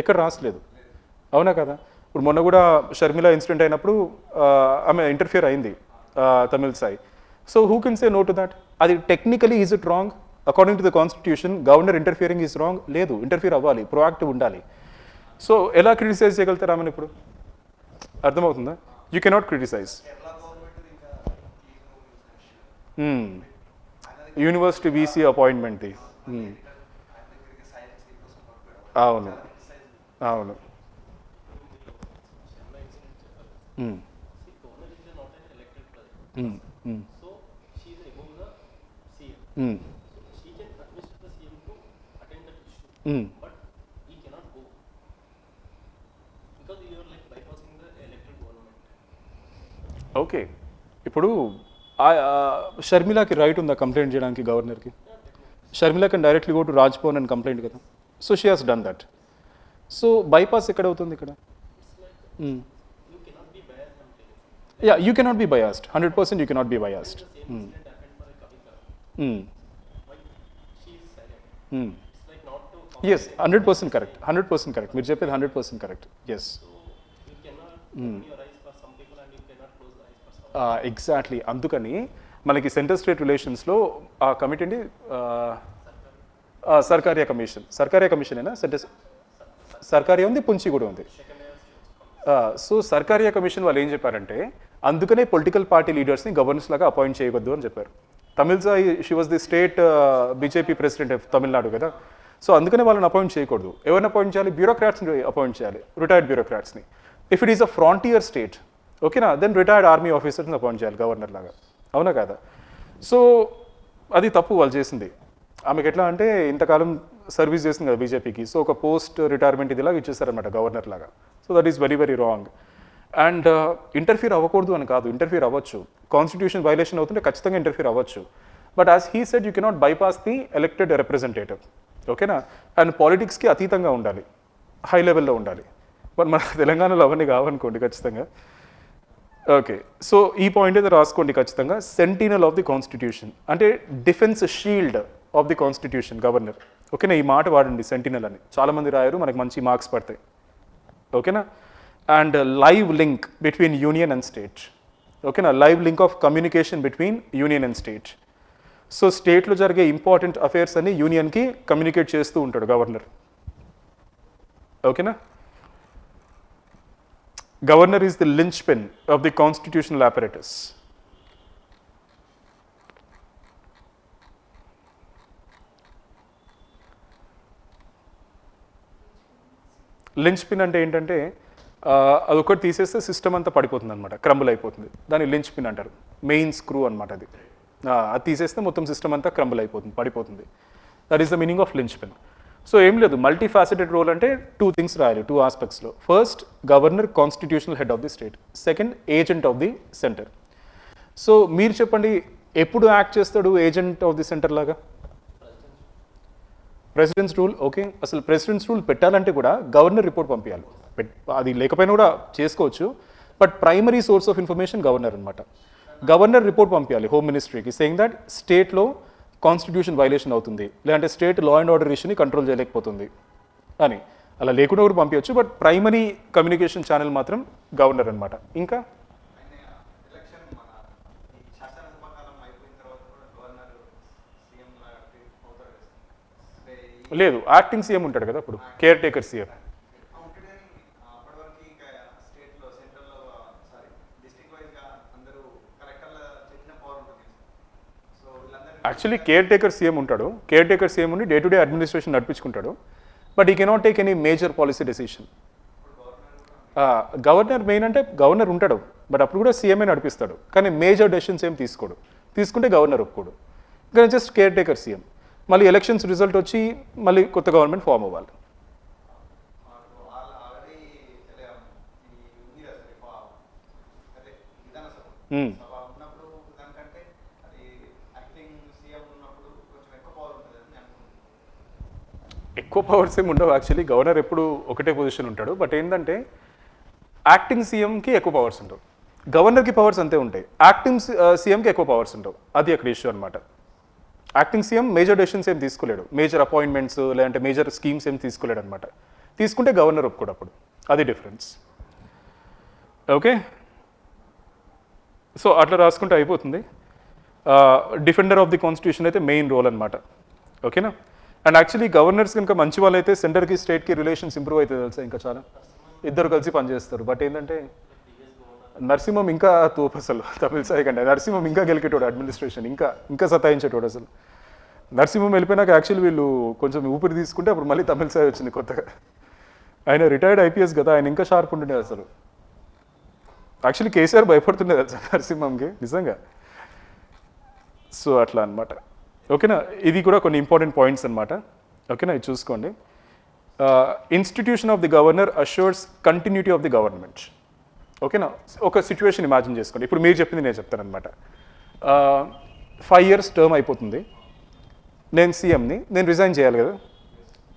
ఎక్కడ రాసలేదు, అవునా కదా. ఇప్పుడు మొన్న కూడా షర్మిల ఇన్సిడెంట్ అయినప్పుడు ఆమె ఇంటర్ఫియర్ అయింది Tamilisai. So who can say no to that? అది technically is it wrong? According to the constitution governor interfering is wrong? లేదు, ఇంటర్ఫియర్ అవ్వాలి, ప్రోయాక్టివ్ ఉండాలి. సో ఎలా క్రిటిసైజ్ చేయగలుగుతారు ఆమెను ఇప్పుడు? అర్థమవుతుందా? You cannot criticise. University VC appointment. అవును అవును. So she is above the CM. So she can administer the CM to attend that issue. But he cannot go because you are like bypassing the elected government. Okay, ఇప్పుడు షర్మిలాకి రైట్ ఉందా కంప్లైంట్ చేయడానికి గవర్నర్కి? Sharmila can directly go to Raj Bhavan and complaint కదా. So she has done that. So bypass ఎక్కడ అవుతుంది ఇక్కడ? You cannot be biased and take it. Yeah, you cannot be biased. 100% you cannot be biased. The same incident happened for a Kavika. Why she is silent? It's like not to. Yes, 100% correct. 100% correct. మీరు చెప్పేది 100% correct. Yes. So you cannot open your eyes for some people and you cannot close the eyes for some. Exactly. అందుకని మనకి సెంటర్ స్టేట్ రిలేషన్స్లో ఆ కమిటీ అండి సర్కారియా కమిషన్. సర్కారియా కమిషన్ అయినా సెంటర్ సర్కారియా ఉంది, పుంచి కూడా ఉంది. సో సర్కారియా కమిషన్ వాళ్ళు ఏం చెప్పారంటే అందుకనే పొలిటికల్ పార్టీ లీడర్స్ని గవర్నర్స్ లాగా అపాయింట్ చేయవద్దు అని చెప్పారు. Tamilisai she was the state BJP president of Tamil Nadu కదా. సో అందుకనే వాళ్ళని అపాయింట్ చేయకూడదు. ఎవరిని అపాయింట్ చేయాలి? బ్యూరోక్రాట్స్ని అపాయింట్ చేయాలి, రిటైర్డ్ బ్యూరోక్రాట్స్ని. If it is a frontier state, ఓకేనా, దెన్ రిటైర్డ్ ఆర్మీ ఆఫీసర్స్ని అపాయింట్ చేయాలి గవర్నర్ లాగా, అవునా కదా. సో అది తప్పు వాళ్ళు చేసింది. ఆమెకి ఎట్లా అంటే ఇంతకాలం సర్వీస్ చేసింది కదా బీజేపీకి, సో ఒక పోస్ట్ రిటైర్మెంట్ ఇదిలాగా ఇచ్చేస్తారనమాట గవర్నర్ లాగా. So that is very very wrong. And interfere అవ్వకూడదు అని కాదు, ఇంటర్ఫియర్ అవ్వచ్చు. కాన్స్టిట్యూషన్ వైలేషన్ అవుతుంటే ఖచ్చితంగా ఇంటర్ఫియర్ అవ్వచ్చు. But as he said you cannot bypass the elected representative. ఓకేనా. అండ్ పాలిటిక్స్కి అతీతంగా ఉండాలి, హై లెవెల్లో ఉండాలి. బట్ మన తెలంగాణలో అవన్నీ కావనుకోండి ఖచ్చితంగా. ఓకే, సో ఈ పాయింట్ అయితే రాసుకోండి ఖచ్చితంగా. సెంటినల్ ఆఫ్ ది కాన్స్టిట్యూషన్ అంటే defence shield of the constitution governor. ఓకేనా, ఈ మాట వాడండి సెంటినల్ అని. చాలామంది రాయరు, మనకి మంచి మార్క్స్ పడతాయి. ఓకేనా. And live link between union and state. ఓకేనా, live link of communication between union and state. So స్టేట్లో జరిగే ఇంపార్టెంట్ అఫేర్స్ అన్ని యూనియన్కి కమ్యూనికేట్ చేస్తూ ఉంటాడు గవర్నర్. ఓకేనా. Governor is the linchpin of the constitutional apparatus. Lynch pin అంటే ఏంటంటే అదొకటి తీసేస్తే సిస్టమ్ అంతా పడిపోతుంది అనమాట, క్రంబుల్ అయిపోతుంది. దాన్ని లించ్ పిన్ అంటారు, మెయిన్ స్క్రూ అనమాట అది. అది తీసేస్తే మొత్తం సిస్టమ్ అంతా క్రంబుల్ అయిపోతుంది, పడిపోతుంది. That is the meaning of Lynch pin. So ఏం లేదు, మల్టీ ఫ్యాసెటెడ్ రోల్ అంటే 2 థింగ్స్ రాయాలి, 2 ఆస్పెక్ట్స్లో. First, governor constitutional head of the state. Second, agent of the centre. So మీరు చెప్పండి, ఎప్పుడు యాక్ట్ చేస్తాడు ఏజెంట్ ఆఫ్ ది సెంటర్ లాగా? President's rule. ఓకే, అసలు ప్రెసిడెంట్స్ రూల్ పెట్టాలంటే కూడా గవర్నర్ రిపోర్ట్ పంపించాలి. అది లేకపోయినా కూడా చేసుకోవచ్చు, but primary source of information governor అనమాట. గవర్నర్ రిపోర్ట్ పంపించాలి హోమ్ మినిస్ట్రీకి, సేయింగ్ దట్ స్టేట్లో కాన్స్టిట్యూషన్ వైలేషన్ అవుతుంది, లేదంటే స్టేట్ లా అండ్ ఆర్డర్ ఇష్యూని కంట్రోల్ చేయలేకపోతుంది అని. అలా లేకుండా కూడా పంపించవచ్చు, బట్ ప్రైమరీ కమ్యూనికేషన్ ఛానల్ మాత్రం గవర్నర్ అనమాట. ఇంకా లేదు, యాక్టింగ్ సీఎం ఉంటాడు కదా అప్పుడు, caretaker CM. Actually caretaker CM ఉంటాడు, కేర్ టేకర్ సీఎం ఉండి డే టు డే అడ్మినిస్ట్రేషన్ నడిపించుకుంటాడు, but he cannot take any major policy decision. Governor main అంటే గవర్నర్ ఉంటాడు, బట్ అప్పుడు కూడా సీఎంఏ నడిపిస్తాడు, కానీ మేజర్ డెసిషన్స్ ఏం తీసుకోడు. తీసుకుంటే గవర్నర్ ఒప్పుకోడు, కానీ జస్ట్ కేర్ టేకర్ సీఎం. మళ్ళీ ఎలక్షన్స్ రిజల్ట్ వచ్చి మళ్ళీ కొత్త గవర్నమెంట్ ఫామ్ అవ్వాలి. ఎక్కువ పవర్స్ ఏమి ఉండవు యాక్చువల్లీ, గవర్నర్ ఎప్పుడు ఒకటే పొజిషన్ ఉంటాడు. బట్ ఏంటంటే యాక్టింగ్ సీఎంకి ఎక్కువ పవర్స్ ఉండవు, గవర్నర్కి పవర్స్ అంతే ఉంటాయి. యాక్టింగ్ సీఎంకి ఎక్కువ పవర్స్ ఉండవు, అది అక్కడ ఇష్యూ అనమాట. యాక్టింగ్ సీఎం మేజర్ డెసిషన్స్ ఏం తీసుకోలేడు, మేజర్ అపాయింట్మెంట్స్ లేదంటే మేజర్ స్కీమ్స్ ఏం తీసుకోలేడు అనమాట. తీసుకుంటే గవర్నర్ ఒప్పుకోడు అప్పుడు, అది డిఫరెన్స్. ఓకే, సో అట్లా రాసుకుంటే అయిపోతుంది. డిఫెండర్ ఆఫ్ ది కాన్స్టిట్యూషన్ అయితే మెయిన్ రోల్ అనమాట. ఓకేనా? అండ్ యాక్చువల్లీ గవర్నర్స్ కనుక మంచి వాళ్ళు అయితే సెంటర్కి స్టేట్కి రిలేషన్స్ ఇంప్రూవ్ అవుతుంది తెలుసా, ఇంకా చాలా ఇద్దరు కలిసి పనిచేస్తారు. బట్ ఏంటంటే నరసింహం ఇంకా తోపు అసలు తమిళసాయి కంటే నరసింహం ఇంకా గెలికేటోడు అడ్మినిస్ట్రేషన్, ఇంకా సతాయించేటోడు అసలు. నరసింహం వెళ్ళిపోయినాక యాక్చువల్లీ వీళ్ళు కొంచెం ఊపిరి తీసుకుంటే అప్పుడు మళ్ళీ తమిళసాయి వచ్చింది కొత్తగా. ఆయన రిటైర్డ్ ఐపీఎస్ కదా, ఆయన ఇంకా షార్ప్ ఉంటుండే అసలు. యాక్చువల్లీ కేసీఆర్ భయపడుతుండే తెలుసా నరసింహంకి నిజంగా. సో అట్లా అనమాట. ఓకేనా, ఇది కూడా కొన్ని ఇంపార్టెంట్ పాయింట్స్ అనమాట. ఓకేనా, ఇది చూసుకోండి. Institution of the governor assures continuity of the government. ఓకేనా, ఒక సిచ్యువేషన్ ఇమాజిన్ చేసుకోండి. ఇప్పుడు మీరు చెప్పింది నేను చెప్తానమాట. 5 years టర్మ్ అయిపోతుంది, నేను సీఎంని, నేను రిజైన్ చేయాలి కదా.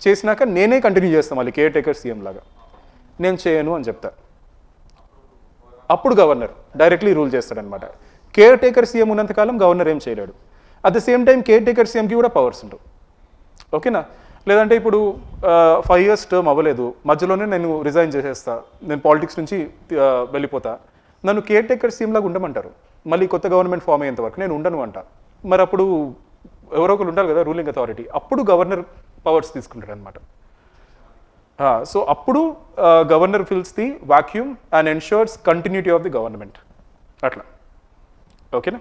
చేసినాక నేనే కంటిన్యూ చేస్తాను మళ్ళీ కేర్ టేకర్ సీఎం లాగా. నేను చేయను అని చెప్తా, అప్పుడు గవర్నర్ డైరెక్ట్లీ రూల్ చేస్తాడనమాట. కేర్ టేకర్ సీఎం ఉన్నంతకాలం గవర్నర్ ఏం చేయలేడు. At the same time caretaker సీఎంకి కూడా పవర్స్ ఉండవు. ఓకేనా, లేదంటే ఇప్పుడు 5 years టర్మ్ అవ్వలేదు, మధ్యలోనే నేను రిజైన్ చేసేస్తా, నేను పాలిటిక్స్ నుంచి వెళ్ళిపోతా, నన్ను కేర్ టేకర్ సీఎం లాగా ఉండమంటారు. మళ్ళీ కొత్త గవర్నమెంట్ ఫామ్ అయ్యేంత వరకు నేను ఉండను అంట. మరి అప్పుడు ఎవరో ఒకరు ఉంటారు కదా రూలింగ్ అథారిటీ, అప్పుడు గవర్నర్ పవర్స్ తీసుకుంటాడు అనమాట. సో అప్పుడు governor fils the vacuum and ensures continuity of the government. అట్లా. ఓకేనా,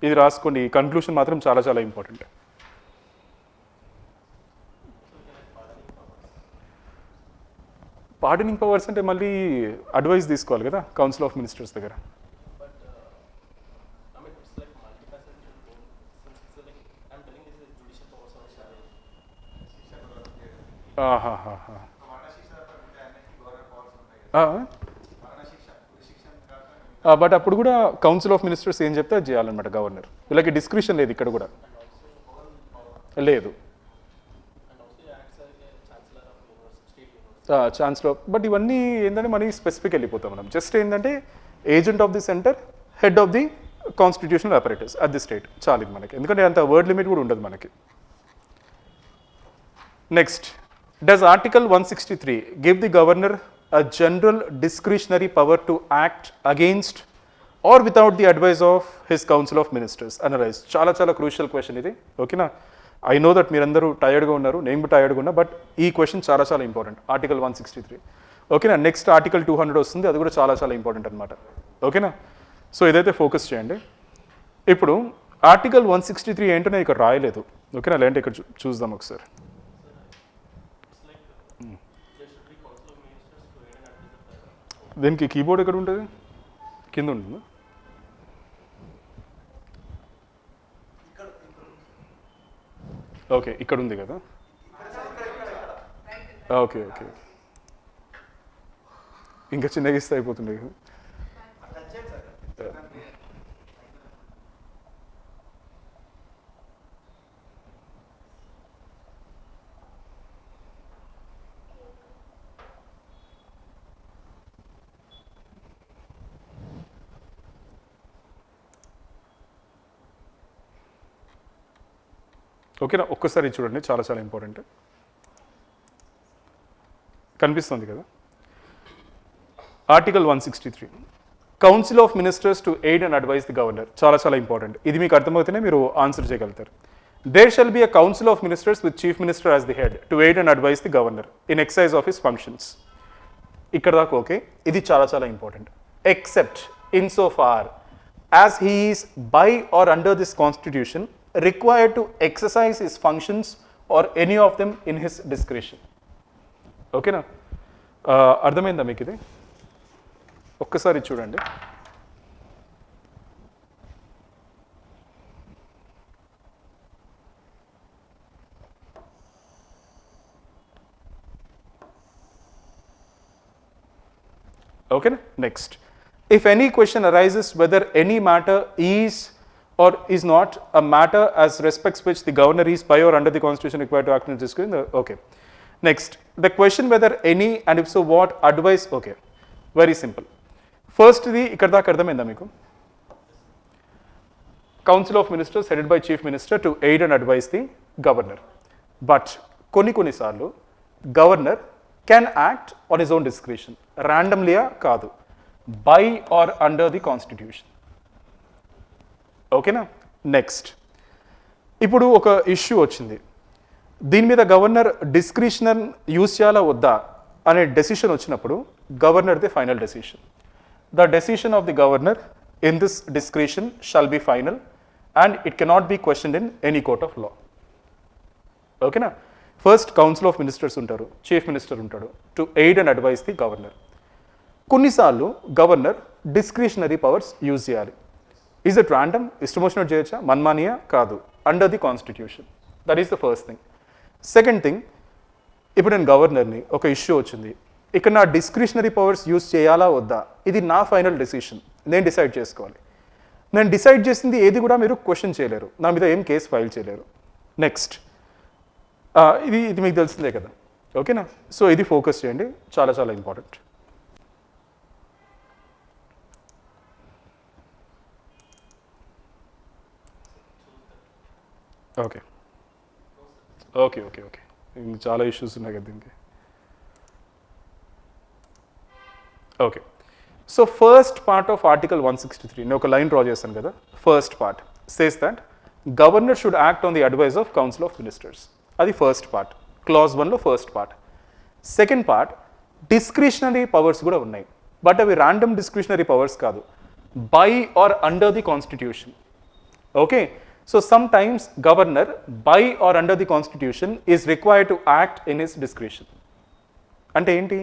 ఇది రాసుకోండి. ఈ కన్క్లూషన్ మాత్రం చాలా చాలా ఇంపార్టెంట్. పార్డనింగ్ పవర్స్ అంటే మళ్ళీ అడ్వైస్ తీసుకోవాలి కదా కౌన్సిల్ ఆఫ్ మినిస్టర్స్ దగ్గర. బట్ అప్పుడు కూడా కౌన్సిల్ ఆఫ్ మినిస్టర్స్ ఏం చెప్తే అది చేయాలన్నమాట గవర్నర్. వీళ్ళకి డిస్క్రిప్షన్ లేదు ఇక్కడ కూడా లేదు. ఛాన్సలర్, బట్ ఇవన్నీ ఏంటంటే మనకి స్పెసిఫిక్ వెళ్ళిపోతాం మనం. జస్ట్ ఏంటంటే agent of the centre, head of the constitutional operators at the state, చాలు ఇది మనకి. ఎందుకంటే అంత వర్డ్ లిమిట్ కూడా ఉండదు మనకి. Next, does article 163 give the governor a general discretionary power to act against or without the advice of his council of ministers? Analyze. చాలా చాలా క్రూషియల్ క్వశ్చన్ ఇది. ఓకేనా, ఐ నో దట్ మీరందరూ టైర్డ్గా ఉన్నారు, నేను కూడా టైర్డ్గా ఉన్నా, బట్ ఈ క్వశ్చన్ చాలా చాలా ఇంపార్టెంట్. ఆర్టికల్ 163 ఓకేనా. నెక్స్ట్ ఆర్టికల్ 200 వస్తుంది, అది కూడా చాలా చాలా ఇంపార్టెంట్ అనమాట. ఓకేనా. సో ఇదైతే ఫోకస్ చేయండి. ఇప్పుడు ఆర్టికల్ 163 ఏంటో నేను ఇక్కడ రాయలేదు. ఓకేనా, లేదంటే ఇక్కడ చూద్దాం ఒకసారి. దీనికి కీబోర్డ్ ఎక్కడ ఉంటుంది? కింద ఉంటుందా? ఓకే, ఇక్కడ ఉంది కదా. ఓకే ఓకే, ఇంకా చిన్నగా ఇస్తే అయిపోతుండే కదా. ఓకేనా, ఒక్కసారి చూడండి, చాలా చాలా ఇంపార్టెంట్. కనిపిస్తుంది కదా. Article 163, council of ministers to aid and advise the governor. చాలా చాలా ఇంపార్టెంట్. ఇది మీకు అర్థమవుతూనే మీరు ఆన్సర్ చేయగలుగుతారు. There shall be a council of ministers with chief minister as the head to aid and advise the governor in exercise of his functions. ఇక్కడ దాకా ఓకే. ఇది చాలా చాలా important. Except in so far as he is by or under this constitution required to exercise his functions or any of them in his discretion. ఓకేనా, అర్థమైందా మీకు ఇది? ఒక్కసారి చూడండి. ఓకేనా. Next, if any question arises whether any matter is or is not a matter as respects which the governor is by or under the constitution required to act in discretion. Okay. Next, the question whether any and if so what advice. Okay, very simple. First the ikkada daaka ardhamainda meeku. Council of Ministers headed by Chief Minister to aid and advise the governor. But koni saarlu governor can act on his own discretion. Randomly kaadu, by or under the constitution. ఓకేనా. నెక్స్ట్, ఇప్పుడు ఒక ఇష్యూ వచ్చింది, దీని మీద గవర్నర్ డిస్క్రిషనర్ యూజ్ చేయాలా వద్దా అనే డెసిషన్ వచ్చినప్పుడు గవర్నర్ది final decision. The decision of the governor in this discretion shall be final and it cannot be questioned in any court of law. ఓకేనా. ఫస్ట్ కౌన్సిల్ ఆఫ్ మినిస్టర్స్ ఉంటారు, చీఫ్ మినిస్టర్ ఉంటాడు to aid and advise the governor. కొన్నిసార్లు గవర్నర్ డిస్క్రిషనరీ పవర్స్ యూజ్ చేయాలి. ఈజ్ ఇట్ ర్యాండమ్, ఇష్టమొచ్చినట్టు చేయొచ్చా, మన్మానియా? కాదు, under the constitution. That is the first thing. Second thing, ఇప్పుడు నేను గవర్నర్ని, ఒక ఇష్యూ వచ్చింది, ఇక్కడ నా డిస్క్రిషనరీ పవర్స్ యూజ్ చేయాలా వద్దా, ఇది నా ఫైనల్ డెసిషన్, నేను డిసైడ్ చేసుకోవాలి. నేను డిసైడ్ చేసింది ఏది కూడా మీరు క్వశ్చన్ చేయలేరు, నా మీద ఏం కేసు ఫైల్ చేయలేరు. నెక్స్ట్, ఇది మీకు తెలిసిందే కదా. ఓకేనా. సో ఇది ఫోకస్ చేయండి, చాలా చాలా important. Okay okay okay okay, ఇంక చాలా ఇష్యూస్ ఉన్నాయి కదా దీనికి. Okay, so first part of article 163, నేను ఒక లైన్ డ్రా చేశాను కదా. First part says that governor should act on the advice of council of ministers. అది ఫస్ట్ పార్ట్, క్లాజ్ 1లో first part. Second part, discretionary powers కూడా ఉన్నాయి, బట్ అవి ర్యాండమ్ డిస్క్రిషనరీ పవర్స్ కాదు, by or under the constitution. Okay. So sometimes governor by or under the constitution is required to act in his discretion. అంటే ఏంటి,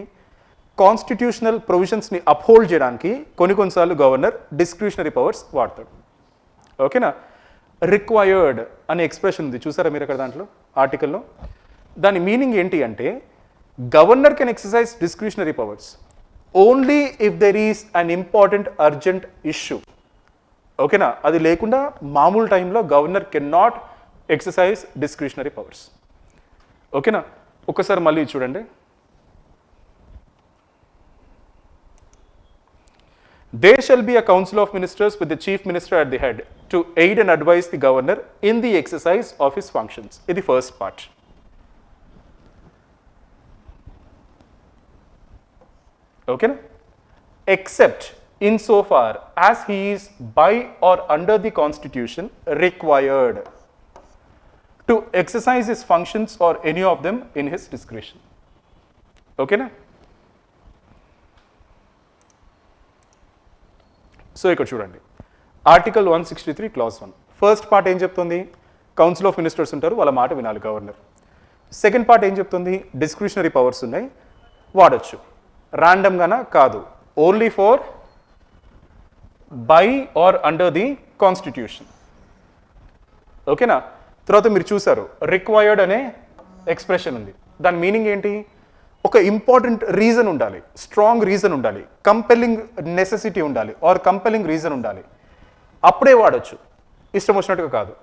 కాన్స్టిట్యూషనల్ ప్రొవిజన్స్ని అప్హోల్డ్ చేయడానికి కొన్నిసార్లు గవర్నర్ డిస్క్రిషనరీ పవర్స్ వాడతాడు. ఓకేనా. రిక్వైర్డ్ అనే ఎక్స్ప్రెషన్ ఉంది, చూసారా మీరు అక్కడ దాంట్లో ఆర్టికల్లో. దాని మీనింగ్ ఏంటి అంటే, governor can exercise discretionary powers only if there is an important urgent issue. ఓకేనా. అది లేకుండా మామూలు టైంలో governor can not exercise discretionary powers. ఓకేనా. ఒక్కసారి మళ్ళీ చూడండి. There shall be a council of ministers with the chief minister at the head to aid and advise the governor in the exercise of his functions. This is the first part. Okay? Except insofar as he is by or under the constitution required to exercise his functions or any of them in his discretion. Okay na? So ఇక్కడ చూడండి, ఆర్టికల్ 163 క్లాజ్ 1 ఫస్ట్ పార్ట్ ఏం చెప్తుంది? కౌన్సిల్ ఆఫ్ మినిస్టర్స్ ఉంటారు, వాళ్ళ మాట వినాలి గవర్నర్. సెకండ్ పార్ట్ ఏం చెప్తుంది? డిస్క్రిషనరీ పవర్స్ ఉన్నాయి, వాడచ్చు. ర్యాండమ్గానా? కాదు, only for by or under the constitution. ఓకేనా? తర్వాత మీరు చూసారు రిక్వైర్డ్ అనే ఎక్స్ప్రెషన్ ఉంది. దాని మీనింగ్ ఏంటి? ఒక ఇంపార్టెంట్ రీజన్ ఉండాలి, స్ట్రాంగ్ రీజన్ ఉండాలి, కంపెల్లింగ్ నెసెసిటీ ఉండాలి ఆర్ కంపెల్లింగ్ రీజన్ ఉండాలి, అప్పుడే వాడచ్చు, ఇష్టం వచ్చినట్టుగా కాదు.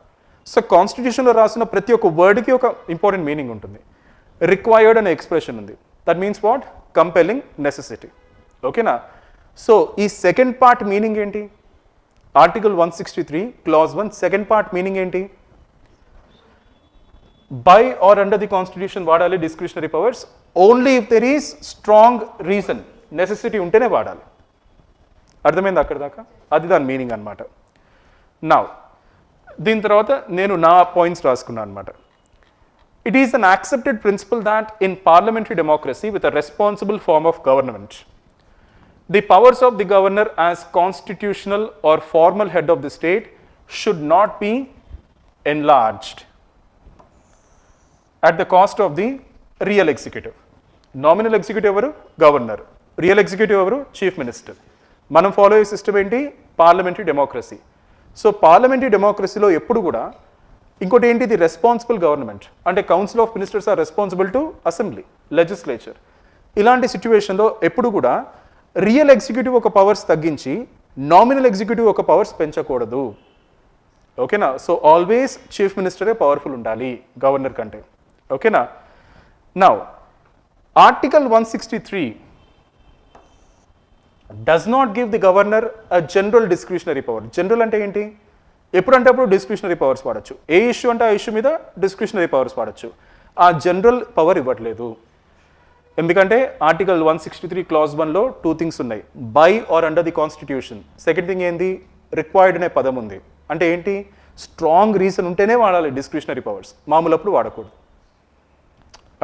సో కాన్స్టిట్యూషన్లో రాసిన ప్రతి ఒక్క వర్డ్కి ఒక ఇంపార్టెంట్ మీనింగ్ ఉంటుంది. రిక్వైర్డ్ అనే ఎక్స్ప్రెషన్ ఉంది, that means what? Compelling necessity. ఓకేనా? సో ఈ సెకండ్ పార్ట్ మీనింగ్ ఏంటి? Article 163 clause 1 second part meaning ఏంటి? By or under the constitution వాడాలి discretionary powers only if there is strong reason, necessity ఉంటేనే వాడాలి. అర్థమైంది అక్కడ దాకా? అది దాని మీనింగ్ అనమాట. నౌ దీని తర్వాత నేను నా పాయింట్స్ రాసుకున్నాను అనమాట. It is an accepted principle that in parliamentary democracy with a responsible form of government the powers of the governor as constitutional or formal head of the state should not be enlarged at the cost of the real executive. Nominal executive evaru? Governor. Real executive evaru? Chief Minister. మనం ఫాలో అయ్యే సిస్టమ్ ఏంటి? Parliamentary democracy. సో పార్లమెంటరీ డెమోక్రసీలో ఎప్పుడు కూడా ఇంకోటి ఏంటి? ఇది రెస్పాన్సిబుల్ గవర్నమెంట్, అంటే council of ministers are responsible to assembly, legislature. ఇలాంటి సిచ్యువేషన్లో ఎప్పుడు కూడా రియల్ ఎగ్జిక్యూటివ్ ఒక పవర్స్ తగ్గించి నామినల్ ఎగ్జిక్యూటివ్ ఒక పవర్స్ పెంచకూడదు. ఓకేనా? సో ఆల్వేస్ చీఫ్ మినిస్టరే పవర్ఫుల్ ఉండాలి గవర్నర్ కంటే. ఓకేనా? Now article 163 does not give the governor a general discretionary power. General అంటే ఏంటి? ఎప్పుడంటే అప్పుడు డిస్క్రిషనరీ పవర్స్ వాడచ్చు, ఏ ఇష్యూ అంటే ఆ ఇష్యూ మీద డిస్క్రిషనరీ పవర్స్ వాడచ్చు. ఆ జనరల్ పవర్ ఇవ్వట్లేదు. ఎందుకంటే ఆర్టికల్ 163 క్లాజ్ 1లో 2 థింగ్స్ ఉన్నాయి, by or under the constitution. Second thing ఏంది? రిక్వైర్డ్ అనే పదం ఉంది. అంటే ఏంటి? స్ట్రాంగ్ రీజన్ ఉంటేనే వాడాలి డిస్క్రిషనరీ పవర్స్, మామూలప్పుడు వాడకూడదు.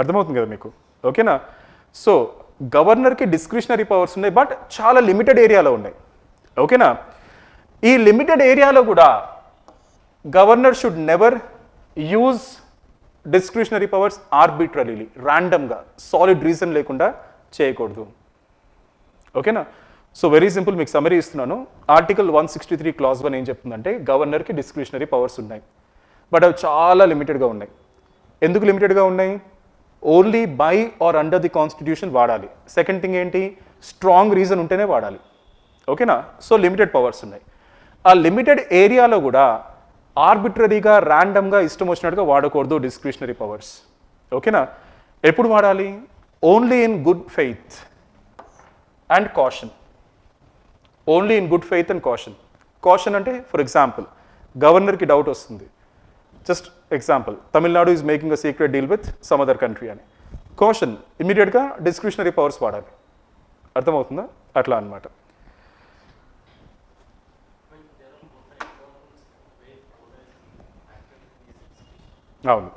అర్థమవుతుంది కదా మీకు? ఓకేనా? సో గవర్నర్కి డిస్క్రిషనరీ పవర్స్ ఉన్నాయి, బట్ చాలా లిమిటెడ్ ఏరియాలో ఉన్నాయి. ఓకేనా? ఈ లిమిటెడ్ ఏరియాలో కూడా governor should never use discretionary powers arbitrarily, ర్యాండమ్గా, సాలిడ్ రీజన్ లేకుండా చేయకూడదు. ఓకేనా? సో వెరీ సింపుల్, మీకు సమరీ ఇస్తున్నాను. ఆర్టికల్ 163 క్లాజ్ 1 ఏం చెప్తుందంటే గవర్నర్కి డిస్క్రిషనరీ పవర్స్ ఉన్నాయి, బట్ అవి చాలా లిమిటెడ్గా ఉన్నాయి. ఎందుకు లిమిటెడ్గా ఉన్నాయి? Only by or under the constitution వాడాలి. సెకండ్ థింగ్ ఏంటి? స్ట్రాంగ్ రీజన్ ఉంటేనే వాడాలి. ఓకేనా? సో లిమిటెడ్ పవర్స్ ఉన్నాయి. ఆ లిమిటెడ్ ఏరియాలో కూడా ఆర్బిట్రరీగా, ర్యాండమ్గా, ఇష్టం వచ్చినట్టుగా వాడకూడదు డిస్క్రిషనరీ పవర్స్. ఓకేనా? ఎప్పుడు వాడాలి? Only in good faith and caution. Only in good faith and caution. Caution అంటే ఫర్ ఎగ్జాంపుల్ గవర్నర్కి డౌట్ వస్తుంది, just example, Tamil Nadu is making a secret deal with some other country అని. కాషన్, ఇమీడియట్గా డిస్క్రిషనరీ పవర్స్ వాడాలి. అర్థమవుతుందా? అట్లా అనమాట. అవును.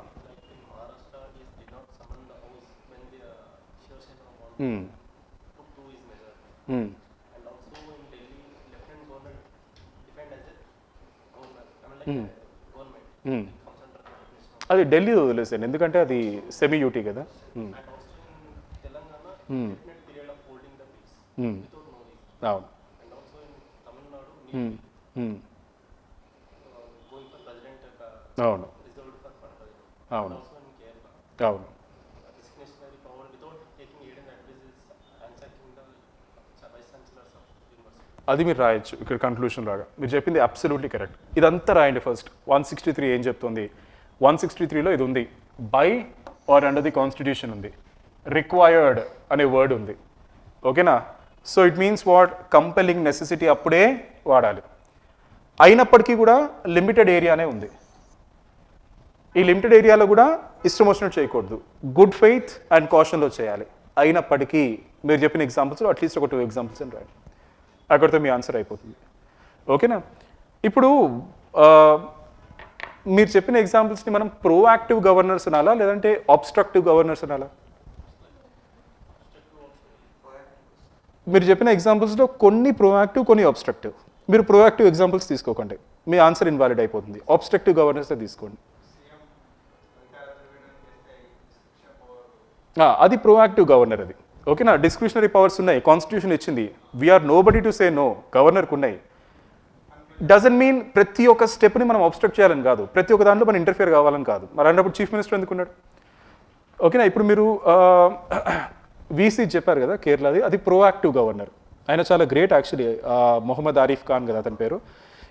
అది ఢిల్లీ వదిలేసాను, ఎందుకంటే అది సెమీ యూటీ కదా. అవును. అవును. అవును. అవును. అది మీరు రాయొచ్చు ఇక్కడ కన్క్లూషన్ లాగా. మీరు చెప్పింది అబ్సల్యూట్లీ కరెక్ట్. ఇదంతా రాయండి ఫస్ట్. 163 ఏం చెప్తుంది? 163లో ఇది ఉంది, by or under the constitution ఉంది, రిక్వైర్డ్ అనే వర్డ్ ఉంది. ఓకేనా? So it means what? Compelling necessity అప్పుడే వాడాలి. అయినప్పటికీ కూడా లిమిటెడ్ ఏరియానే ఉంది. ఈ లిమిటెడ్ ఏరియాలో కూడా ఇష్టం వచ్చినట్టు చేయకూడదు, గుడ్ ఫెయిత్ అండ్ కాషన్లో చేయాలి. అయినప్పటికీ మీరు చెప్పిన ఎగ్జాంపుల్స్లో అట్లీస్ట్ ఒక 2 ఎగ్జాంపుల్స్ అని రాయండి, అక్కడితో మీ ఆన్సర్ అయిపోతుంది. ఓకేనా? ఇప్పుడు మీరు చెప్పిన ఎగ్జాంపుల్స్ని మనం ప్రోయాక్టివ్ గవర్నర్స్ అనాలా, లేదంటే ఆబ్స్ట్రక్టివ్ గవర్నర్స్ అనాలా? మీరు చెప్పిన ఎగ్జాంపుల్స్లో కొన్ని ప్రోయాక్టివ్, కొన్ని ఆబ్స్ట్రక్టివ్. మీరు ప్రోయాక్టివ్ ఎగ్జాంపుల్స్ తీసుకోకండి, మీ ఆన్సర్ ఇన్వాలిడ్ అయిపోతుంది. ఆబ్స్ట్రక్టివ్ గవర్నెన్సే తీసుకోండి. అది ప్రోయాక్టివ్ గవర్నర్ అది. ఓకేనా, డిస్క్రిషనరీ పవర్స్ ఉన్నాయి, కాన్స్టిట్యూషన్ ఇచ్చింది, we're nobody to say no, గవర్నర్కి ఉన్నాయి. డజన్ మీన్ ప్రతి ఒక్క స్టెప్ని మనం అబ్స్ట్రక్ట్ చేయాలని కాదు, ప్రతి ఒక్క దాంట్లో మనం ఇంటర్ఫియర్ కావాలని కాదు. మరి అన్నప్పుడు చీఫ్ మినిస్టర్ ఎందుకున్నాడు? ఓకేనా, ఇప్పుడు మీరు వీసీ చెప్పారు కదా కేరళది, అది ప్రోయాక్టివ్ గవర్నర్. ఆయన చాలా గ్రేట్ యాక్చువల్లీ, మొహమ్మద్ ఆరిఫ్ ఖాన్ కదా అతని పేరు.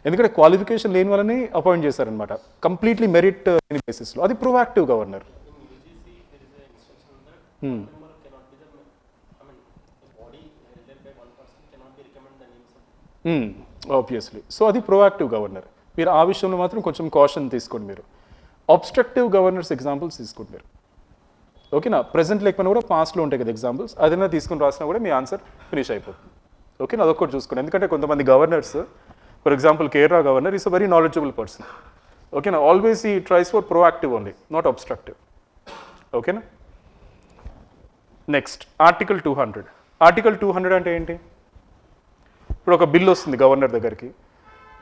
ఎందుకంటే క్వాలిఫికేషన్ లేని వాళ్ళని అపాయింట్ చేశారనమాట, కంప్లీట్లీ మెరిట్ బేసిస్లో. అది ప్రోయాక్టివ్ గవర్నర్. ఆబ్వియస్లీ. సో అది ప్రోయాక్టివ్ గవర్నర్. మీరు ఆ విషయంలో మాత్రం కొంచెం కాషన్ తీసుకోండి. మీరు ఆబ్స్ట్రక్టివ్ గవర్నర్స్ ఎగ్జాంపుల్స్ తీసుకోండి మీరు. ఓకేనా, ప్రజెంట్ లేకపోయినా కూడా పాస్ట్లో ఉంటాయి కదా ఎగ్జాంపుల్స్, అదైనా తీసుకుని రాసినా కూడా మీ ఆన్సర్ ఫినిష్ అయిపోతుంది. ఓకేనా, అదొక్కటి చూసుకోండి. ఎందుకంటే కొంతమంది governors, for example Kerala governor is a very knowledgeable person. ఓకేనా, always he tries for proactive only, not obstructive. ఓకేనా, నెక్స్ట్ ఆర్టికల్ 200. ఆర్టికల్ 200 అంటే ఏంటి? ఇప్పుడు ఒక బిల్ వస్తుంది గవర్నర్ దగ్గరికి,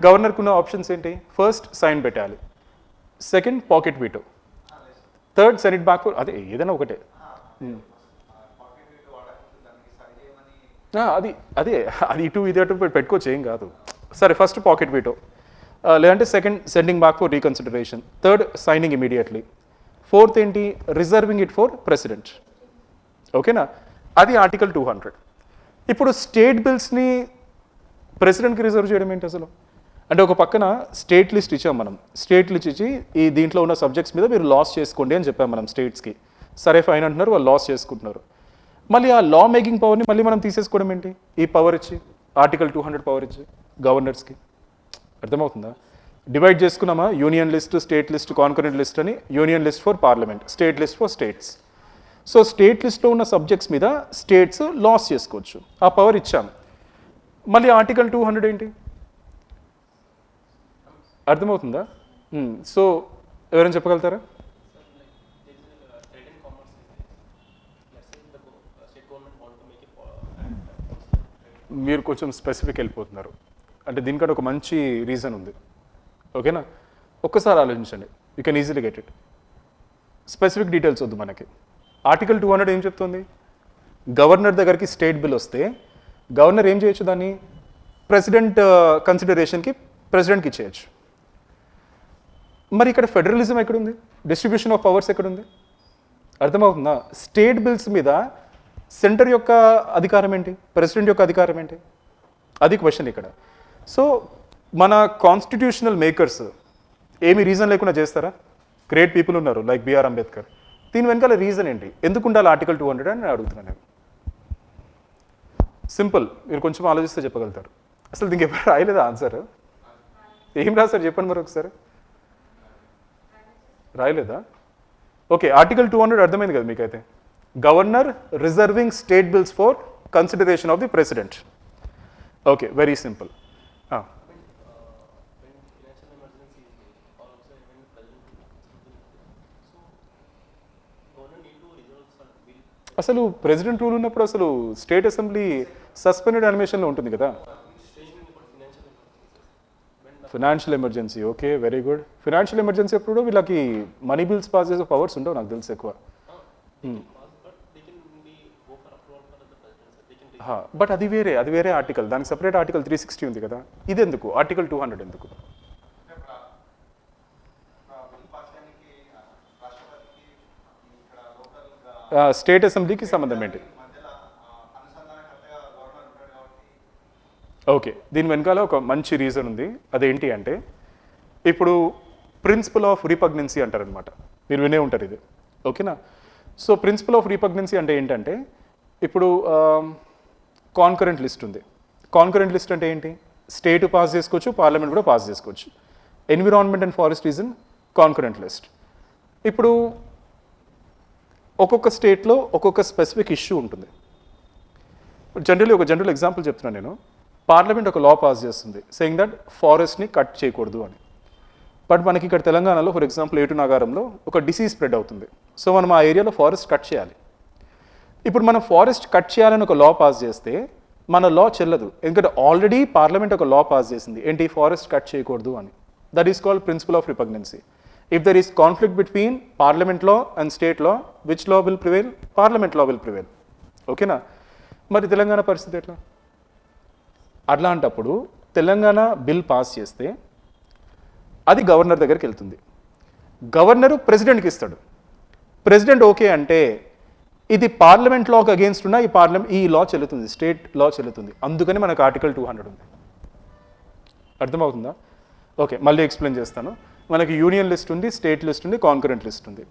గవర్నర్కి ఉన్న ఆప్షన్స్ ఏంటి? ఫస్ట్ సైన్ పెట్టాలి, second pocket veto, third send it back for, అదే ఏదైనా ఒకటే. అది అదే అది ఇటు ఇది అటు పెట్టుకోవచ్చు, ఏం కాదు. సరే, ఫస్ట్ పాకెట్ వీటో, లేదంటే second sending back for reconsideration, third signing immediately, fourth ఏంటి? Reserving it for president. ఓకేనా, అది ఆర్టికల్ 200. ఇప్పుడు స్టేట్ బిల్స్ని ప్రెసిడెంట్కి రిజర్వ్ చేయడం ఏంటి అసలు? అంటే ఒక పక్కన స్టేట్ లిస్ట్ ఇచ్చాం మనం, స్టేట్ లిస్ట్ ఇచ్చి ఈ దీంట్లో ఉన్న సబ్జెక్ట్స్ మీద మీరు లాస్ చేసుకోండి అని చెప్పాం మనం స్టేట్స్కి. సరే ఫైన్ అంటున్నారు, వాళ్ళు లాస్ చేసుకుంటున్నారు. మళ్ళీ ఆ లా మేకింగ్ పవర్ని మళ్ళీ మనం తీసేసుకోవడం ఏంటి? ఈ పవర్ ఇచ్చి, ఆర్టికల్ 200 పవర్ ఇచ్చి గవర్నర్స్కి. అర్థమవుతుందా? డివైడ్ చేసుకున్నామా, union list, state list, concurrent list అని. Union list for parliament, state list for states. So state లిస్ట్లో ఉన్న సబ్జెక్ట్స్ మీద స్టేట్స్ లాస్ చేసుకోవచ్చు, ఆ పవర్ ఇచ్చాం. మళ్ళీ ఆర్టికల్ 200 ఏంటి? అర్థమవుతుందా? సో ఎవరైనా చెప్పగలుగుతారా? మీరు కొంచెం స్పెసిఫిక్ వెళ్ళిపోతున్నారు, అంటే దీనికంటే ఒక మంచి రీజన్ ఉంది. ఓకేనా, ఒక్కసారి ఆలోచించండి, you can easily get it. Specific details వద్దు మనకి. ఆర్టికల్ 200 ఏం చెప్తుంది? గవర్నర్ దగ్గరికి స్టేట్ బిల్ వస్తే గవర్నర్ ఏం చేయొచ్చు? దాన్ని ప్రెసిడెంట్ కన్సిడరేషన్కి ప్రెసిడెంట్కి ఇచ్చేయచ్చు. మరి ఇక్కడ ఫెడరలిజం ఎక్కడుంది? డిస్ట్రిబ్యూషన్ ఆఫ్ పవర్స్ ఎక్కడుంది? అర్థమవుతుందా? స్టేట్ బిల్స్ మీద సెంటర్ యొక్క అధికారం ఏంటి? ప్రెసిడెంట్ యొక్క అధికారం ఏంటి? అది క్వశ్చన్ ఇక్కడ. సో మన కాన్స్టిట్యూషనల్ మేకర్స్ ఏమి రీజన్ లేకుండా చేస్తారా? గ్రేట్ పీపుల్ ఉన్నారు లైక్ బిఆర్ అంబేద్కర్. దీని వెనకాల రీజన్ ఏంటి? ఎందుకు ఉండాలి ఆర్టికల్ 200 అని నేను అడుగుతున్నాను. నేను సింపుల్, మీరు కొంచెం ఆలోచిస్తే చెప్పగలుగుతారు. అసలు దీనికి ఎప్పుడు రాయలేదా ఆన్సర్? ఏం రాశారు చెప్పండి మరి ఒకసారి. రాయలేదా? ఓకే, ఆర్టికల్ 200 అర్థమైంది కదా మీకైతే. Governor reserving state bills for consideration of the president. Okay, very simple. అసలు ప్రెసిడెంట్ రూల్ ఉన్నప్పుడు అసలు స్టేట్ అసెంబ్లీ సస్పెండెడ్ అనిమేషన్లో ఉంటుంది కదా. Financial emergency, okay, very good. Financial emergency అప్పుడు వీళ్ళకి మనీ బిల్స్ పాస్ చేసే పవర్స్ ఉండవు నాకు తెలిసి ఎక్కువ. బట్ అది వేరే ఆర్టికల్, దానికి సపరేట్ ఆర్టికల్ 360 ఉంది కదా. ఇది ఎందుకు ఆర్టికల్ 200 ఎందుకు? స్టేట్ అసెంబ్లీకి సంబంధం ఏంటి? ఓకే, దీని వెనకాల ఒక మంచి రీజన్ ఉంది. అదేంటి అంటే ఇప్పుడు ప్రిన్సిపల్ ఆఫ్ రీపగ్నెన్సీ అంటారనమాట, మీరు వినే ఉంటారు ఇది. ఓకేనా, సో ప్రిన్సిపల్ ఆఫ్ రీపగ్నెన్సీ అంటే ఏంటంటే ఇప్పుడు కాన్కరెంట్ లిస్ట్ ఉంది. కాన్కరెంట్ లిస్ట్ అంటే ఏంటి? స్టేట్ పాస్ చేసుకోవచ్చు, పార్లమెంట్ కూడా పాస్ చేసుకోవచ్చు. Environment and forest reason concurrent list. ఇప్పుడు ఒక్కొక్క స్టేట్లో ఒక్కొక్క స్పెసిఫిక్ ఇష్యూ ఉంటుంది. జనరల్లీ ఒక జనరల్ ఎగ్జాంపుల్ చెప్తున్నాను నేను. పార్లమెంట్ ఒక లా పాస్ చేస్తుంది సెయింగ్ దట్ ఫారెస్ట్ని కట్ చేయకూడదు అని. బట్ మనకి ఇక్కడ తెలంగాణలో ఫర్ ఎగ్జాంపుల్ ఏటునాగారంలో ఒక డిసీజ్ స్ప్రెడ్ అవుతుంది. సో మనం ఆ ఏరియాలో ఫారెస్ట్ కట్ చేయాలి. ఇప్పుడు మనం ఫారెస్ట్ కట్ చేయాలని ఒక లా పాస్ చేస్తే మన లా చెల్లదు, ఎందుకంటే ఆల్రెడీ పార్లమెంట్ ఒక లా పాస్ చేసింది ఏంటి, ఫారెస్ట్ కట్ చేయకూడదు అని. That is called principle of repugnancy. If there is conflict between parliament law and state law, which law will prevail? Parliament law will prevail. ఓకేనా? మరి తెలంగాణ పరిస్థితి ఎట్లా? అట్లాంటప్పుడు తెలంగాణ బిల్ పాస్ చేస్తే అది గవర్నర్ దగ్గరికి వెళ్తుంది, గవర్నరు ప్రెసిడెంట్కి ఇస్తాడు, ప్రెసిడెంట్ ఓకే అంటే ఇది పార్లమెంట్ లాకి అగేన్స్ట్ ఉన్న ఈ లా చెల్లుతుంది, స్టేట్ లా చెల్లుతుంది. అందుకని మనకు ఆర్టికల్ 200 ఉంది. అర్థమవుతుందా? ఓకే, మళ్ళీ ఎక్స్ప్లెయిన్ చేస్తాను. మనకి యూనియన్ లిస్ట్ ఉంది, స్టేట్ లిస్ట్ ఉంది, కాన్కరెంట్ లిస్ట్ ఉంది.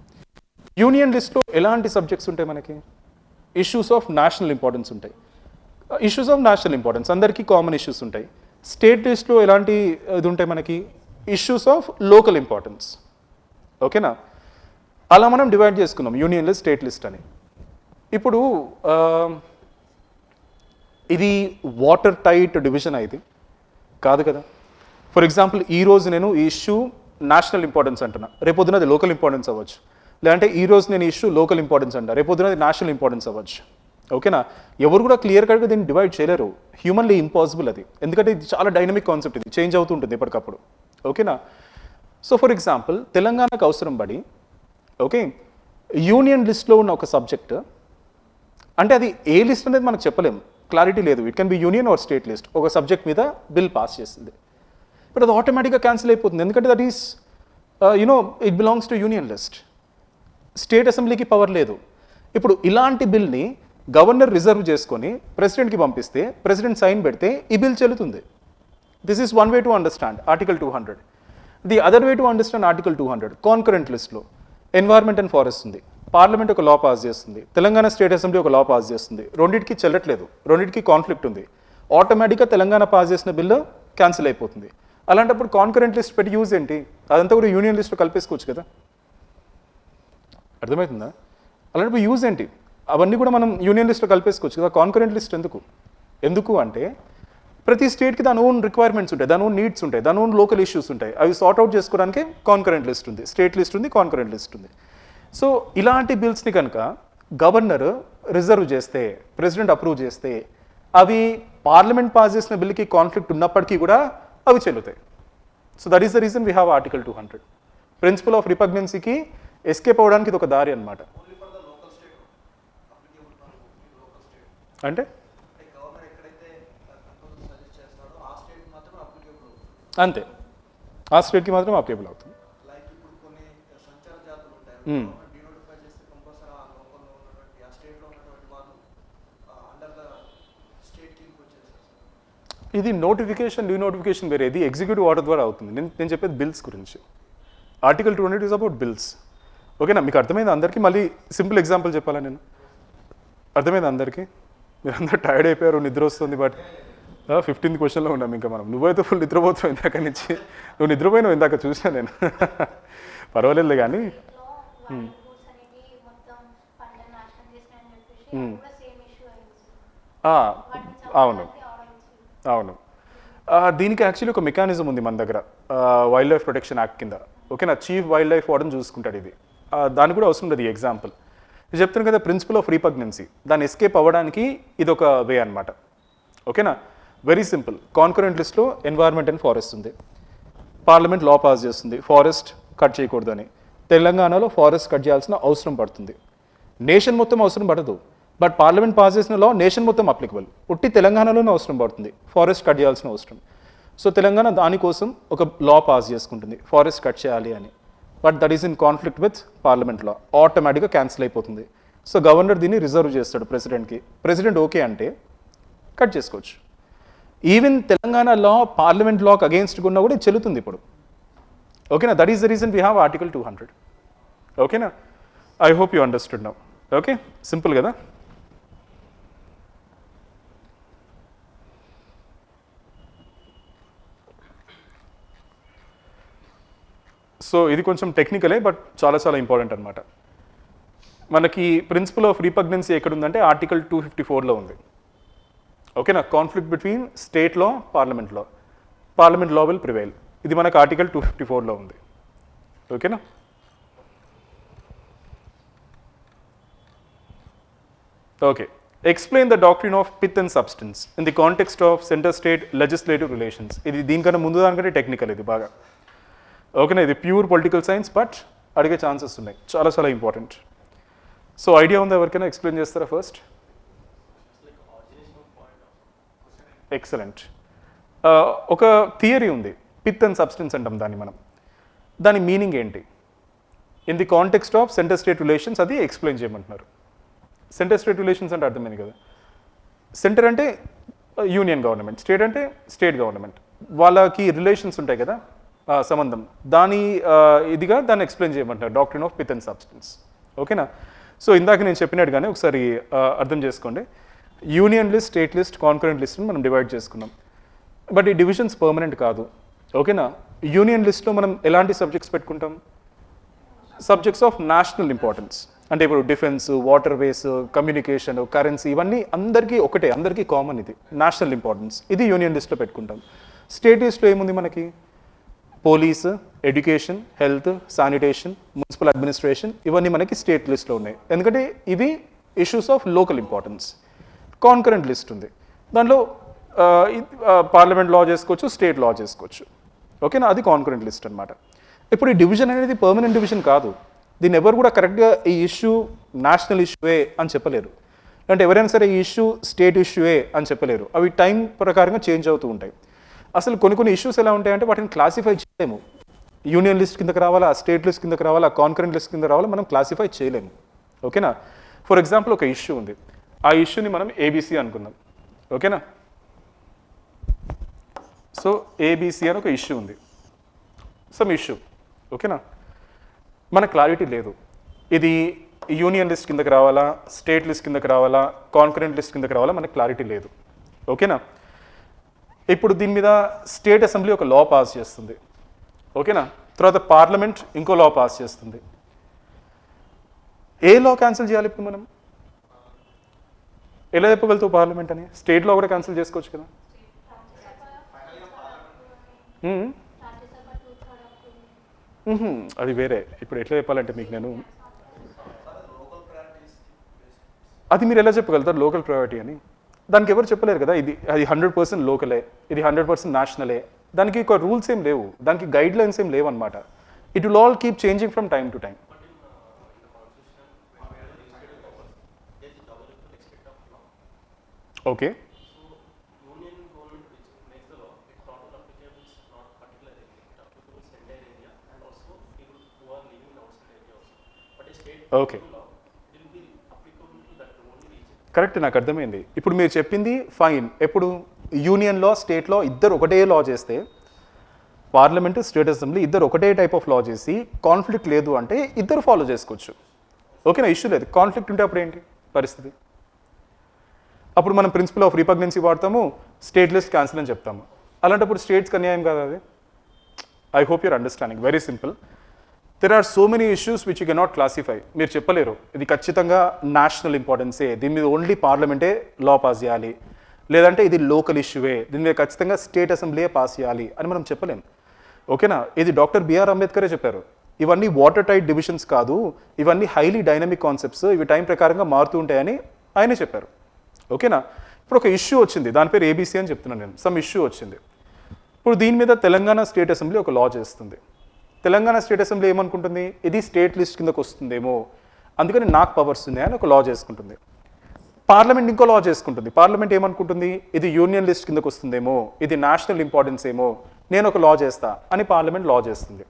యూనియన్ లిస్ట్లో ఎలాంటి సబ్జెక్ట్స్ ఉంటాయి మనకి? ఇష్యూస్ ఆఫ్ నేషనల్ ఇంపార్టెన్స్ ఉంటాయి. ఇష్యూస్ ఆఫ్ నేషనల్ ఇంపార్టెన్స్ అందరికీ కామన్ ఇష్యూస్ ఉంటాయి. స్టేట్ లిస్ట్లో ఎలాంటి ఇది ఉంటాయి మనకి? Issues of local importance. ఓకేనా? అలా మనం డివైడ్ చేసుకున్నాం యూనియన్ లిస్ట్, స్టేట్ లిస్ట్ అని. ఇప్పుడు ఇది వాటర్ టైట్ డివిజన్ అయితే కాదు కదా. ఫర్ ఎగ్జాంపుల్ ఈరోజు నేను ఈ ఇష్యూ నేషనల్ ఇంపార్టెన్స్ అంటున్నా, రేపొద్దున అది లోకల్ ఇంపార్టెన్స్ అవ్వచ్చు. లేదంటే ఈరోజు నేను ఇష్యూ లోకల్ ఇంపార్టెన్స్ అంటా, రేపొద్దున అది నేషనల్ ఇంపార్టెన్స్ అవ్వచ్చు. ఓకేనా? ఎవరు కూడా క్లియర్ కట్గా దీన్ని డివైడ్ చేయలేరు, హ్యూమన్లీ ఇంపాసిబుల్ అది, ఎందుకంటే ఇది చాలా డైనమిక్ కాన్సెప్ట్, ఇది చేంజ్ అవుతుంటుంది ఎప్పటికప్పుడు. ఓకేనా? సో ఫర్ ఎగ్జాంపుల్ తెలంగాణకు అవసరం పడి ఓకే యూనియన్ లిస్ట్లో ఉన్న ఒక సబ్జెక్ట్, అంటే అది ఏ లిస్ట్ అనేది మనకు చెప్పలేము, క్లారిటీ లేదు. It can be union or state list. ఒక సబ్జెక్ట్ మీద బిల్ పాస్ చేసింది, బట్ అది ఆటోమేటిక్గా క్యాన్సిల్ అయిపోతుంది, ఎందుకంటే that is it belongs to union list. State అసెంబ్లీకి పవర్ లేదు. ఇప్పుడు ఇలాంటి బిల్ని గవర్నర్ రిజర్వ్ చేసుకొని ప్రెసిడెంట్కి పంపిస్తే ప్రెసిడెంట్ సైన్ పెడితే ఈ బిల్ చెల్లుతుంది. This is one way to understand article 200. The other way to understand article 200 concurrent లిస్ట్లో ఎన్వైర్న్మెంట్ అండ్ ఫారెస్ట్ ఉంది, పార్లమెంట్ ఒక లా పాస్ చేస్తుంది, తెలంగాణ స్టేట్ అసెంబ్లీ ఒక లా పాస్ చేస్తుంది, రెండింటికి చెల్లట్లేదు, రెండింటికి కాన్ఫ్లిక్ట్ ఉంది, ఆటోమేటిక్గా తెలంగాణ పాస్ చేసిన బిల్లు క్యాన్సిల్ అయిపోతుంది. అలాంటప్పుడు కాన్కరెంట్ లిస్ట్ పెట్టి యూజ్ ఏంటి? అదంతా కూడా యూనియన్ లిస్ట్లో కలిపేసుకోవచ్చు కదా. అర్థమవుతుందా? అలాంటప్పుడు యూజ్ ఏంటి? అవన్నీ కూడా మనం యూనియన్ లిస్ట్లో కలిపేసుకోవచ్చు కదా. కాన్కరెంట్ లిస్ట్ ఎందుకు అంటే ప్రతి స్టేట్కి దాని ఓన్ రిక్వైర్మెంట్స్ ఉంటాయి, దాని ఓన్ నీడ్స్ ఉంటాయి, దాని ఓన్ లోకల్ ఇష్యూస్ ఉంటాయి, అవి సార్ట్ అవుట్ చేసుకోవడానికి కాన్కరెంట్ లిస్ట్ ఉంది, స్టేట్ లిస్ట్ ఉంది, కాన్కరెంట్ లిస్ట్ ఉంది. సో ఇలాంటి బిల్స్ని కనుక గవర్నర్ రిజర్వ్ చేస్తే, ప్రెసిడెంట్ అప్రూవ్ చేస్తే, అవి పార్లమెంట్ పాస్ చేసిన బిల్కి కాన్ఫ్లిక్ట్ ఉన్నప్పటికీ కూడా అవి చెల్లుతాయి. So that is the reason we have article 200. Principle of రిపగ్నెన్సీకి ఎస్కేప్ అవ్వడానికి ఇది ఒక దారి అనమాట. అంటే అంతే, ఆ స్టేట్కి మాత్రం అప్లికేబుల్ అవుతుంది. ఇది నోటిఫికేషన్ డీనోటిఫికేషన్ వేరే, ఇది ఎగ్జిక్యూటివ్ ఆర్డర్ ద్వారా అవుతుంది. నేను చెప్పేది బిల్స్ గురించి. Article 200 is about bills. ఓకేనా? మీకు అర్థమైంది అందరికీ? మళ్ళీ సింపుల్ ఎగ్జాంపుల్ చెప్పాలా నేను? అర్థమైంది అందరికీ? మీరు అందరూ టైర్డ్ అయిపోయారు, నిద్ర వస్తుంది. బట్ 15th క్వశ్చన్లో ఉన్నాం ఇంకా మనం. నువ్వైతే ఫుల్ నిద్రపోతావు ఇందాక నుంచి, నువ్వు నిద్రపోయినావు ఇందాక చూసినా నేను. పర్వాలేదు కానీ అవును. దీనికి యాక్చువల్లీ ఒక మెకానిజం ఉంది మన దగ్గర, వైల్డ్ లైఫ్ ప్రొటెక్షన్ యాక్ట్ కింద. ఓకేనా? చీఫ్ వైల్డ్ లైఫ్ వార్డెన్ చూసుకుంటాడు ఇది. దానికి కూడా అవసరం లేదు ఈ ఎగ్జాంపుల్. నేను చెప్తాను కదా ప్రిన్సిపల్ ఆఫ్ రిపగ్నెన్సీ, దాన్ని ఎస్కేప్ అవ్వడానికి ఇది ఒక వే అనమాట. ఓకేనా? Very simple. కాన్కరెంట్ లిస్ట్లో ఎన్వైర్న్మెంట్ అండ్ ఫారెస్ట్ ఉంది, పార్లమెంట్ లా పాస్ చేస్తుంది ఫారెస్ట్ కట్ చేయకూడదని. తెలంగాణలో ఫారెస్ట్ కట్ చేయాల్సిన అవసరం పడుతుంది. నేషన్ మొత్తం అవసరం పడదు, బట్ పార్లమెంట్ పాస్ చేసిన లా నేషన్ మొత్తం అప్లికబుల్. ఉట్టి తెలంగాణలోనే అవసరం పడుతుంది ఫారెస్ట్ కట్ చేయాల్సిన అవసరం. సో తెలంగాణ దానికోసం ఒక లా పాస్ చేసుకుంటుంది ఫారెస్ట్ కట్ చేయాలి అని, but that is in conflict with parliament law, ఆటోమేటిక్గా క్యాన్సిల్ అయిపోతుంది. సో గవర్నర్ దీన్ని రిజర్వ్ చేస్తాడు ప్రెసిడెంట్కి, ప్రెసిడెంట్ ఓకే అంటే కట్ చేసుకోవచ్చు. ఈవెన్ తెలంగాణ లా పార్లమెంట్ లాకి అగేన్స్ట్గా ఉన్నా కూడా చెల్లుతుంది ఇప్పుడు. ఓకేనా? That is the reason we have article 200. ఓకేనా? I hope you understood now. Okay, simple కదా. సో ఇది కొంచెం టెక్నికలే, బట్ చాలా చాలా ఇంపార్టెంట్ అనమాట. మనకి ప్రిన్సిపల్ ఆఫ్ రిపగ్నెన్సీ ఎక్కడుందంటే ఆర్టికల్ 254లో ఉంది. ఓకేనా? Conflict between state law, parliament law, parliament law will prevail. ఇది మనకు ఆర్టికల్ 254లో ఉంది. ఓకేనా? Okay, explain the doctrine of pith and substance in the context of centre state legislative relations. ఇది దీనికన్నా ముందు దానికంటే టెక్నికల్ ఇది బాగా. ఓకేనా, ఇది ప్యూర్ పొలిటికల్ సైన్స్ బట్ అడిగే ఛాన్సెస్ ఉన్నాయి, చాలా చాలా ఇంపార్టెంట్. సో ఐడియా ఉందా, ఎవరికైనా ఎక్స్ప్లెయిన్ చేస్తారా ఫస్ట్? ఎక్సలెంట్. ఒక థియరీ ఉంది, పిత్ అండ్ సబ్స్టెన్స్ అంటాం దాన్ని మనం. దాని మీనింగ్ ఏంటి? In the context of centre state relations అది ఎక్స్ప్లెయిన్ చేయమంటున్నారు. సెంటర్ స్టేట్ రిలేషన్స్ అంటే అర్థమైంది కదా. సెంటర్ అంటే యూనియన్ గవర్నమెంట్, స్టేట్ అంటే స్టేట్ గవర్నమెంట్, వాళ్ళకి రిలేషన్స్ ఉంటాయి కదా, సంబంధం. దాని ఇదిగా దాన్ని ఎక్స్ప్లెయిన్ చేయమంటున్నారు, doctrine of pith and substance. ఓకేనా. సో ఇందాక నేను చెప్పినట్టుగానే ఒకసారి అర్థం చేసుకోండి. Union list, state list, concurrent లిస్ట్ని మనం డివైడ్ చేసుకున్నాం. బట్ ఈ డివిజన్స్ పర్మనెంట్ కాదు. ఓకేనా. యూనియన్ లిస్ట్లో మనం ఎలాంటి సబ్జెక్ట్స్ పెట్టుకుంటాం? Subjects of national importance. అంటే ఇప్పుడు defence, water ways, communication, currency, ఇవన్నీ అందరికీ ఒకటే, అందరికీ కామన్. ఇది నేషనల్ ఇంపార్టెన్స్, ఇది యూనియన్ లిస్ట్లో పెట్టుకుంటాం. స్టేట్ లిస్ట్లో ఏముంది మనకి? Police, education, health, sanitation, municipal administration, ఇవన్నీ మనకి స్టేట్ లిస్ట్లో ఉన్నాయి, ఎందుకంటే ఇవి issues of local importance. Concurrent list ఉంది, దానిలో పార్లమెంట్ లా చేసుకోవచ్చు, స్టేట్ లా చేసుకోవచ్చు. ఓకేనా, అది కాన్కరెంట్ లిస్ట్ అనమాట. ఇప్పుడు ఈ డివిజన్ అనేది పర్మనెంట్ డివిజన్ కాదు. దీన్ని ఎవరు కూడా కరెక్ట్గా ఈ ఇష్యూ నేషనల్ ఇష్యూవే అని చెప్పలేరు, అంటే ఎవరైనా సరే ఈ ఇష్యూ స్టేట్ ఇష్యూవే అని చెప్పలేరు. అవి టైం ప్రకారంగా చేంజ్ అవుతూ ఉంటాయి. అసలు కొన్ని ఇష్యూస్ ఎలా ఉంటాయంటే వాటిని క్లాసిఫై చేయలేము. యూనియన్ లిస్ట్ కిందకి రావాలా, స్టేట్ లిస్ట్ కిందకి రావాలా, కాన్కరెంట్ లిస్ట్ కింద రావాలా, మనం క్లాసిఫై చేయలేము. ఓకేనా. ఫర్ ఎగ్జాంపుల్ ఒక ఇష్యూ ఉంది, ఆ ఇష్యూని మనం ఏబీసీ అనుకుందాం. ఓకేనా. సో ఏబీసీ అని ఒక ఇష్యూ ఉంది, సమ్ ఇష్యూ. ఓకేనా. మన క్లారిటీ లేదు, ఇది యూనియన్ లిస్ట్ కిందకి రావాలా, స్టేట్ లిస్ట్ కిందకి రావాలా, కాన్కరెంట్ లిస్ట్ కిందకి రావాలా, మనకు క్లారిటీ లేదు. ఓకేనా. ఇప్పుడు దీని మీద స్టేట్ అసెంబ్లీ ఒక లా పాస్ చేస్తుంది. ఓకేనా. తర్వాత పార్లమెంట్ ఇంకో లా పాస్ చేస్తుంది. ఏ లా క్యాన్సిల్ చేయాలి ఇప్పుడు మనం? ఎలా చెప్పగలుగుతావు పార్లమెంట్ అని? స్టేట్ లా కూడా క్యాన్సిల్ చేసుకోవచ్చు కదా. అది వేరే. ఇప్పుడు ఎట్లా చెప్పాలంటే మీకు నేను, అది మీరు ఎలా చెప్పగలుగుతారు లోకల్ ప్రయారిటీ అని? దానికి ఎవరు చెప్పలేరు కదా. అది 100% లోకలే, ఇది 100% నేషనలే. దానికి ఒక రూల్స్ ఏం లేవు, దానికి గైడ్ లైన్స్ ఏం లేవు అనమాట. It will all keep changing from time to time. Okay. Okay, correct, నాకు అర్థమైంది. ఇప్పుడు మీరు చెప్పింది ఫైన్. ఎప్పుడు యూనియన్లో, స్టేట్లో ఇద్దరు ఒకటే లా చేస్తే, పార్లమెంటు, స్టేట్ అసెంబ్లీ ఇద్దరు ఒకటే టైప్ ఆఫ్ లా చేసి కాన్ఫ్లిక్ట్ లేదు అంటే ఇద్దరు ఫాలో చేసుకోవచ్చు. ఓకేనా, ఇష్యూ లేదు. కాన్ఫ్లిక్ట్ ఉంటే అప్పుడు ఏంటి పరిస్థితి? అప్పుడు మనం ప్రిన్సిపల్ ఆఫ్ రిపగ్నెన్సీ వాడతాము, స్టేట్ లిస్ట్ క్యాన్సిల్ అని చెప్తాము. అలాంటప్పుడు స్టేట్స్కి అన్యాయం కాదు అది. I hope your understanding. Very simple. There are so many issues which you cannot classify. మీరు చెప్పలేరు ఇది ఖచ్చితంగా నేషనల్ ఇంపార్టెన్సే, దీని మీద ఓన్లీ పార్లమెంటే లా పాస్ చేయాలి, లేదంటే ఇది లోకల్ ఇష్యూవే, దీని మీద ఖచ్చితంగా స్టేట్ అసెంబ్లీయే పాస్ చేయాలి అని మనం చెప్పలేం. ఓకేనా. ఇది డాక్టర్ బిఆర్ అంబేద్కరే చెప్పారు. ఇవన్నీ వాటర్ టైట్ డివిజన్స్ కాదు, ఇవన్నీ హైలీ డైనమిక్ కాన్సెప్ట్స్, ఇవి టైం ప్రకారంగా మారుతూ ఉంటాయని ఆయనే చెప్పారు. ఓకేనా. ఇప్పుడు ఒక ఇష్యూ వచ్చింది, దాని పేరు ఏబీసీ అని చెప్తున్నాను నేను. సమ్ ఇష్యూ వచ్చింది. ఇప్పుడు దీని మీద తెలంగాణ స్టేట్ అసెంబ్లీ ఒక లా చేస్తుంది. తెలంగాణ స్టేట్ అసెంబ్లీ ఏమనుకుంటుంది, ఇది స్టేట్ లిస్ట్ కిందకు వస్తుందేమో, అందుకని నాకు పవర్స్ ఉన్నాయి అని ఒక లా చేసుకుంటుంది. పార్లమెంట్ ఇంకో లా చేసుకుంటుంది. పార్లమెంట్ ఏమనుకుంటుంది, ఇది యూనియన్ లిస్ట్ కిందకు వస్తుందేమో, ఇది నేషనల్ ఇంపార్టెన్స్ ఏమో, నేను ఒక లా చేస్తా అని పార్లమెంట్ లా చేస్తుంది.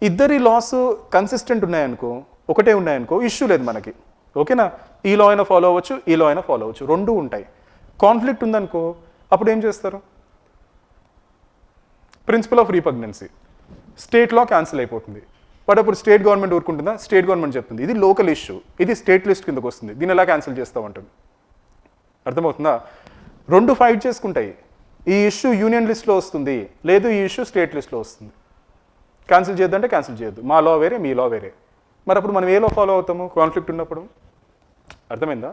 ఇద్దరి లాస్ కన్సిస్టెంట్ ఉన్నాయనుకో, ఒకటే ఉన్నాయనుకో, ఇష్యూ లేదు మనకి. ఓకేనా. ఈ లా అయినా ఫాలో అవ్వచ్చు, ఈ లా అయినా ఫాలో అవ్వచ్చు, రెండూ ఉంటాయి. కాన్ఫ్లిక్ట్ ఉందనుకో, అప్పుడు ఏం చేస్తారు? Principle of repugnancy, state law cancel అయిపోతుంది. బట్ అప్పుడు స్టేట్ గవర్నమెంట్ ఊరుకుంటుందా? స్టేట్ గవర్నమెంట్ చెప్తుంది ఇది లోకల్ ఇష్యూ, ఇది స్టేట్ లిస్ట్ కిందకు వస్తుంది, దీన్ని ఎలా క్యాన్సిల్ చేస్తామంటుంది. అర్థమవుతుందా? రెండు ఫైట్ చేసుకుంటాయి. ఈ ఇష్యూ యూనియన్ లిస్ట్లో వస్తుంది, లేదు ఈ ఇష్యూ స్టేట్ లిస్ట్లో వస్తుంది. క్యాన్సిల్ చేద్దంటే క్యాన్సిల్ చేయొద్దు, మా లా వేరే, మీ లా వేరే. మరి అప్పుడు మనం ఏ లా ఫాలో అవుతాము కాన్ఫ్లిక్ట్ ఉన్నప్పుడు? అర్థమైందా?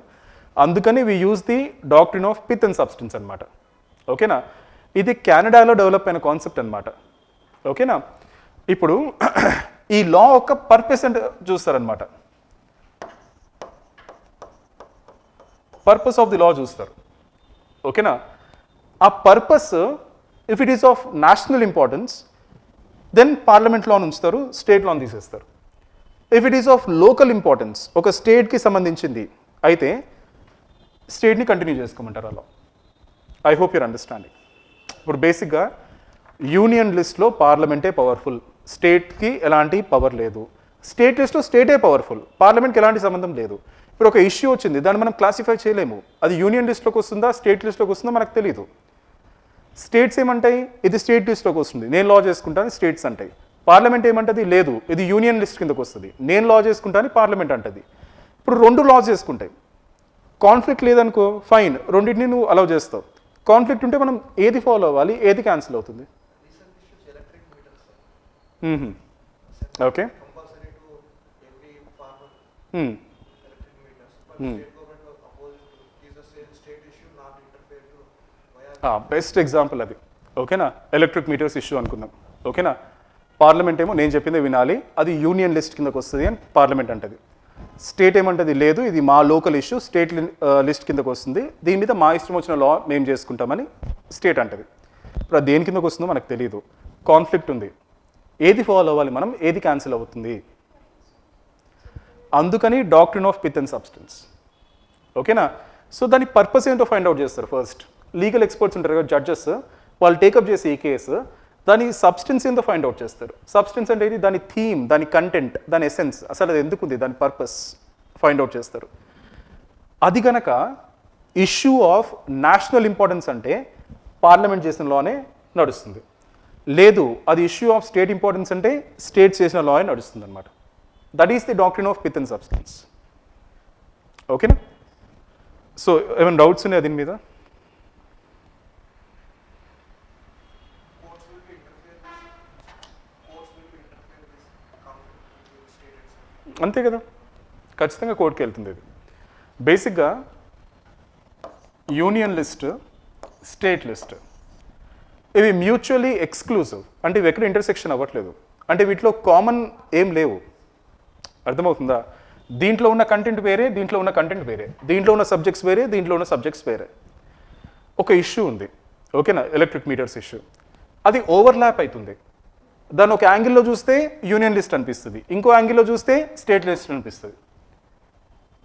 అందుకని we use the doctrine of pith and substance అనమాట. ఓకేనా. ఇది కెనడాలో డెవలప్ అయిన కాన్సెప్ట్ అనమాట. ఓకేనా. ఇప్పుడు ఈ లా ఒక పర్పస్ అంటే చూస్తారనమాట. పర్పస్ ఆఫ్ ది లా చూస్తారు. ఓకేనా? ఆ purpose if it is of national importance then parliament లాని ఉంచుతారు, స్టేట్ లాని తీసేస్తారు. If it is of local importance, ఒక స్టేట్కి సంబంధించింది అయితే స్టేట్ని కంటిన్యూ చేసుకోమంటారు అలా. I hope your understanding. ఇప్పుడు బేసిక్గా యూనియన్ లిస్ట్లో పార్లమెంటే పవర్ఫుల్, స్టేట్కి ఎలాంటి పవర్ లేదు. స్టేట్ లిస్ట్లో స్టేటే పవర్ఫుల్, పార్లమెంట్కి ఎలాంటి సంబంధం లేదు. ఇప్పుడు ఒక ఇష్యూ వచ్చింది, దాన్ని మనం క్లాసిఫై చేయలేము. అది యూనియన్ లిస్ట్లోకి వస్తుందా స్టేట్ లిస్ట్లోకి వస్తుందా మనకు తెలియదు. స్టేట్స్ ఏమంటాయి, ఇది స్టేట్ లిస్ట్లోకి వస్తుంది, నేను లా చేసుకుంటాను స్టేట్స్ అంటాయి. పార్లమెంట్ ఏమంటుంది, లేదు ఇది యూనియన్ లిస్ట్ కిందకు వస్తుంది, నేను లా చేసుకుంటాను పార్లమెంట్ అంటుంది. ఇప్పుడు రెండు లాస్ చేసుకుంటాయి. కాన్ఫ్లిక్ట్ లేదనుకో ఫైన్, రెండింటిని నువ్వు అలౌ చేస్తావు. కాన్ఫ్లిక్ట్ ఉంటే మనం ఏది ఫాలో అవ్వాలి, ఏది క్యాన్సిల్ అవుతుంది? ఓకే. బెస్ట్ ఎగ్జాంపుల్ అది. ఓకేనా? ఎలక్ట్రిక్ మీటర్స్ ఇష్యూ అనుకుందాం. ఓకేనా? పార్లమెంట్ ఏమో నేను చెప్పిందే వినాలి, అది యూనియన్ లిస్ట్ కిందకు వస్తుంది అని పార్లమెంట్ అంటది. స్టేట్ ఏమంటది, లేదు ఇది మా లోకల్ ఇష్యూ, స్టేట్ లిస్ట్ కిందకు వస్తుంది, దీని మీద మా ఇష్టం వచ్చిన లా మేము చేసుకుంటామని స్టేట్ అంటది. ఇప్పుడు అది దేని కిందకు వస్తుందో మనకు తెలియదు, కాన్ఫ్లిక్ట్ ఉంది, ఏది ఫాలో అవ్వాలి మనం, ఏది క్యాన్సిల్ అవుతుంది? అందుకని doctrine of pith and substance. ఓకేనా? సో దాని పర్పస్ ఏంటో ఫైండ్ అవుట్ చేస్తారు. ఫస్ట్ లీగల్ ఎక్స్పర్ట్స్ ఉంటారు కదా, జడ్జెస్, వాళ్ళు టేకప్ చేసి ఈ కేసు దాని సబ్స్టెన్స్ ఏందో ఫైండ్ అవుట్ చేస్తారు. సబ్స్టెన్స్ అంటే ఇది, దాని థీమ్, దాని కంటెంట్, దాని ఎసెన్స్, అసలు అది ఎందుకు ఉంది, దాని పర్పస్ ఫైండ్ అవుట్ చేస్తారు. అది గనక ఇష్యూ ఆఫ్ నేషనల్ ఇంపార్టెన్స్ అంటే పార్లమెంట్ చేసిన లానే నడుస్తుంది. లేదు అది ఇష్యూ ఆఫ్ స్టేట్ ఇంపార్టెన్స్ అంటే స్టేట్ చేసిన లా నడుస్తుంది అనమాట. That is the doctrine of pith and substance. ఓకేనా? సో ఏమైనా డౌట్స్ ఉన్నాయి దీని మీద? అంతే కదా, ఖచ్చితంగా కోర్టుకి వెళ్తుంది ఇది. బేసిక్గా యూనియన్ లిస్ట్, స్టేట్ లిస్ట్ ఇవి మ్యూచువల్లీ ఎక్స్క్లూజివ్, అంటే ఇవి ఎక్కడ ఇంటర్సెక్షన్ అవ్వట్లేదు, అంటే వీటిలో కామన్ ఏం లేవు. అర్థమవుతుందా? దీంట్లో ఉన్న కంటెంట్ వేరే, దీంట్లో ఉన్న కంటెంట్ వేరే, దీంట్లో ఉన్న సబ్జెక్ట్స్ వేరే, దీంట్లో ఉన్న సబ్జెక్ట్స్ వేరే. ఒక ఇష్యూ ఉంది, ఓకేనా, ఎలక్ట్రిక్ మీటర్స్ ఇష్యూ, అది ఓవర్లాప్ అవుతుంది. దాన్ని ఒక యాంగిల్లో చూస్తే యూనియన్ లిస్ట్ అనిపిస్తుంది, ఇంకో యాంగిల్లో చూస్తే స్టేట్ లిస్ట్ అనిపిస్తుంది.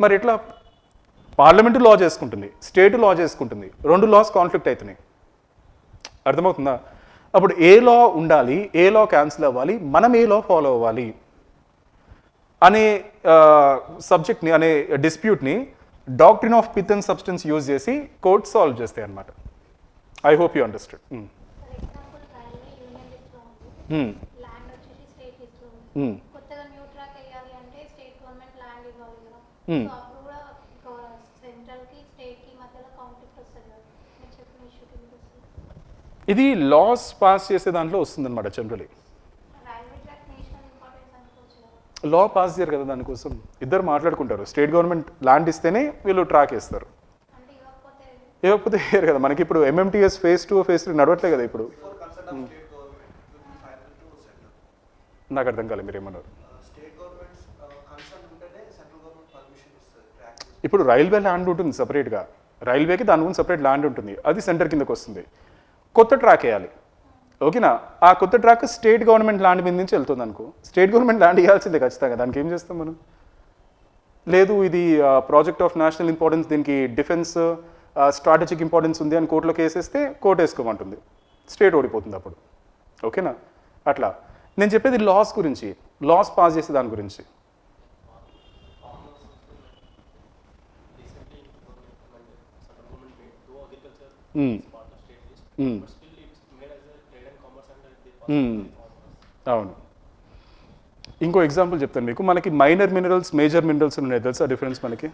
మరి ఎట్లా? పార్లమెంటు లా చేసుకుంటుంది, స్టేట్ లా చేసుకుంటుంది, రెండు లాస్ కాన్ఫ్లిక్ట్ అవుతున్నాయి. అర్థమవుతుందా? అప్పుడు ఏ లా ఉండాలి, ఏ లా క్యాన్సిల్ అవ్వాలి, మనం ఏ లా ఫాలో అవ్వాలి అనే సబ్జెక్ట్ని, అనే డిస్ప్యూట్ని doctrine of pith and substance use చేసి కోర్ట్ సాల్వ్ చేస్తాయి అన్నమాట. I hope you understand. Land వచ్చేసి స్టేట్ లిస్ట్లో ఉంది. కొత్తగా న్యూ ట్రాక్ వేయాలి అంటే స్టేట్ గవర్నమెంట్ ల్యాండ్ ఇవ్వాలి కదా. సో అప్పుడు కూడా సెంట్రల్ కి స్టేట్ కి మధ్యలో కాన్ఫ్లిక్ట్ వస్తుంది కదా, మీరు చెప్పిన ఇష్యూ కింద వస్తుంది. ఇది లాస్ పాస్ చేసే దాంట్లో వస్తుంది అనమాట. Generally railway track national importance అనుకోవచ్చు కదా. లా పాస్ చేయరు కదా, దానికోసం ఇద్దరు మాట్లాడుకుంటారు. స్టేట్ గవర్నమెంట్ ల్యాండ్ ఇస్తేనే వీళ్ళు ట్రాక్ వేస్తారు, అంటే ఇవ్వకపోతే వేయరు కదా. మనకి ఇప్పుడు ఎంఎంటీఎస్ ఫేజ్ 2 ఫేజ్ 3 నడవట్లే కదా ఇప్పుడు. నాకు అర్థం కాలేదు మీరు ఏమన్నారు. ఇప్పుడు రైల్వే ల్యాండ్ ఉంటుంది సపరేట్గా, రైల్వేకి దాని గురించి సపరేట్ ల్యాండ్ ఉంటుంది, అది సెంటర్ కిందకు వస్తుంది. కొత్త ట్రాక్ వేయాలి, ఓకేనా, ఆ కొత్త ట్రాక్ స్టేట్ గవర్నమెంట్ ల్యాండ్ మీద నుంచి వెళ్తుంది అనుకో, స్టేట్ గవర్నమెంట్ ల్యాండ్ ఇవ్వాల్సిందే ఖచ్చితంగా. దానికి ఏం చేస్తాం మనం? లేదు ఇది ప్రాజెక్ట్ ఆఫ్ నేషనల్ ఇంపార్టెన్స్, దీనికి డిఫెన్స్ స్ట్రాటజిక్ ఇంపార్టెన్స్ ఉంది అని కోర్టులో కేసేస్తే కోర్టు వేసుకోమంటుంది, స్టేట్ ఓడిపోతుంది అప్పుడు. ఓకేనా? అట్లా నేను చెప్పేది లాస్ గురించి, లాస్ పాస్ చేసే దాని గురించి. అవును. ఇంకో ఎగ్జాంపుల్ చెప్తాను మీకు. మనకి మైనర్ మినరల్స్, మేజర్ మినరల్స్ ఉన్నాయి తెలుసా డిఫరెన్స్ మనకి?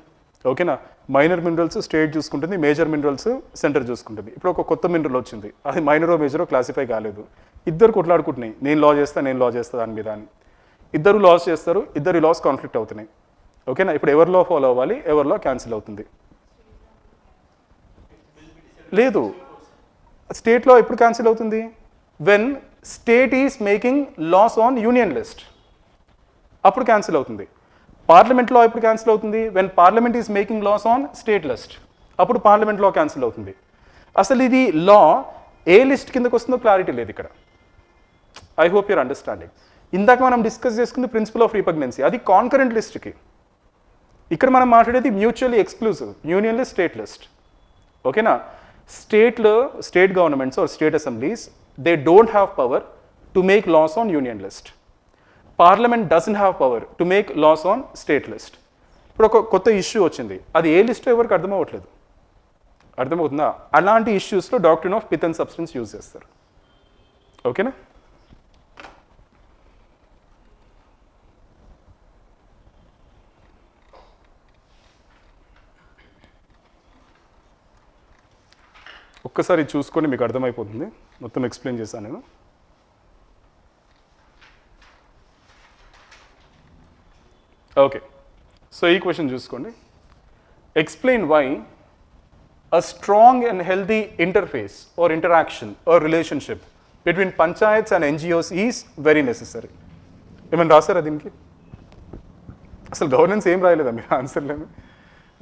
ఓకేనా? మైనర్ మినరల్స్ స్టేట్ చూసుకుంటుంది, మేజర్ మినరల్స్ సెంటర్ చూసుకుంటుంది. ఇప్పుడు ఒక కొత్త మినరల్ వచ్చింది, అది మైనరో మేజరో క్లాసిఫై కాలేదు, ఇద్దరు కొట్లాడుకుంటున్నాయి, నేను లా చేస్తా దాని మీద అని. ఇద్దరు లాస్ చేస్తారు, ఇద్దరు లాస్ కాన్ఫ్లిక్ట్ అవుతున్నాయి. ఓకేనా? ఇప్పుడు ఎవరి లా ఫాలో అవ్వాలి, ఎవరి లా క్యాన్సిల్ అవుతుంది? లేదు, స్టేట్ లా ఎప్పుడు క్యాన్సిల్ అవుతుంది? When state is making laws on union list, అప్పుడు క్యాన్సిల్ అవుతుంది. పార్లమెంట్ లా ఎప్పుడు క్యాన్సిల్ అవుతుంది? When parliament is making laws on state list, అప్పుడు పార్లమెంట్ లా క్యాన్సిల్ అవుతుంది. అసలు ఇది లా ఏ లిస్ట్ కిందకు వస్తుందో క్లారిటీ లేదు ఇక్కడ. I hope your understanding. ఇందాక మనం డిస్కస్ చేసుకుంది ప్రిన్సిపల్ ఆఫ్ రీపగ్నెన్సీ, అది కాన్కరెంట్ లిస్ట్కి. ఇక్కడ మనం మాట్లాడేది mutually exclusive, union list, state list. ఓకేనా? స్టేట్లో state governments or state assemblies they don't have power to make laws on union list. Parliament doesn't have power to make laws on state list. ఇప్పుడు ఒక కొత్త ఇష్యూ వచ్చింది, అది ఏ లిస్టో ఎవరికి అర్థమవ్వట్లేదు. అర్థమవుతుందా? అలాంటి ఇష్యూస్లో doctrine of pith and substance use చేస్తారు. ఓకేనా? ఒక్కసారి చూసుకొని మీకు అర్థమైపోతుంది, మొత్తం ఎక్స్ప్లెయిన్ చేశాను నేను. ఓకే, సో ఈ క్వశ్చన్ చూసుకోండి. Explain why a strong and healthy interface or interaction or relationship between panchayats and NGOs is very necessary. ఏమైనా రాసారా దీనికి? అసలు గవర్నెన్స్ ఏం రాయలేదా మీరు ఆన్సర్లేమి?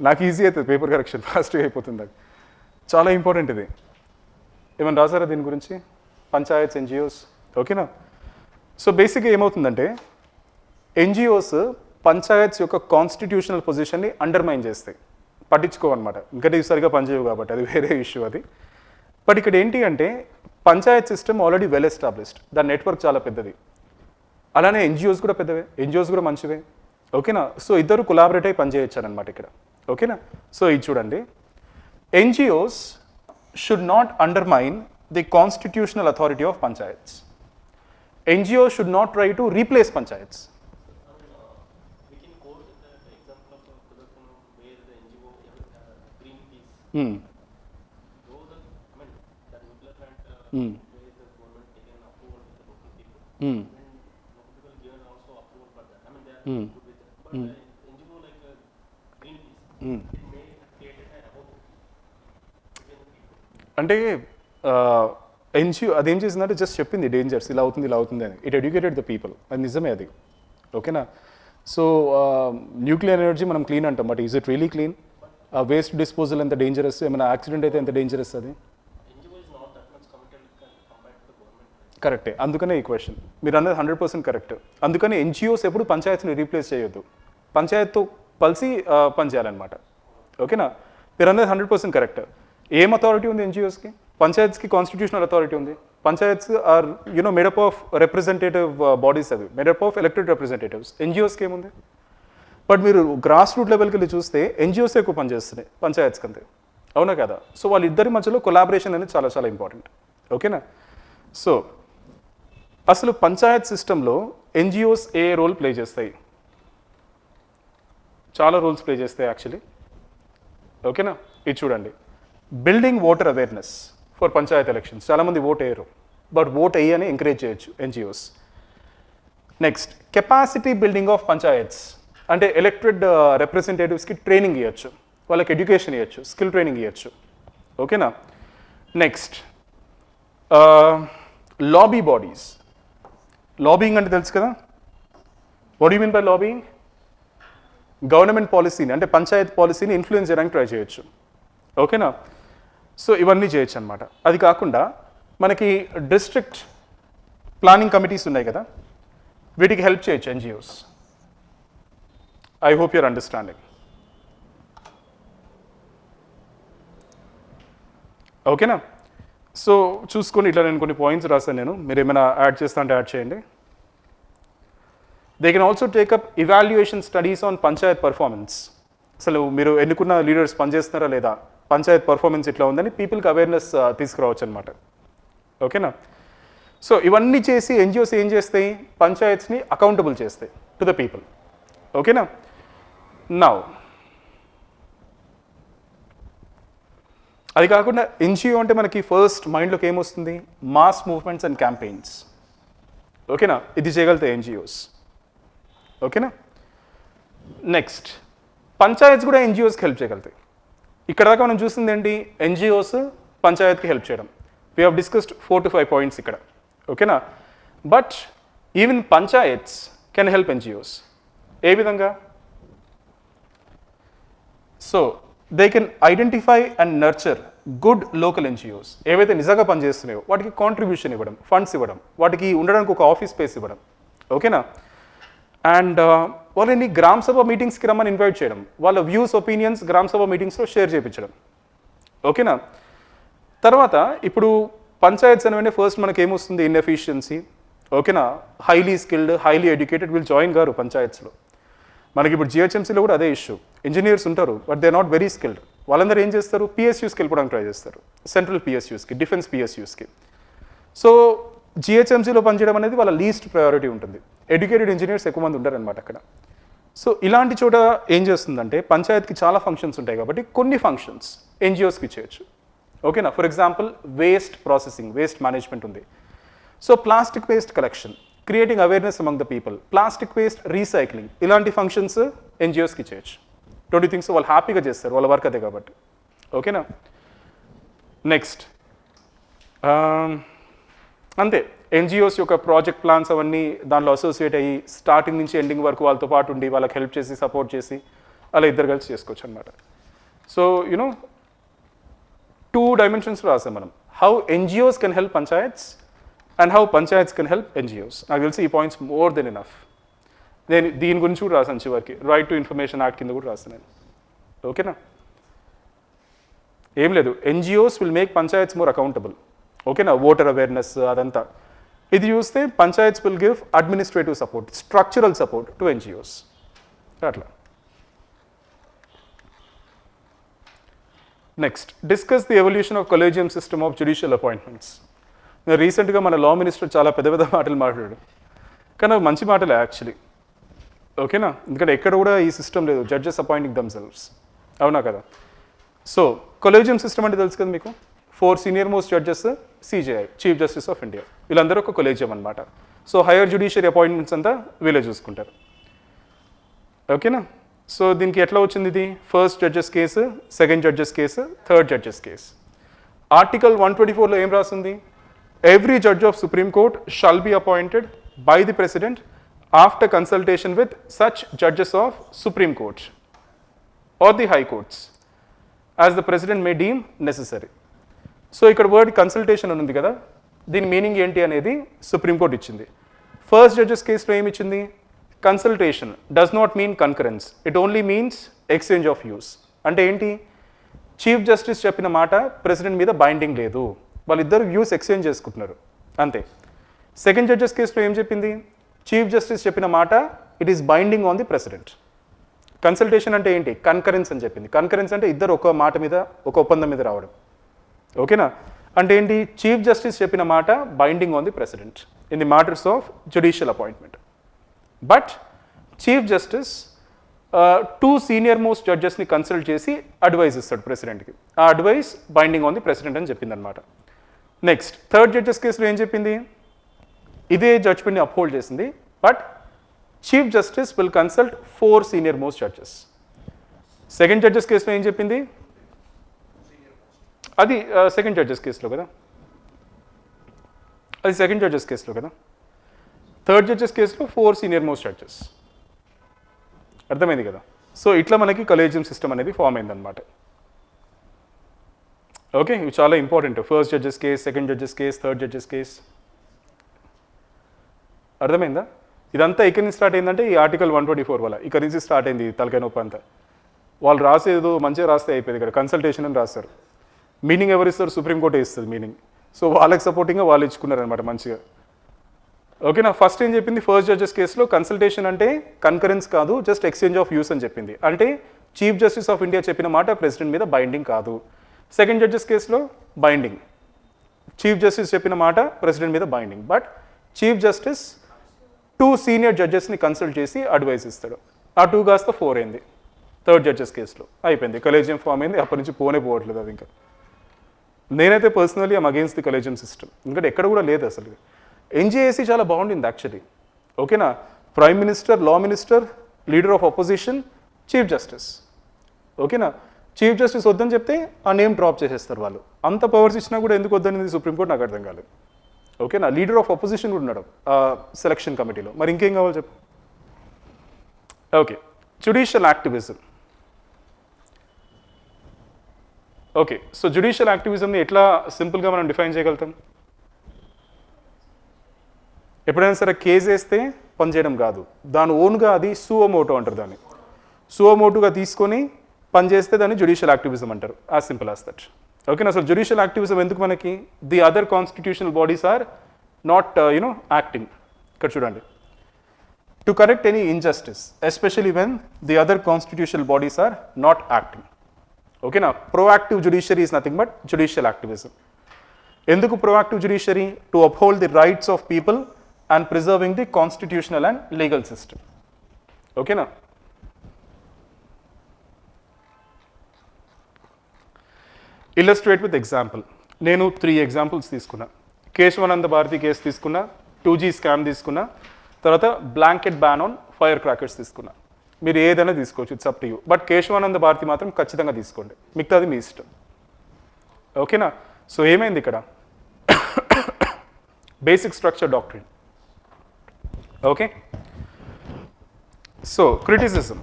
నాకు ఈజీ అవుతుంది, పేపర్ కరెక్షన్ ఫాస్ట్గా అయిపోతుంది. అది చాలా ఇంపార్టెంట్ ఇది. ఏమైనా రాసారా దీని గురించి? పంచాయత్స్, ఎన్జిఓస్. ఓకేనా? సో బేసిక్గా ఏమవుతుందంటే ఎన్జిఓస్ పంచాయత్స్ యొక్క కాన్స్టిట్యూషనల్ పొజిషన్ని అండర్మైన్ చేస్తాయి, పట్టించుకోవన్నమాట. ఇంకా ఇవి సరిగా పనిచేయవు కాబట్టి అది వేరే ఇష్యూ అది. బట్ ఇక్కడ ఏంటి అంటే Panchayat system already well established, దాని నెట్వర్క్ చాలా పెద్దది. అలానే ఎన్జిఓస్ కూడా పెద్దవే, ఎన్జిఓస్ కూడా మంచివే. ఓకేనా? సో ఇద్దరు కొలాబరేట్ అయి పనిచేయచ్చారనమాట ఇక్కడ. ఓకేనా? సో ఇది చూడండి, NGOs should not undermine the constitutional authority of panchayats. NGO should not try to replace panchayats. We can quote the example of Kudakunu where the NGO Greenpeace, though the nuclear plant where the government taken approval with the local people, and local people given also approval for that. I mean they are good with that. But NGO like Greenpeace, it may created an above within the people. అంటే ఎన్జిఓ అదేం చేసిందంటే జస్ట్ చెప్పింది డేంజర్స్ ఇలా అవుతుంది ఇలా అవుతుంది అని. ఇట్ ఎడ్యుకేటెడ్ ద పీపుల్, అది నిజమే అది. ఓకేనా? సో న్యూక్లియర్ ఎనర్జీ మనం క్లీన్ అంటాం, but is it really clean? Waste disposal ఎంత డేంజరస్, ఏమైనా యాక్సిడెంట్ అయితే ఎంత డేంజరస్ అది? NGO is not that much committed compared to the government. కరెక్టే, అందుకనే ఈ క్వశ్చన్ మీరు అన్నది 100% కరెక్ట్. అందుకని ఎన్జిఓస్ ఎప్పుడు పంచాయత్ని రీప్లేస్ చేయొద్దు, పంచాయత్తో కలిసి పనిచేయాలన్నమాట. ఓకేనా? మీరు అన్నది 100% కరెక్ట్. ఏం అథారిటీ ఉంది ఎన్జిఓస్కి? పంచాయత్స్కి కాన్స్టిట్యూషనల్ అథారిటీ ఉంది. Panchayats are made up of representative bodies, అవి మేడప్ ఆఫ్ ఎలక్టెడ్ రిప్రజెంటేటివ్స్. ఎన్జిఓస్కి ఏముంది? బట్ మీరు గ్రాస్ రూట్ లెవెల్కి వెళ్ళి చూస్తే ఎన్జిఓస్ ఎక్కువ పనిచేస్తున్నాయి పంచాయత్స్ కంటే, అవునా కదా? సో వాళ్ళిద్దరి మధ్యలో కొలాబరేషన్ అనేది చాలా చాలా ఇంపార్టెంట్. ఓకేనా? సో అసలు పంచాయత్ సిస్టంలో ఎన్జిఓస్ ఏ రోల్ ప్లే చేస్తాయి? చాలా రోల్స్ ప్లే చేస్తాయి యాక్చువల్లీ. ఓకేనా? ఇది చూడండి, building voter awareness for Panchayat elections. చాలామంది ఓట్ వేయరు, బట్ ఓట్ వేయని ఎంకరేజ్ చేయొచ్చు NGOs. Next, capacity building of panchayats, అంటే ఎలక్టెడ్ రిప్రజెంటేటివ్స్కి ట్రైనింగ్ ఇవ్వచ్చు, వాళ్ళకి ఎడ్యుకేషన్ ఇవ్వచ్చు, స్కిల్ ట్రైనింగ్ ఇవ్వచ్చు. ఓకేనా? Next, lobby bodies. లాబింగ్ అంటే తెలుసు కదా, what you mean by lobbying? Government పాలసీని అంటే పంచాయత్ పాలసీని ఇన్ఫ్లుయెన్స్ చేయడానికి ట్రై చేయొచ్చు. ఓకేనా? సో ఇవన్నీ చేయొచ్చు అనమాట. అది కాకుండా మనకి డిస్ట్రిక్ట్ ప్లానింగ్ కమిటీస్ ఉన్నాయి కదా, వీటికి హెల్ప్ చేయొచ్చు NGOs. I hope your understanding. ఓకేనా? సో చూసుకొని ఇట్లా నేను కొన్ని పాయింట్స్ రాశాను నేను, మీరు ఏమైనా యాడ్ చేస్తా అంటే యాడ్ చేయండి. They can also take up evaluation studies on Panchayat performance. అసలు మీరు ఎన్నుకున్న లీడర్స్ పనిచేస్తున్నారా లేదా, పంచాయత్ పర్ఫార్మెన్స్ ఇట్లా ఉందని పీపుల్కి అవేర్నెస్ తీసుకురావచ్చు అనమాట. ఓకేనా? సో ఇవన్నీ చేసి ఎన్జిఓస్ ఏం చేస్తాయి? పంచాయత్స్ని అకౌంటబుల్ చేస్తాయి టు ద పీపుల్. ఓకేనా? నౌ అది కాకుండా ఎన్జిఓ అంటే మనకి ఫస్ట్ మైండ్లోకి ఏమొస్తుంది? Mass movements and campaigns. ఓకేనా? ఇది చేయగలుగుతాయి ఎన్జిఓస్. ఓకేనా? నెక్స్ట్, పంచాయత్స్ కూడా ఎన్జిఓస్కి హెల్ప్ చేయగలుగుతాయి. ఇక్కడ దాకా మనం చూస్తుంది ఏంటి? ఎన్జిఓస్ పంచాయత్కి హెల్ప్ చేయడం. We have discussed 4 to 5 points ఇక్కడ. ఓకేనా? But even panchayats can help NGOs. ఏ విధంగా? So they can identify and nurture good local NGOs ఏవైతే నిజంగా పనిచేస్తున్నాయో వాటికి కాంట్రిబ్యూషన్ ఇవ్వడం, ఫండ్స్ ఇవ్వడం, వాటికి ఉండడానికి ఒక ఆఫీస్ స్పేస్ ఇవ్వడం. ఓకేనా? అండ్ వాళ్ళని గ్రామ సభ మీటింగ్స్కి రమ్మని ఇన్వైట్ చేయడం, వాళ్ళ వ్యూస్ ఒపీనియన్స్ గ్రామ సభ మీటింగ్స్లో షేర్ చేయించడం. ఓకేనా? తర్వాత ఇప్పుడు పంచాయత్స్ అనేవి ఫస్ట్ మనకి ఏమొస్తుంది? ఇన్ఎఫిషియన్సీ. ఓకేనా? హైలీ స్కిల్డ్, హైలీ ఎడ్యుకేటెడ్ వీళ్ళు జాయిన్ గారు పంచాయత్స్లో. మనకి ఇప్పుడు జిహెచ్ఎంసీలో కూడా అదే ఇష్యూ. ఇంజనీర్స్ ఉంటారు but they are not very skilled. వాళ్ళందరూ ఏం చేస్తారు? పిఎస్యూస్కి వెళ్ళిపోవడానికి ట్రై చేస్తారు, సెంట్రల్ పిఎస్యూస్కి, డిఫెన్స్ పిఎస్యూస్కి. సో జిహెచ్ఎంసీలో పనిచేయడం అనేది వాళ్ళ లీస్ట్ ప్రయారిటీ ఉంటుంది. ఎడ్యుకేటెడ్ ఇంజనీర్స్ ఎక్కువ మంది ఉంటారు అనమాట అక్కడ. సో ఇలాంటి చోట ఏం చేస్తుందంటే పంచాయత్కి చాలా ఫంక్షన్స్ ఉంటాయి కాబట్టి కొన్ని ఫంక్షన్స్ ఎన్జిఓస్కి ఇచ్చేయచ్చు. ఓకేనా? For example waste processing, waste management ఉంది. So plastic waste collection, creating awareness among the people, plastic waste recycling, ఇలాంటి ఫంక్షన్స్ ఎన్జిఓస్కి చేయొచ్చు. 20 థింగ్స్ వాళ్ళు హ్యాపీగా చేస్తారు, వాళ్ళ వర్క్ అదే కాబట్టి. ఓకేనా? నెక్స్ట్ అంతే, ఎన్జిఓస్ యొక్క ప్రాజెక్ట్ ప్లాన్స్ అవన్నీ దాంట్లో అసోసియేట్ అయ్యి స్టార్టింగ్ నుంచి ఎండింగ్ వరకు వాళ్ళతో పాటు ఉండి వాళ్ళకి హెల్ప్ చేసి సపోర్ట్ చేసి అలా ఇద్దరు కలిసి చేసుకోవచ్చు అనమాట. సో యూనో 2 డైమెన్షన్స్ రాసాం మనం, how NGOs can help panchayats and how panchayats can help NGOs. నాకు తెలిసి ఈ పాయింట్స్ మోర్ దెన్ ఎనఫ్. నేను దీని గురించి కూడా రాసాను చివరికి, రైట్ టు ఇన్ఫర్మేషన్ యాక్ట్ కింద కూడా రాసాను నేను. ఓకేనా? ఏం లేదు, NGOs will make panchayats more accountable. ఓకేనా? ఓటర్ అవేర్నెస్ అదంతా. ఇది చూస్తే panchayats will give administrative support, structural support to NGOs. అట్లా. Next, discuss the evolution of collegium system of judicial appointments. రీసెంట్గా మన లా మినిస్టర్ చాలా పెద్ద పెద్ద మాటలు మాట్లాడాడు, కానీ అవి మంచి మాటలే యాక్చువల్లీ. ఓకేనా? ఎందుకంటే ఎక్కడ కూడా ఈ సిస్టమ్ లేదు, జడ్జెస్ అపాయింటింగ్ దమ్సెల్వ్స్. అవునా కదా? సో కొలేజియం సిస్టమ్ అంటే తెలుసు కదా మీకు, 4 senior most judges, CJI, chief justice of India, వీళ్ళందరూ ఒక కొలేజియం అనమాట. సో హైయర్ జ్యుడిషియరీ అపాయింట్మెంట్స్ అంతా వీళ్ళే చూసుకుంటారు. ఓకేనా? సో దీనికి ఎట్లా వచ్చింది ఇది? First judges case, second judges case, third judges case. Article 124లో ఏం రాస్తుంది? Every judge of supreme court shall be appointed by the president after consultation with such judges of supreme court or the high courts as the president may deem necessary. So ఇక్కడ వర్డ్ కన్సల్టేషన్ అని ఉంది కదా, దీని మీనింగ్ ఏంటి అనేది సుప్రీంకోర్టు ఇచ్చింది. ఫస్ట్ జడ్జెస్ కేసులో ఏమి ఇచ్చింది? Consultation does not mean concurrence, it only means exchange of views. అంటే ఏంటి? చీఫ్ జస్టిస్ చెప్పిన మాట ప్రెసిడెంట్ మీద బైండింగ్ లేదు, వాళ్ళిద్దరు వ్యూస్ ఎక్స్చేంజ్ చేసుకుంటున్నారు అంతే. సెకండ్ జడ్జెస్ కేసులో ఏం చెప్పింది? చీఫ్ జస్టిస్ చెప్పిన మాట it is binding on the president. Consultation అంటే ఏంటి? కన్కరెన్స్ అని చెప్పింది. కన్కరెన్స్ అంటే ఇద్దరు ఒక మాట మీద, ఒక ఒప్పందం మీద రావడం. ఓకేనా? అంటే ఏంటి? చీఫ్ జస్టిస్ చెప్పిన మాట binding on the president in the matters of judicial appointment. But chief justice 2 senior most జడ్జెస్ని కన్సల్ట్ చేసి అడ్వైస్ ఇస్తాడు ప్రెసిడెంట్కి. ఆ advice binding on the president అని చెప్పింది అనమాట. నెక్స్ట్, థర్డ్ జడ్జెస్ కేసులో ఏం చెప్పింది? ఇదే జడ్జ్మెంట్ని అప్హోల్డ్ చేసింది, but chief justice will consult 4 senior most judges. Second judges కేసులో ఏం చెప్పింది? అది సెకండ్ జడ్జెస్ కేసులో కదా, అది సెకండ్ జడ్జెస్ కేసులో కదా. థర్డ్ జడ్జెస్ కేసులో 4 సీనియర్ మోస్ట్ జడ్జెస్. అర్థమైంది కదా? సో ఇట్లా మనకి కొలేజియం సిస్టమ్ అనేది ఫామ్ అయిందనమాట. ఓకే, ఇవి చాలా important. First judges case, second judges case, third judges case. అర్థమైందా? ఇదంతా ఇక్కడ నుంచి స్టార్ట్ అయిందంటే ఈ ఆర్టికల్ 124 వల్ల ఇక్కడ నుంచి స్టార్ట్ అయింది తలకాయ నొప్పి అంతా. వాళ్ళు రాసేదో మంచిగా రాస్తే అయిపోయింది. ఇక్కడ కన్సల్టేషన్ అని రాస్తారు, మీనింగ్ ఎవరు ఇస్తారు? సుప్రీంకోర్టు ఇస్తుంది మీనింగ్. సో వాళ్ళకి సపోర్టింగ్గా వాళ్ళు ఇచ్చుకున్నారనమాట మంచిగా. ఓకేనా? ఫస్ట్ ఏం చెప్పింది? ఫస్ట్ జడ్జెస్ కేసులో కన్సల్టేషన్ అంటే కన్కరెన్స్ కాదు, జస్ట్ ఎక్స్చేంజ్ ఆఫ్ వ్యూస్ అని చెప్పింది. అంటే చీఫ్ జస్టిస్ ఆఫ్ ఇండియా చెప్పిన మాట ప్రెసిడెంట్ మీద బైండింగ్ కాదు. సెకండ్ జడ్జెస్ కేసులో బైండింగ్, చీఫ్ జస్టిస్ చెప్పిన మాట ప్రెసిడెంట్ మీద binding, but chief justice 2 senior జడ్జెస్ని కన్సల్ట్ చేసి అడ్వైస్ ఇస్తాడు. ఆ 2 కాస్త 4 అయింది థర్డ్ జడ్జెస్ కేసులో. అయిపోయింది, కొలేజియం ఫామ్ అయింది. అప్పటి నుంచి పోవట్లేదు అది. ఇంకా నేనైతే personally I'm against the collegium system, ఎందుకంటే ఎక్కడ కూడా లేదు అసలు. ఎన్జేఏసీ చాలా బాగుండింది యాక్చువల్లీ. ఓకేనా? Prime minister, law minister, leader of opposition, chief justice. ఓకేనా? చీఫ్ జస్టిస్ వద్దని చెప్తే ఆ నేమ్ డ్రాప్ చేసేస్తారు వాళ్ళు. అంత పవర్స్ ఇచ్చినా కూడా ఎందుకు వద్దనేది సుప్రీంకోర్టు నాకు అర్థం కాలేదు. ఓకేనా? లీడర్ ఆఫ్ అపోజిషన్ కూడా ఉన్నాడు సెలక్షన్ కమిటీలో. మరి ఇంకేం కావాలి చెప్పు? Okay, judicial activism. Okay, so judicial యాక్టివిజంని ఎట్లా సింపుల్గా మనం డిఫైన్ చేయగలుగుతాం? ఎప్పుడైనా సరే కేసు వేస్తే పనిచేయడం కాదు, దాని ఓన్గా అది సువోమోటో అంటారు, దాన్ని సువోమోటోగా తీసుకొని పనిచేస్తే దాన్ని జ్యుడిషియల్ యాక్టివిజం అంటారు. As simple as that. ఓకేనా? అసలు జ్యుడిషియల్ యాక్టివిజం ఎందుకు మనకి? The other constitutional bodies are not acting. ఇక్కడ చూడండి, to correct any injustice especially when the other constitutional bodies are not acting. ఓకేనా? Proactive judiciary is nothing but judicial activism. ఎందుకు proactive judiciary? To uphold the rights of people and preserving the constitutional and legal system. Okay na? Illustrate with example. నేను 3 examples తీసుకున్నా. కేశవానంద భారతి కేసు తీసుకున్నా, 2G స్కామ్ తీసుకున్నా, తర్వాత blanket ban on fire crackers తీసుకున్నా. మీరు ఏదైనా తీసుకోవచ్చు, it's up to you. But Kesavananda Bharati మాత్రం ఖచ్చితంగా తీసుకోండి, మిగతాది మీ ఇష్టం. ఓకేనా? సో ఏమైంది ఇక్కడ? Basic structure doctrine. Okay, so criticism.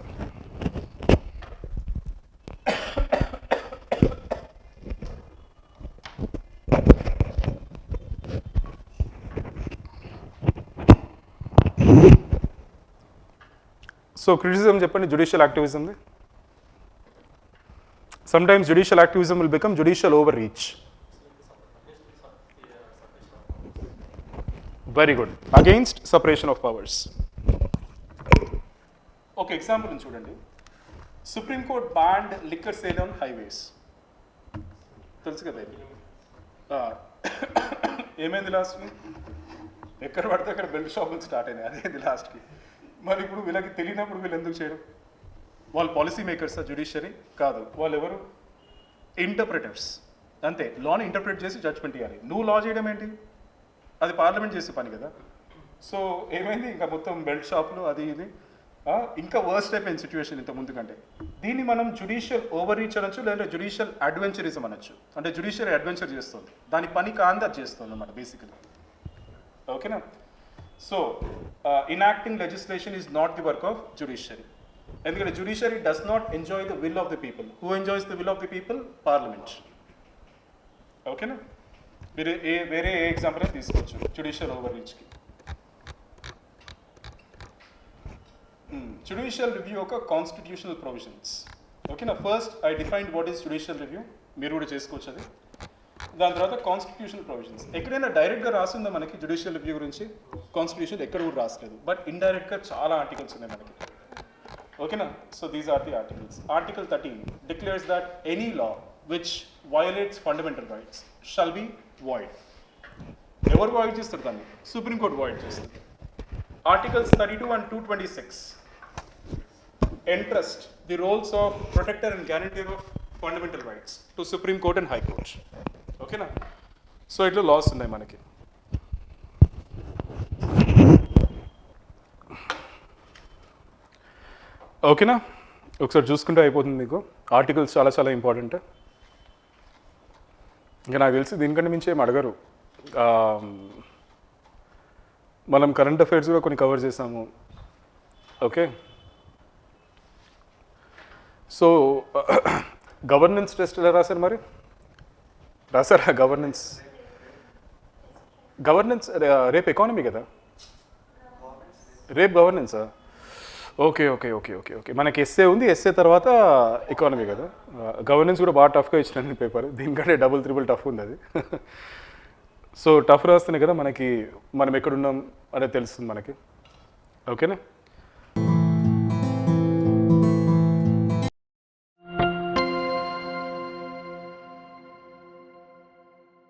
So criticism చెప్పండి, judicial activism. Sometimes judicial activism will become judicial overreach. Very good. Against separation of powers. Okay, example చూడండి. Supreme Court banned liquor sale on highways. తెలుసు కదా ఇది. ఏమైంది లాస్ట్కి? ఎక్కడ పడితే అక్కడ బెల్ట్ షాపులు స్టార్ట్ అయినాయి, అదేంది లాస్ట్కి. మరి ఇప్పుడు వీళ్ళకి తెలియనప్పుడు వీళ్ళు ఎందుకు చేయడం? వాళ్ళు పాలసీ మేకర్సా జ్యుడిషియరీ? కాదు. వాళ్ళు ఎవరు? ఇంటర్ప్రిటర్స్. అంతే, లాని ఇంటర్ప్రిట్ చేసి జడ్జ్మెంట్ ఇవ్వాలి. నువ్వు లా చేయడం ఏంటి? అది పార్లమెంట్ చేసే పని కదా. సో ఏమైంది, ఇంకా మొత్తం బెల్ట్ షాప్లు అది ఇది, ఇంకా వర్స్ట్ అయిపోయిన సిచ్యువేషన్ ఇంత ముందు కంటే. దీన్ని మనం జ్యుడిషియల్ ఓవర్ రీచ్ అనొచ్చు, లేదంటే జ్యుడిషియల్ అడ్వెంచరిజం అనొచ్చు. అంటే జ్యుడిషియల్ అడ్వెంచర్ చేస్తుంది, దాని పని కాంది అది చేస్తుంది అన్నమాట బేసికలీ. ఓకేనా? So enacting legislation is not the work of judiciary. ఎందుకంటే judiciary does not enjoy the will of the people. Who enjoys the will of the people? Parliament. ఓకేనా? మీరు వేరే ఏ ఎగ్జాంపుల్ అయినా తీసుకోవచ్చు జ్యుడిషియల్ ఓవర్ రీచ్కి. జ్యుడిషియల్ రివ్యూ ఒక కాన్స్టిట్యూషనల్ ప్రొవిజన్స్. ఓకేనా? First I defined what is judicial review, మీరు కూడా చేసుకోవచ్చు అది. దాని తర్వాత కాన్స్టిట్యూషనల్ ప్రొవిజన్స్. ఎక్కడైనా డైరెక్ట్గా రాసిందా మనకి జ్యుడిషియల్ రివ్యూ గురించి? కాన్స్టిట్యూషన్ ఎక్కడ కూడా రాసలేదు, బట్ ఇండైరెక్ట్గా చాలా ఆర్టికల్స్ ఉన్నాయి మనకి. ఓకేనా? So these are the articles. Article 13 declares that any law which violates fundamental rights shall be void. ఎవరు వాయిడ్ చేస్తారు దాన్ని? సుప్రీం కోర్ట్ వాయిడ్ చేస్తుంది. Articles 32 and 226 entrust the roles of protector and guarantor of fundamental rights to Supreme Court and High Court. ఓకేనా? సో ఇట్లా లాస్ ఉన్నాయి మనకి. ఓకేనా? ఒకసారి చూసుకుంటే అయిపోతుంది మీకు. ఆర్టికల్స్ చాలా చాలా ఇంపార్టెంట్. ఇంకా నాకు తెలిసి దీనికంటే మించి ఏం అడగరు. మనం కరెంట్ అఫైర్స్ కూడా కొన్ని కవర్ చేసాము. ఓకే, సో గవర్నెన్స్ టెస్ట్ ఎలా రాశారు మరి? రాశారా గవర్నెన్స్? రేపు ఎకానమీ కదా, రేపు గవర్నెన్సా? Okay okay okay okay okay మనకి ఎస్ఏ ఉంది, ఎస్ఏ తర్వాత ఎకానమీ కదా. గవర్నెన్స్ కూడా బాగా టఫ్గా ఇచ్చిన పేపర్, దీనికంటే డబుల్ త్రిబుల్ టఫ్ ఉంది అది. సో టఫ్ రాస్తేనే కదా మనం ఎక్కడున్నాం అనేది తెలుస్తుంది మనకి. ఓకేనా?